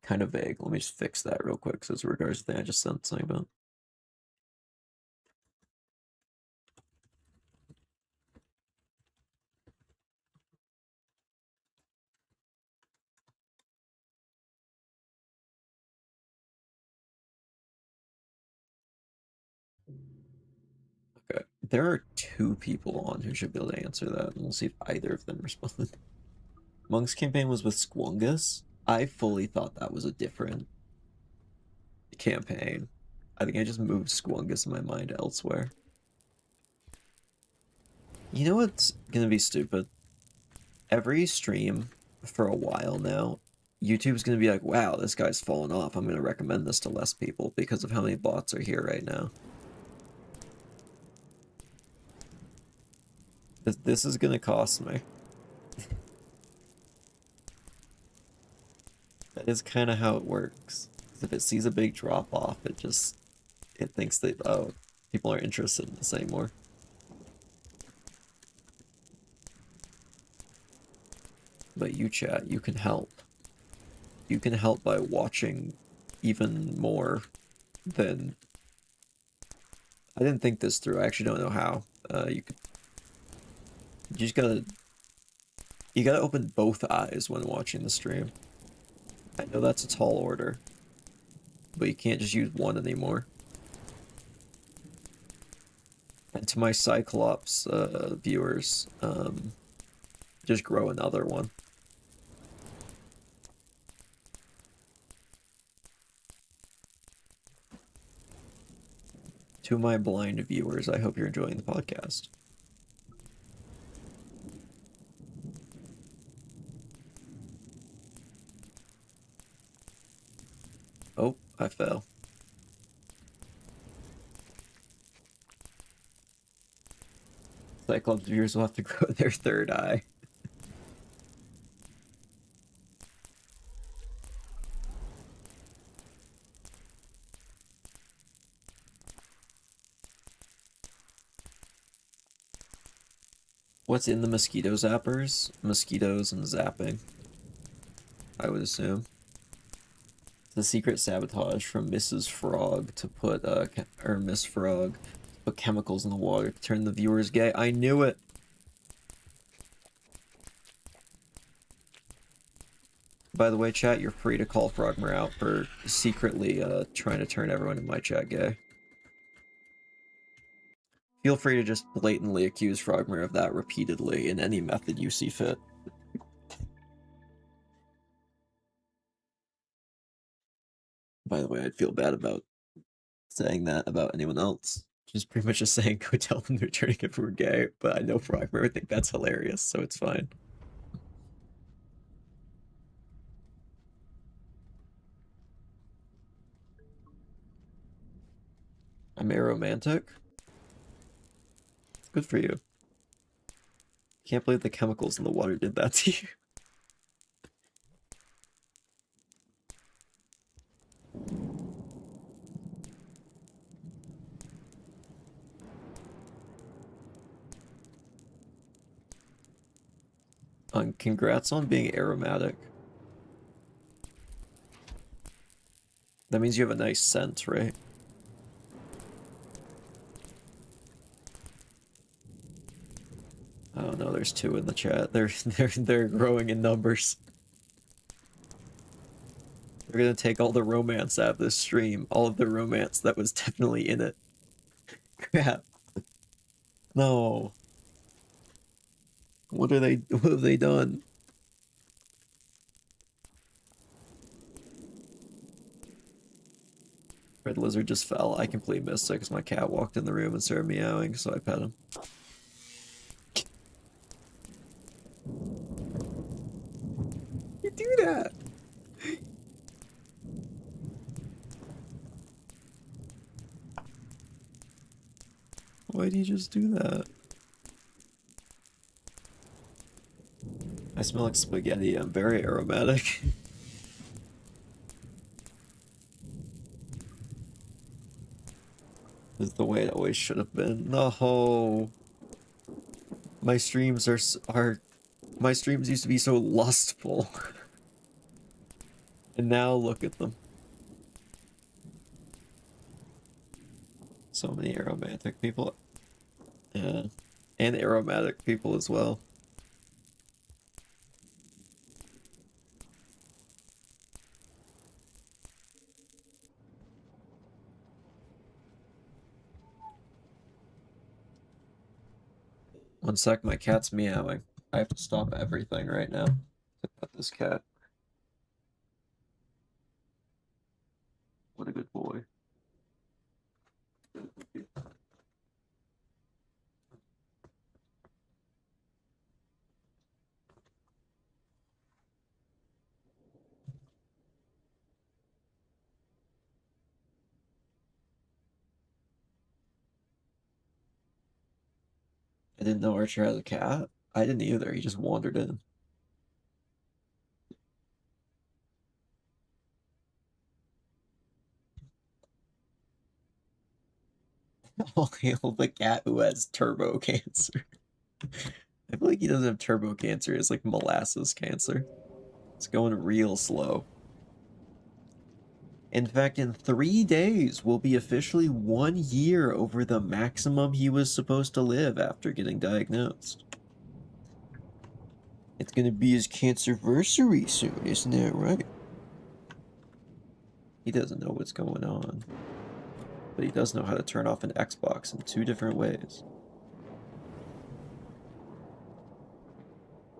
kind of vague. Let me just fix that real quick, because it's regards to the thing I just sent something about. Okay, there are two people on who should be able to answer that, and we'll see if either of them respond. Monk's campaign was with Squungus. I fully thought that was a different campaign. I think I just moved Squungus in my mind elsewhere. You know what's gonna be stupid? Every stream for a while now, YouTube's gonna be like, wow, this guy's fallen off. I'm gonna recommend this to less people because of how many bots are here right now. This is gonna cost me. That is kind of how it works. 'Cause if it sees a big drop off, it thinks that, oh, people aren't interested in this anymore. But you, chat, you can help. You can help by watching even more than... I didn't think this through. I actually don't know how. You just gotta... You gotta open both eyes when watching the stream. I know that's a tall order, but you can't just use one anymore. And to my Cyclops viewers, just grow another one. To my blind viewers, I hope you're enjoying the podcast. Oh, I fell. Cyclops viewers will have to grow their third eye. What's in the mosquito zappers? Mosquitoes and zapping, I would assume. The secret sabotage from Mrs. Frog to put, or Miss Frog, to put chemicals in the water to turn the viewers gay. I knew it! By the way, chat, you're free to call Frogmer out for secretly, trying to turn everyone in my chat gay. Feel free to just blatantly accuse Frogmer of that repeatedly in any method you see fit. By the way, I'd feel bad about saying that about anyone else. Just pretty much just saying, go tell them they're turning if we're gay, but I know Frogmer would think that's hilarious, so it's fine. I'm aromantic? Good for you. Can't believe the chemicals in the water did that to you. Congrats on being aromatic. That means you have a nice scent, right? Oh no, there's two in the chat. They're growing in numbers. They're gonna take all the romance out of this stream. All of the romance that was definitely in it. Crap. No. What have they done? Red lizard just fell. I completely missed it because my cat walked in the room and started meowing, so I pet him. You do that! Why do you just do that? I smell like spaghetti. I'm very aromatic. This is the way it always should have been. No. My streams are my streams used to be so lustful. And now look at them. So many aromantic people. Yeah. And aromatic people as well. One sec, my cat's meowing. I have to stop everything right now to pet this cat. What a good boy. didn't know Archer had a cat. I didn't either. He just wandered in. I'll hail the cat who has turbo cancer. I feel like he doesn't have turbo cancer. It's like molasses cancer. It's going real slow. In fact, in 3 days, will be officially 1 year over the maximum he was supposed to live after getting diagnosed. It's gonna be his cancerversary soon, isn't that right? He doesn't know what's going on. But he does know how to turn off an Xbox in 2 different ways.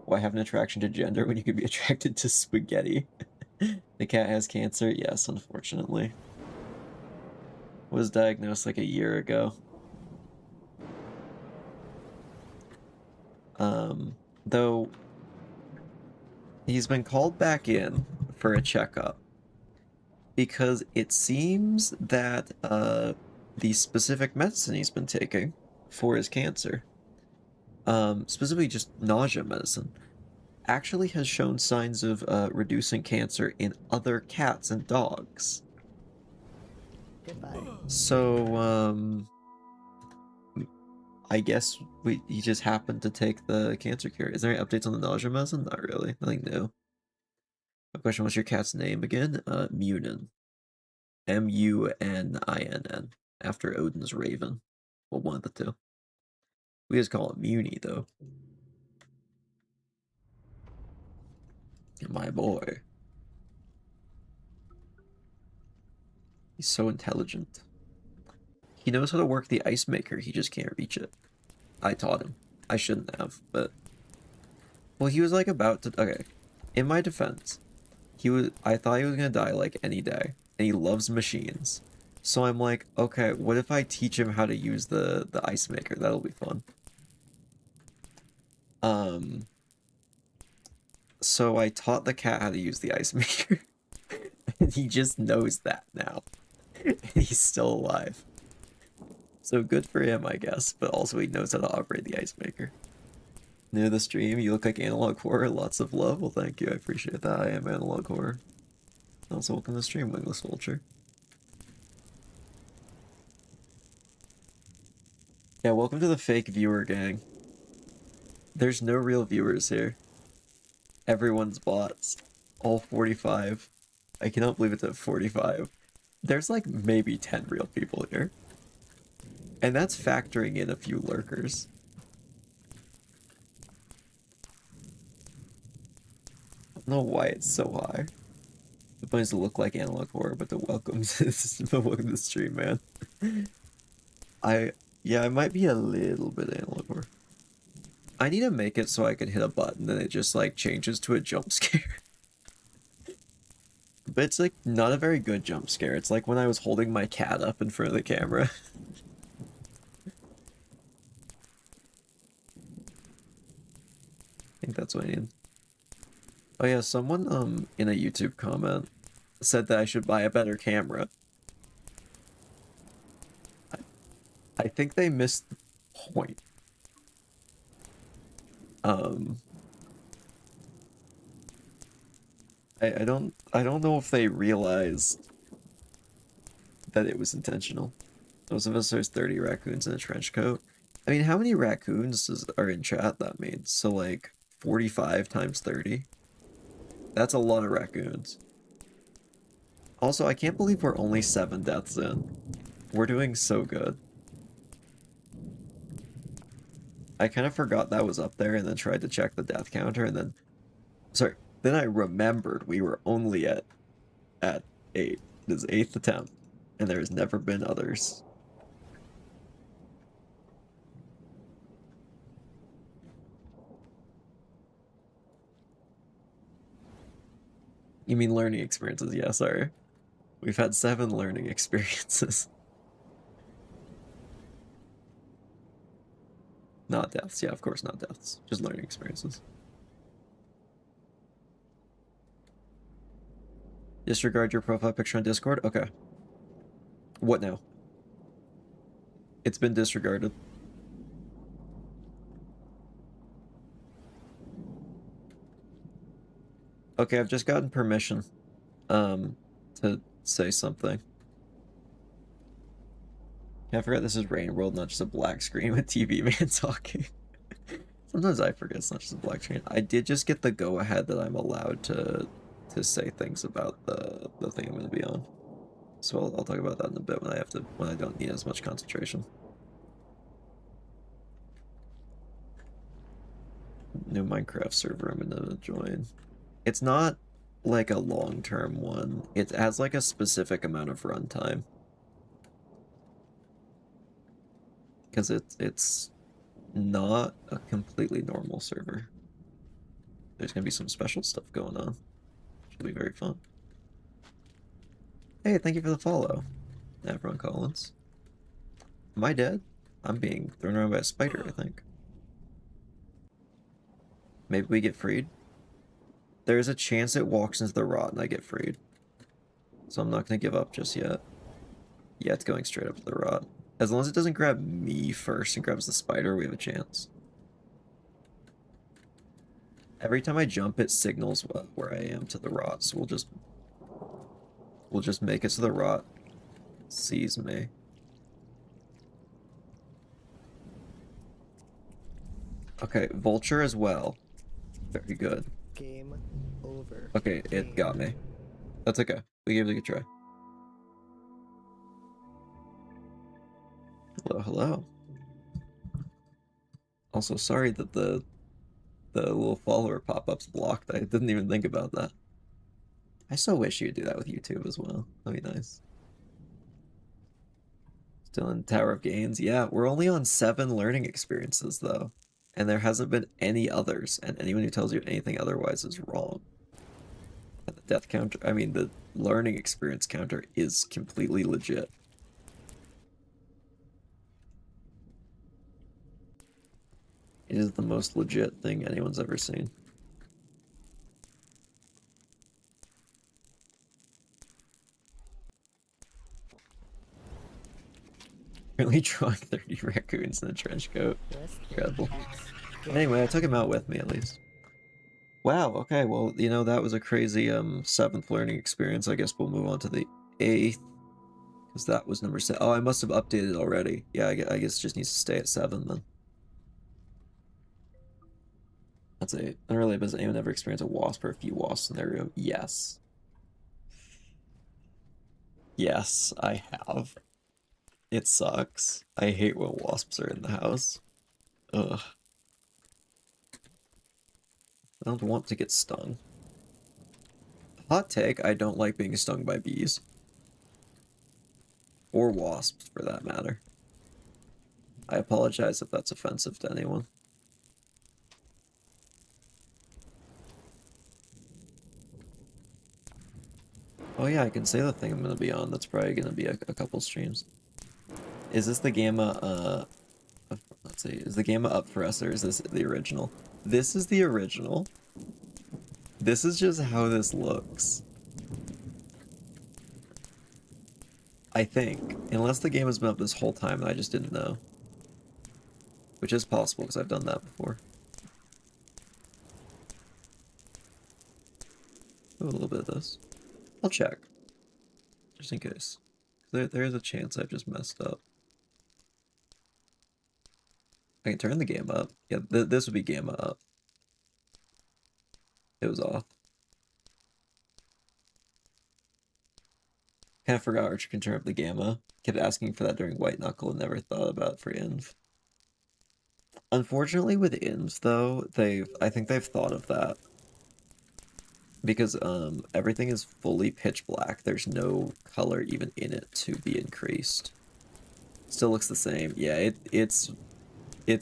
Why have an attraction to gender when you could be attracted to spaghetti? The cat has cancer? Yes, unfortunately. Was diagnosed like a year ago. Though he's been called back in for a checkup because it seems that the specific medicine he's been taking for his cancer, specifically just nausea medicine, actually has shown signs of reducing cancer in other cats and dogs. Goodbye. So, I guess he just happened to take the cancer cure. Is there any updates on the nausea medicine? Not really. Nothing new. A question, what's your cat's name again? Munin. Munninn. After Odin's raven. Well, one of the two. We just call it Muni, though. My boy. He's so intelligent. He knows how to work the ice maker, he just can't reach it. I taught him. I shouldn't have, but... Well, he was like about to... Okay. In my defense, I thought he was gonna die like any day. And he loves machines. So I'm like, okay, what if I teach him how to use the ice maker? That'll be fun. So I taught the cat how to use the ice maker. And he just knows that now. And he's still alive. So good for him, I guess, but also he knows how to operate the ice maker. Near the stream, you look like Analog Horror, lots of love. Well, thank you, I appreciate that. I am Analog Horror. Also, welcome to the stream, Wingless Vulture. Yeah, welcome to the fake viewer gang. There's no real viewers here. Everyone's bots. All 45. I cannot believe it's at 45. There's like maybe 10 real people here. And that's factoring in a few lurkers. I don't know why it's so high. The point is to look like Analog Horror, but to welcome to the stream, man. Yeah, I might be a little bit Analog Horror. I need to make it so I can hit a button and it just like changes to a jump scare. But it's like not a very good jump scare. It's like when I was holding my cat up in front of the camera. I think that's what I need. Oh yeah, someone in a YouTube comment said that I should buy a better camera. I think they missed the point. I don't know if they realized that it was intentional. Most of us, there's 30 raccoons in a trench coat. I mean, how many raccoons are in chat that means? So like 45 times 30. That's a lot of raccoons. Also, I can't believe we're only 7 deaths in. We're doing so good. I kind of forgot that was up there and then tried to check the death counter and then... Sorry, then I remembered we were only at 8. This is 8th attempt. And there's never been others. You mean learning experiences? Yeah, sorry. We've had 7 learning experiences. Not deaths. Yeah, of course not deaths. Just learning experiences. Disregard your profile picture on Discord? Okay. What now? It's been disregarded. Okay, I've just gotten permission to say something. I forgot this is Rain World, not just a black screen with TV man talking. Sometimes I forget it's not just a black screen. I did just get the go-ahead that I'm allowed to say things about the thing I'm going to be on. So I'll talk about that in a bit when I don't need as much concentration. New Minecraft server I'm gonna join. It's not like a long-term one. It has like a specific amount of runtime. Because it's not a completely normal server. There's gonna be some special stuff going on. Should be very fun. Hey, thank you for the follow, Avron Collins. Am I dead? I'm being thrown around by a spider, I think. Maybe we get freed? There's a chance it walks into the rot and I get freed. So I'm not gonna give up just yet. Yeah, it's going straight up to the rot. As long as it doesn't grab me first and grabs the spider, we have a chance. Every time I jump, it signals where I am to the rot, so we'll just make it so the rot sees me. Okay, vulture as well. Very good. Game over. Okay, it got me. That's okay. We gave it a good try. Hello, hello. Also, sorry that the little follower pop-up's blocked. I didn't even think about that. I so wish you'd do that with YouTube as well. That'd be nice. Still in Tower of Gains. Yeah, we're only on 7 learning experiences, though. And there hasn't been any others, and anyone who tells you anything otherwise is wrong. And the death counter, I mean, the learning experience counter is completely legit. It is the most legit thing anyone's ever seen. Really drawing 30 raccoons in a trench coat. Incredible. Anyway, I took him out with me at least. Wow, okay, well, you know, that was a crazy 7th learning experience. I guess we'll move on to the 8th. Because that was number 7. Oh, I must have updated already. Yeah, I guess it just needs to stay at 7 then. That's 8. Unrelated, but has anyone ever experienced a wasp or a few wasps in their room? Yes. Yes, I have. It sucks. I hate when wasps are in the house. Ugh. I don't want to get stung. Hot take, I don't like being stung by bees. Or wasps, for that matter. I apologize if that's offensive to anyone. Oh yeah, I can say the thing I'm gonna be on. That's probably gonna be a couple streams. Is this the Gamma, let's see, is the Gamma up for us, or is this the original? This is the original. This is just how this looks. I think. Unless the game has been up this whole time and I just didn't know. Which is possible, because I've done that before. Oh, a little bit of this. I'll check. Just in case. There's a chance I've just messed up. I can turn the game up. Yeah, this would be gamma up. It was off. Kind of forgot Archer can turn up the gamma. Kept asking for that during White Knuckle and never thought about it for Inv. Unfortunately with Inv though, I think they've thought of that. Because everything is fully pitch black. There's no color even in it to be increased. Still looks the same. Yeah, it's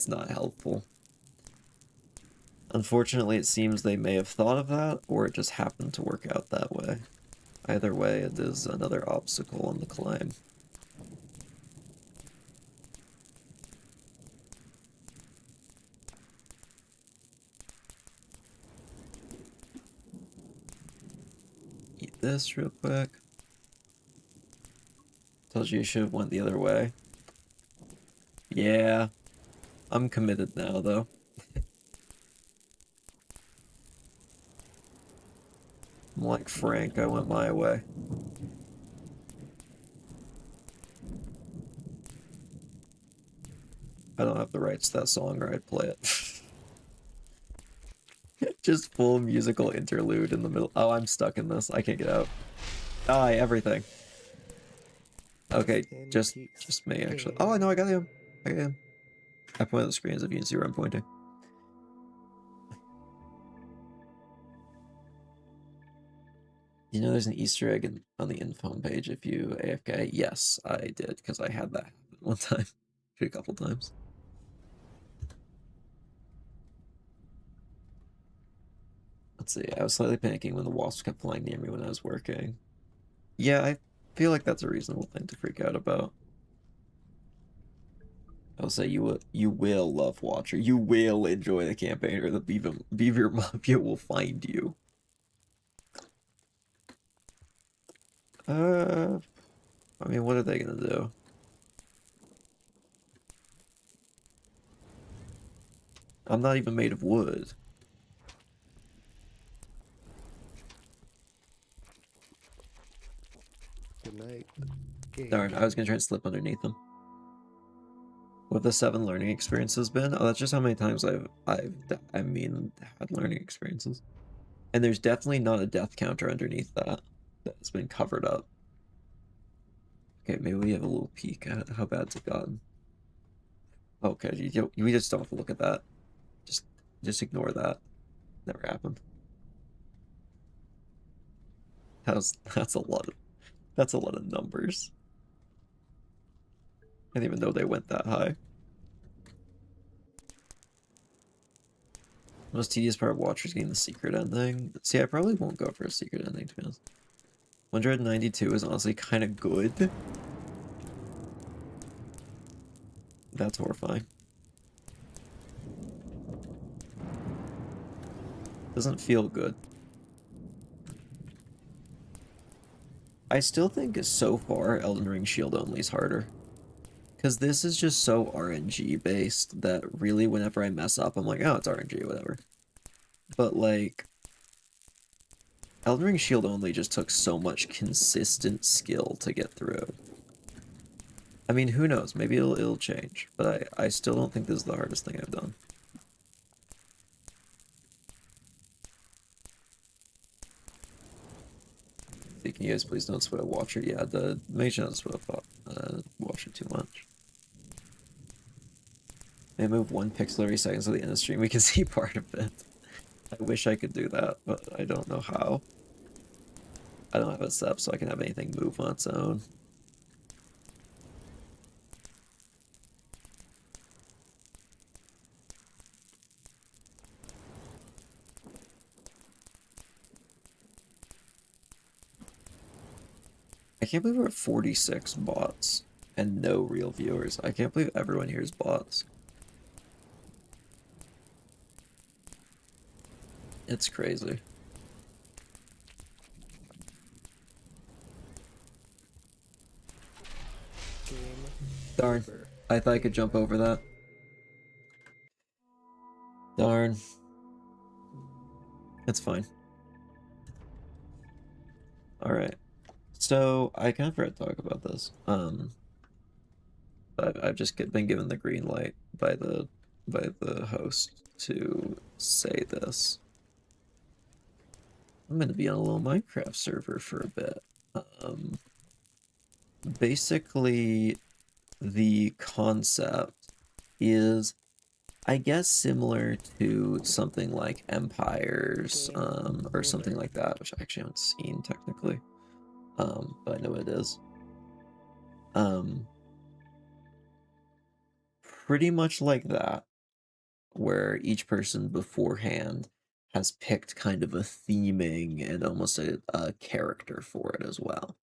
not helpful. Unfortunately, it seems they may have thought of that, or it just happened to work out that way. Either way, it is another obstacle on the climb. Eat this real quick. Told you should have went the other way. Yeah. I'm committed now, though. I'm like Frank, I went my way. I don't have the rights to that song or I'd play it. Just full musical interlude in the middle. Oh, I'm stuck in this. I can't get out. Die, everything. Okay, Rest in just peace, just me actually. Oh, game. no, I got him. I got him. I point at the screens if you can see where I'm pointing. You know there's an Easter egg on the info page if you AFK? Yes, I did, because I had that happen one time. A couple times. Let's see, I was slightly panicking when the wasps kept flying near me when I was working. Yeah, I feel like that's a reasonable thing to freak out about. I'll say you will love Watcher. You will enjoy the campaign, or the Beaver Mafia will find you. I mean, what are they gonna do? I'm not even made of wood. Good night, Darn, game. I was gonna try and slip underneath them. What the 7 learning experiences been? Oh, that's just how many times I mean, had learning experiences. And there's definitely not a death counter underneath that that's been covered up. Okay, maybe we have a little peek at how bad's it gotten. Okay, we just don't have to look at that. Just ignore that. Never happened. That's a lot of numbers. I didn't even know they went that high. Most tedious part of Watchers getting the secret ending. See, I probably won't go for a secret ending, to be honest. 192 is honestly kind of good. That's horrifying. Doesn't feel good. I still think so far Elden Ring Shield only is harder. Because this is just so RNG based that really whenever I mess up, I'm like, oh, it's RNG, whatever. But like, Elden Ring Shield only just took so much consistent skill to get through. I mean, who knows? Maybe it'll change, but I still don't think this is the hardest thing I've done. Can you guys please don't spoil Watcher? Yeah, make sure not to spoil Watcher too much. They move 1 pixel every second so the end of the stream we can see part of it. I wish I could do that, but I don't know how. I don't have a set up so I can have anything move on its own. I can't believe we're at 46 bots and no real viewers. I can't believe everyone here is bots. It's crazy. Game Darn. over. I thought I could jump over that. Darn. It's fine. Alright. So, I kind of forgot to talk about this. I've just been given the green light by the host to say this. I'm going to be on a little Minecraft server for a bit. Basically, the concept is, I guess, similar to something like Empires, Game or something over. like that, which I actually haven't seen technically, but I know it is. Pretty much like that, where each person beforehand has picked kind of a theming and almost a character for it as well.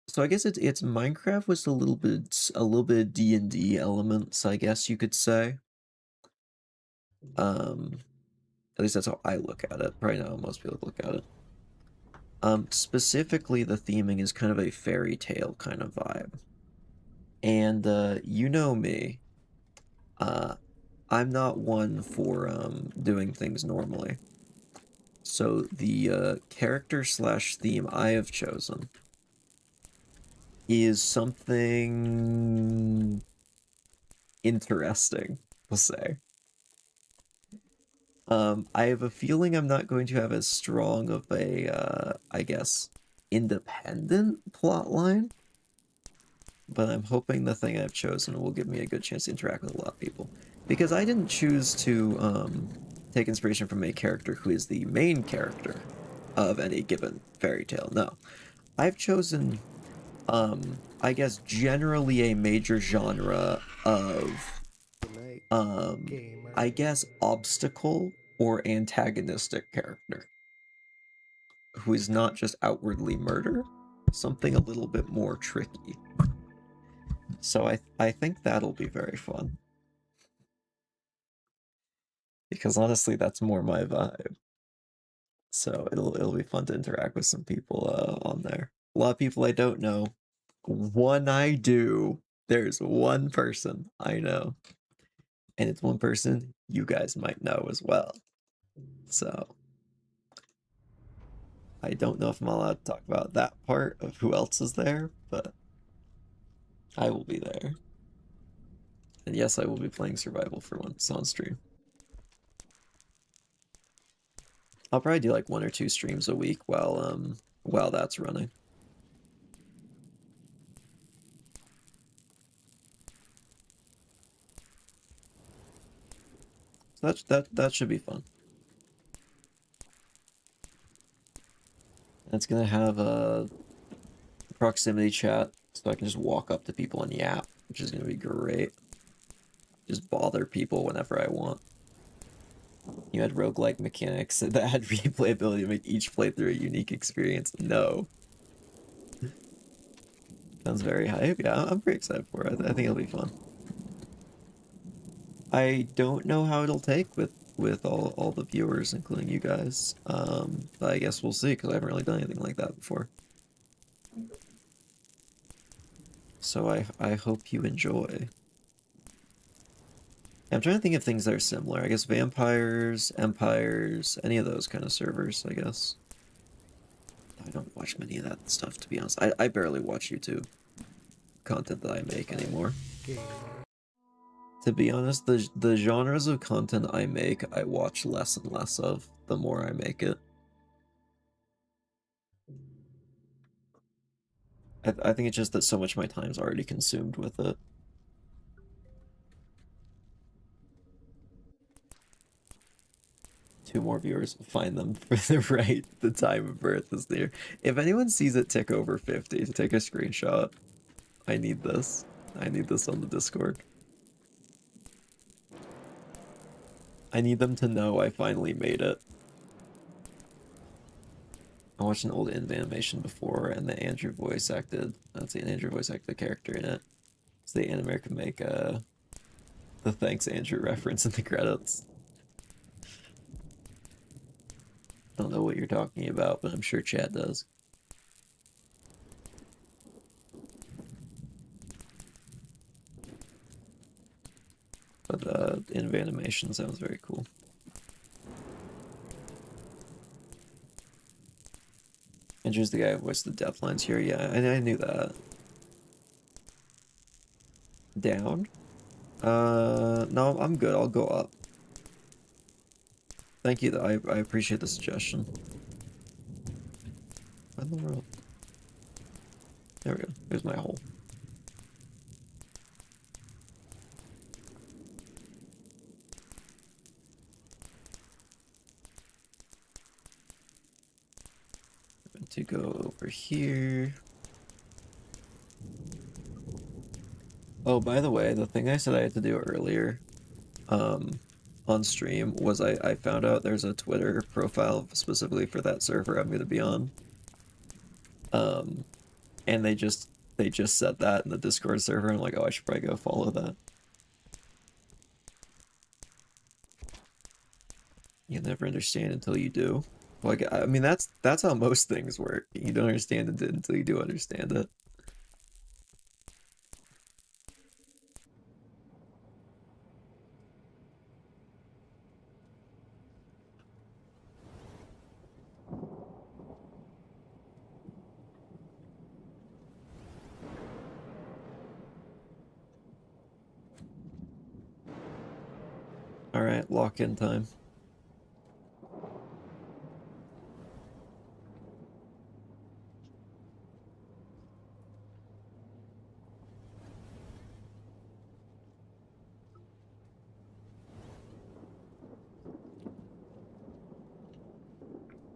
So I guess it's Minecraft with a little bit D&D elements, I guess you could say. At least that's how I look at it. Probably not how most people look at it. Specifically, the theming is kind of a fairy tale kind of vibe. And you know me. I'm not one for doing things normally. So the character slash theme I have chosen is something interesting, we'll say. I have a feeling I'm not going to have as strong of a, I guess, independent plot line, but I'm hoping the thing I've chosen will give me a good chance to interact with a lot of people. Because I didn't choose to take inspiration from a character who is the main character of any given fairy tale. No. I've chosen, I guess, generally a major genre of, Good night, I gamer. guess, obstacle or antagonistic character who is not just outwardly murder, something a little bit more tricky. So I think that'll be very fun. Because honestly, that's more my vibe. So it'll be fun to interact with some people on there. A lot of people I don't know. One I do. There's one person I know. And it's one person you guys might know as well. So I don't know if I'm allowed to talk about that part of who else is there, but I will be there. And yes, I will be playing survival for once on stream. I'll probably do like 1 or 2 streams a week while that's running. So that should be fun. And it's gonna have a proximity chat, so I can just walk up to people and yap, which is gonna be great. Just bother people whenever I want. You had roguelike mechanics that had replayability to make each playthrough a unique experience. No. Sounds very hype. Yeah, I'm pretty excited for it. I think it'll be fun. I don't know how it'll take with all the viewers, including you guys. But I guess we'll see, because I haven't really done anything like that before. So I hope you enjoy. I'm trying to think of things that are similar. I guess vampires, empires, any of those kind of servers, I guess. I don't watch many of that stuff, to be honest. I barely watch YouTube content that I make anymore. Gamer. To be honest, the genres of content I make, I watch less and less of the more I make it. I think it's just that so much of my time's already consumed with it. 2 more viewers, find them for the time of birth is near. If anyone sees it tick over 50, to take a screenshot. I need this. I need this on the Discord. I need them to know I finally made it. I watched an old Inv animation before, and the Andrew voice acted. Let's see, Andrew voice acted the character in it. So the animator could make the thanks Andrew reference in the credits. I don't know what you're talking about, but I'm sure Chad does. But Inv animation sounds very cool. Andrew's the guy who voiced the death lines here. Yeah, I knew that. Down? No, I'm good. I'll go up. Thank you, though. I appreciate the suggestion. What in the world? There we go. There's my hole. I'm going to go over here. Oh, by the way, the thing I said I had to do earlier, on stream was I found out there's a Twitter profile specifically for that server I'm gonna be on. And they just said that in the Discord server. I'm like, oh, I should probably go follow that. You'll never understand until you do. Like, I mean, that's how most things work. You don't understand it until you do understand it. Alright, lock-in time.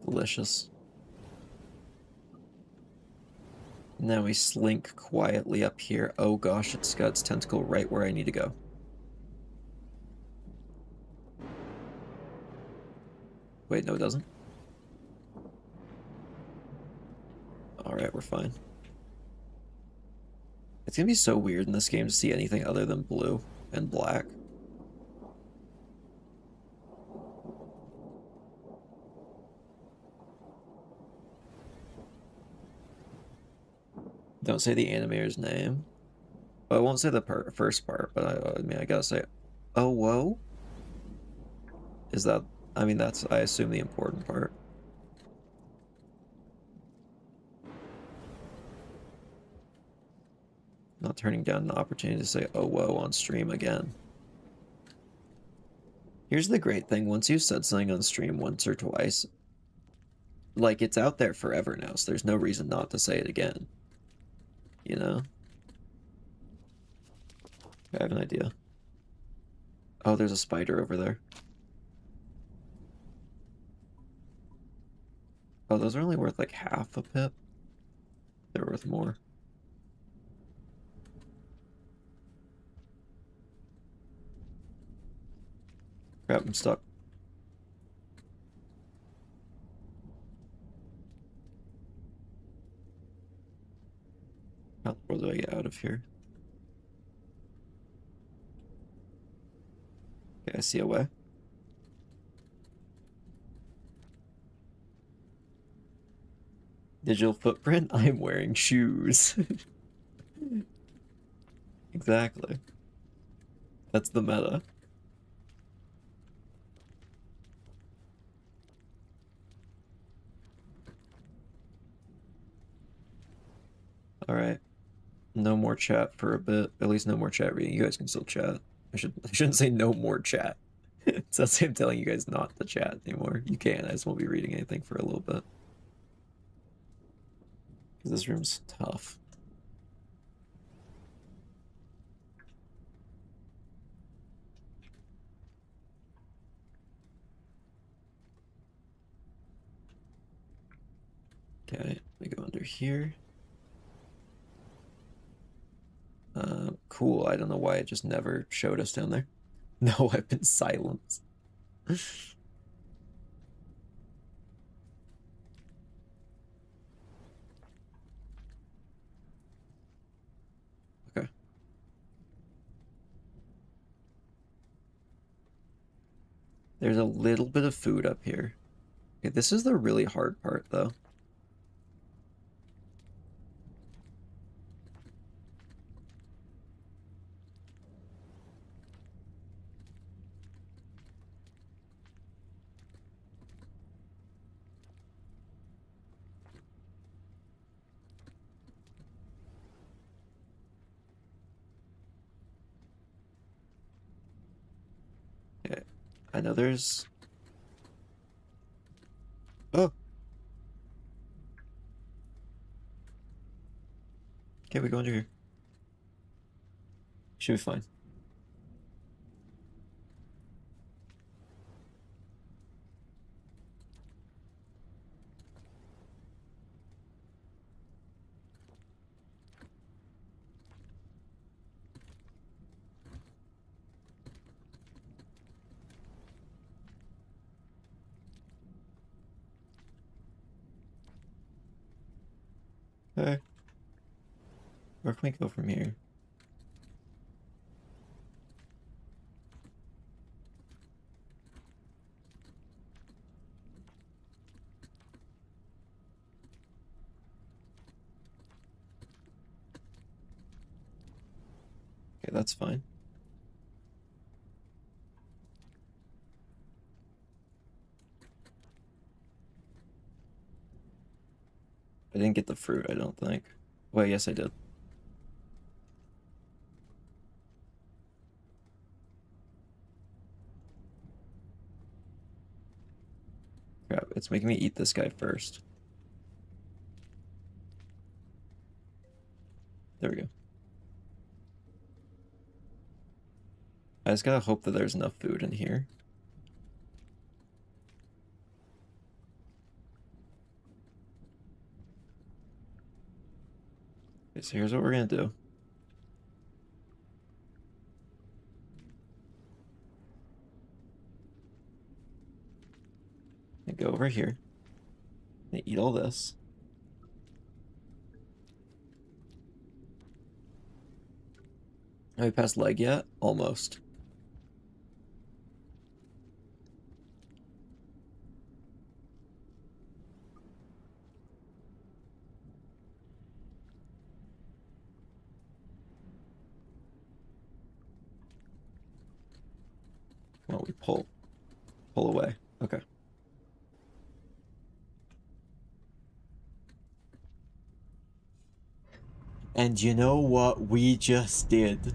Delicious. Now we slink quietly up here. Oh gosh, it's got its tentacle right where I need to go. Wait, no it doesn't. Alright, we're fine. It's gonna be so weird in this game to see anything other than blue and black. Don't say the animator's name. Well, I won't say the first part, but I mean, I gotta say, oh, whoa? Is that, I mean, that's, I assume, the important part. Not turning down an opportunity to say, oh, whoa, on stream again. Here's the great thing. Once you've said something on stream once or twice, like, it's out there forever now, so there's no reason not to say it again. You know? I have an idea. Oh, there's a spider over there. Oh, those are only worth like half a pip. They're worth more. Crap, I'm stuck. How the world do I get out of here? Okay, I see a way. Digital footprint? I'm wearing shoes. Exactly. That's the meta. Alright. No more chat for a bit. At least no more chat reading. You guys can still chat. I shouldn't say no more chat. So that's him telling you guys not to chat anymore. You can, I just won't be reading anything for a little bit. Because this room's tough. Okay, we go under here. Cool. I don't know why it just never showed us down there. No, I've been silenced. Okay. There's a little bit of food up here. Okay, this is the really hard part, though. Okay. I know there's... Oh! Okay, we go under here. Should be fine. Okay. Where can we go from here? Okay, that's fine. I didn't get the fruit, I don't think. Well, yes, I did. It's making me eat this guy first. There we go. I just gotta hope that there's enough food in here. Okay, so here's what we're gonna do. I go over here. I eat all this. Have we passed leg yet? Almost. Well, we pull away. Okay. And you know what we just did?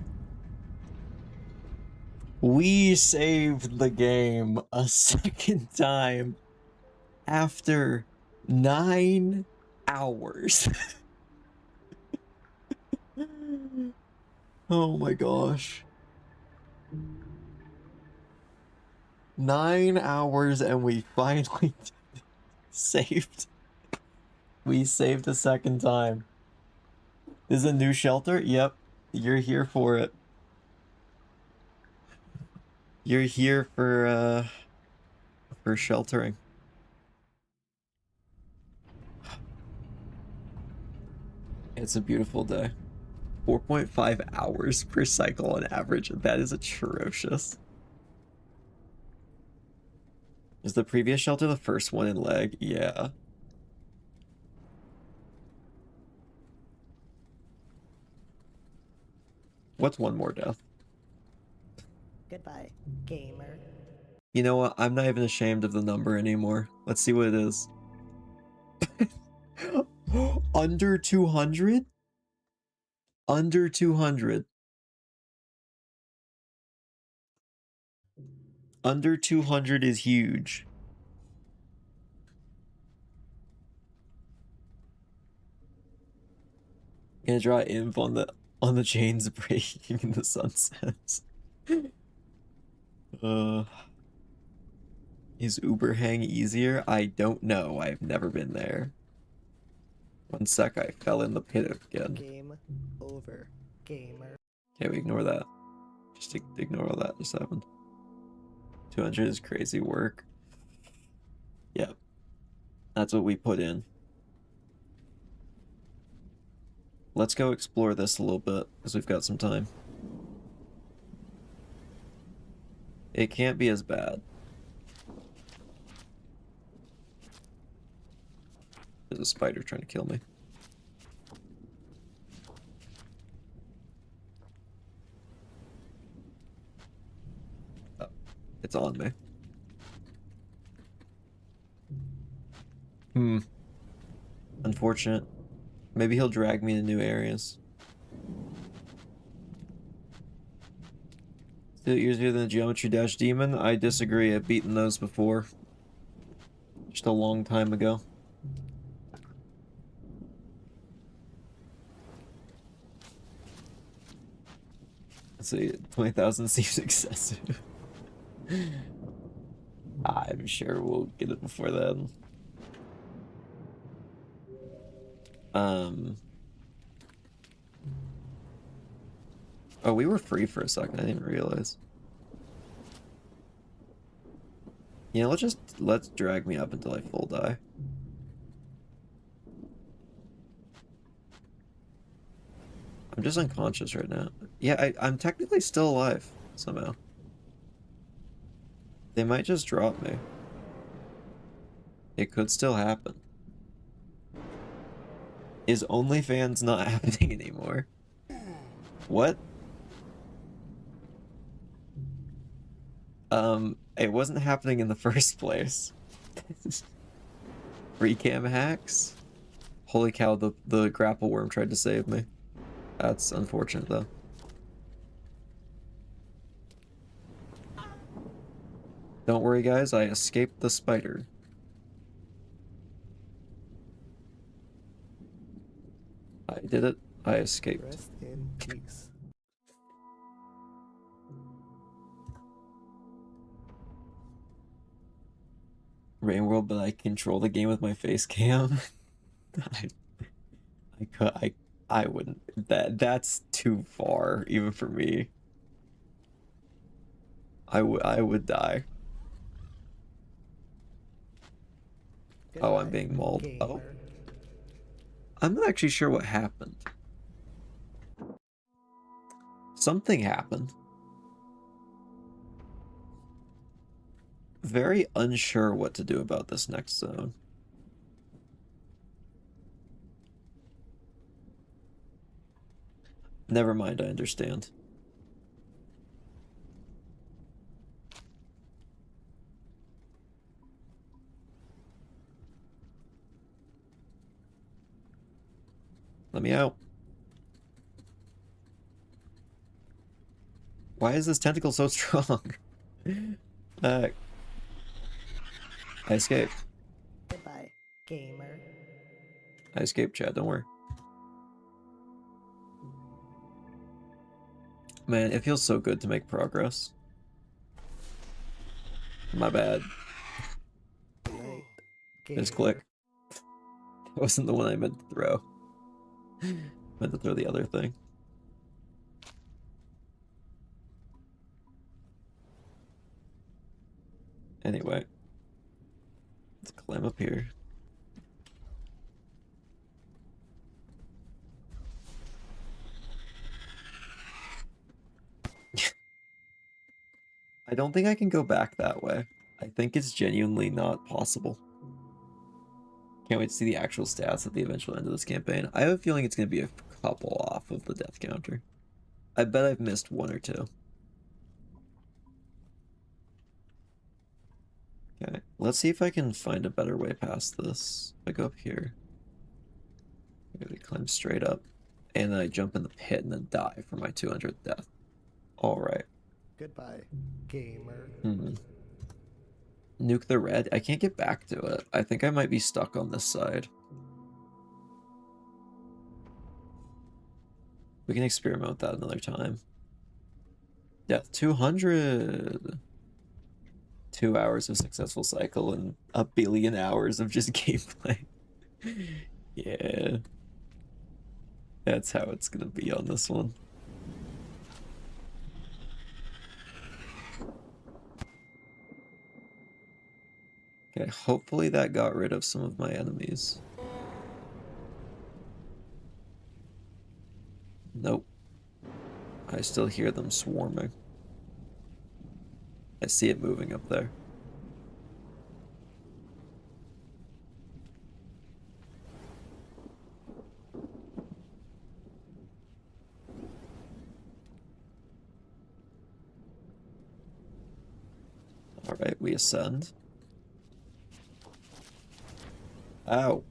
We saved the game a second time after 9 hours. Oh my gosh. 9 hours and we finally saved. We saved a second time. This is a new shelter? Yep. You're here for it. You're here for sheltering. It's a beautiful day. 4.5 hours per cycle on average. That is atrocious. Is the previous shelter the first one in leg? Yeah. What's one more death? Goodbye, gamer. You know what? I'm not even ashamed of the number anymore. Let's see what it is. Under 200? Under 200. Under 200 is huge. Gonna draw Inv on the chains breaking in the sunsets. Is Uber hang easier? I don't know. I've never been there. One sec, I fell in the pit again. Game over, gamer. Okay, we ignore that. Just ignore all that just happened. 200 is crazy work. Yep. That's what we put in. Let's go explore this a little bit, because we've got some time. It can't be as bad. There's a spider trying to kill me. Oh, it's on me. Unfortunate. Maybe he'll drag me to new areas. Still easier than the Geometry Dash Demon? I disagree. I've beaten those before. Just a long time ago. Let's see, 20,000 seems excessive. I'm sure we'll get it before then. Oh, we were free for a second. I didn't realize. You know, let's drag me up until I full die. I'm just unconscious right now. Yeah, I'm technically still alive somehow. They might just drop me. It could still happen. Is OnlyFans not happening anymore? What? It wasn't happening in the first place. Free cam hacks? Holy cow, the grapple worm tried to save me. That's unfortunate though. Don't worry guys, I escaped the spider. I did it. I escaped. Rest in peace. Rain World, but I control the game with my face cam. I, I could I wouldn't. That's too far, even for me. I would die. Oh, I'm Goodbye, being mauled. Oh, gamer. I'm not actually sure what happened. Something happened. Very unsure what to do about this next zone. Never mind, I understand. Let me out. Why is this tentacle so strong? uh, I escaped. Goodbye, gamer. I escaped, Chad, don't worry. Man, it feels so good to make progress. My bad. Good night, Just gamer. click. That wasn't the one I meant to throw. I meant to throw the other thing. Anyway, let's climb up here. I don't think I can go back that way. I think it's genuinely not possible. Can't wait to see the actual stats at the eventual end of this campaign. I have a feeling it's going to be a couple off of the death counter. I bet I've missed one or two. Okay, let's see if I can find a better way past this. If I go up here, maybe climb straight up, and then I jump in the pit and then die for my 200th death. All right. Goodbye, gamer. Nuke the red. I can't get back to it. I think I might be stuck on this side. We can experiment with that another time. Death 200. 2 hours of successful cycle and a billion hours of just gameplay. Yeah. That's how it's gonna be on this one. Okay, hopefully that got rid of some of my enemies. Nope. I still hear them swarming. I see it moving up there. Alright, we ascend. Ow.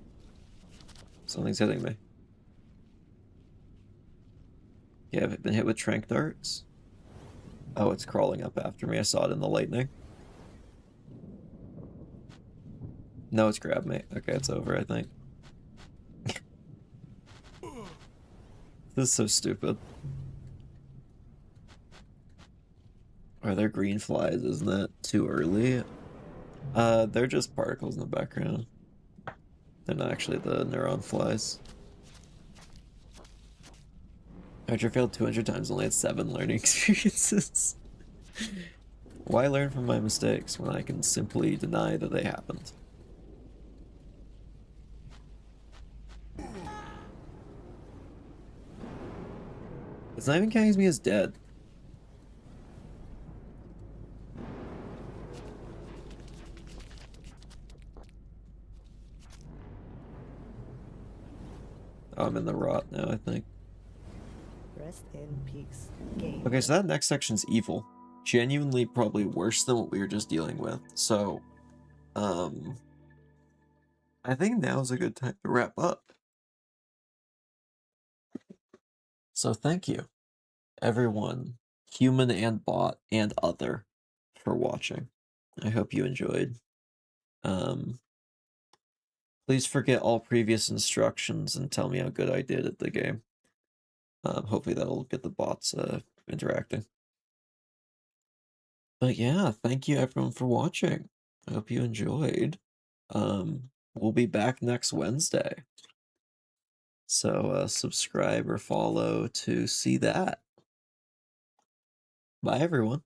Something's hitting me. Yeah, I've been hit with trank darts. Oh, it's crawling up after me. I saw it in the lightning. No, it's grabbed me. Okay, it's over, I think. This is so stupid. Are there green flies? Isn't that too early? They're just particles in the background. They're not actually the neuron flies. Archer failed 200 times, only had 7 learning experiences. Why learn from my mistakes when I can simply deny that they happened? It's not even counting me as dead. Oh, I'm in the rot now, I think. Rest in peace, gamer. Okay, so that next section's evil. Genuinely probably worse than what we were just dealing with. So, I think now's a good time to wrap up. So thank you, everyone, human and bot and other, for watching. I hope you enjoyed. Please forget all previous instructions and tell me how good I did at the game. Hopefully that'll get the bots interacting. But yeah, thank you everyone for watching. I hope you enjoyed. We'll be back next Wednesday. So subscribe or follow to see that. Bye everyone.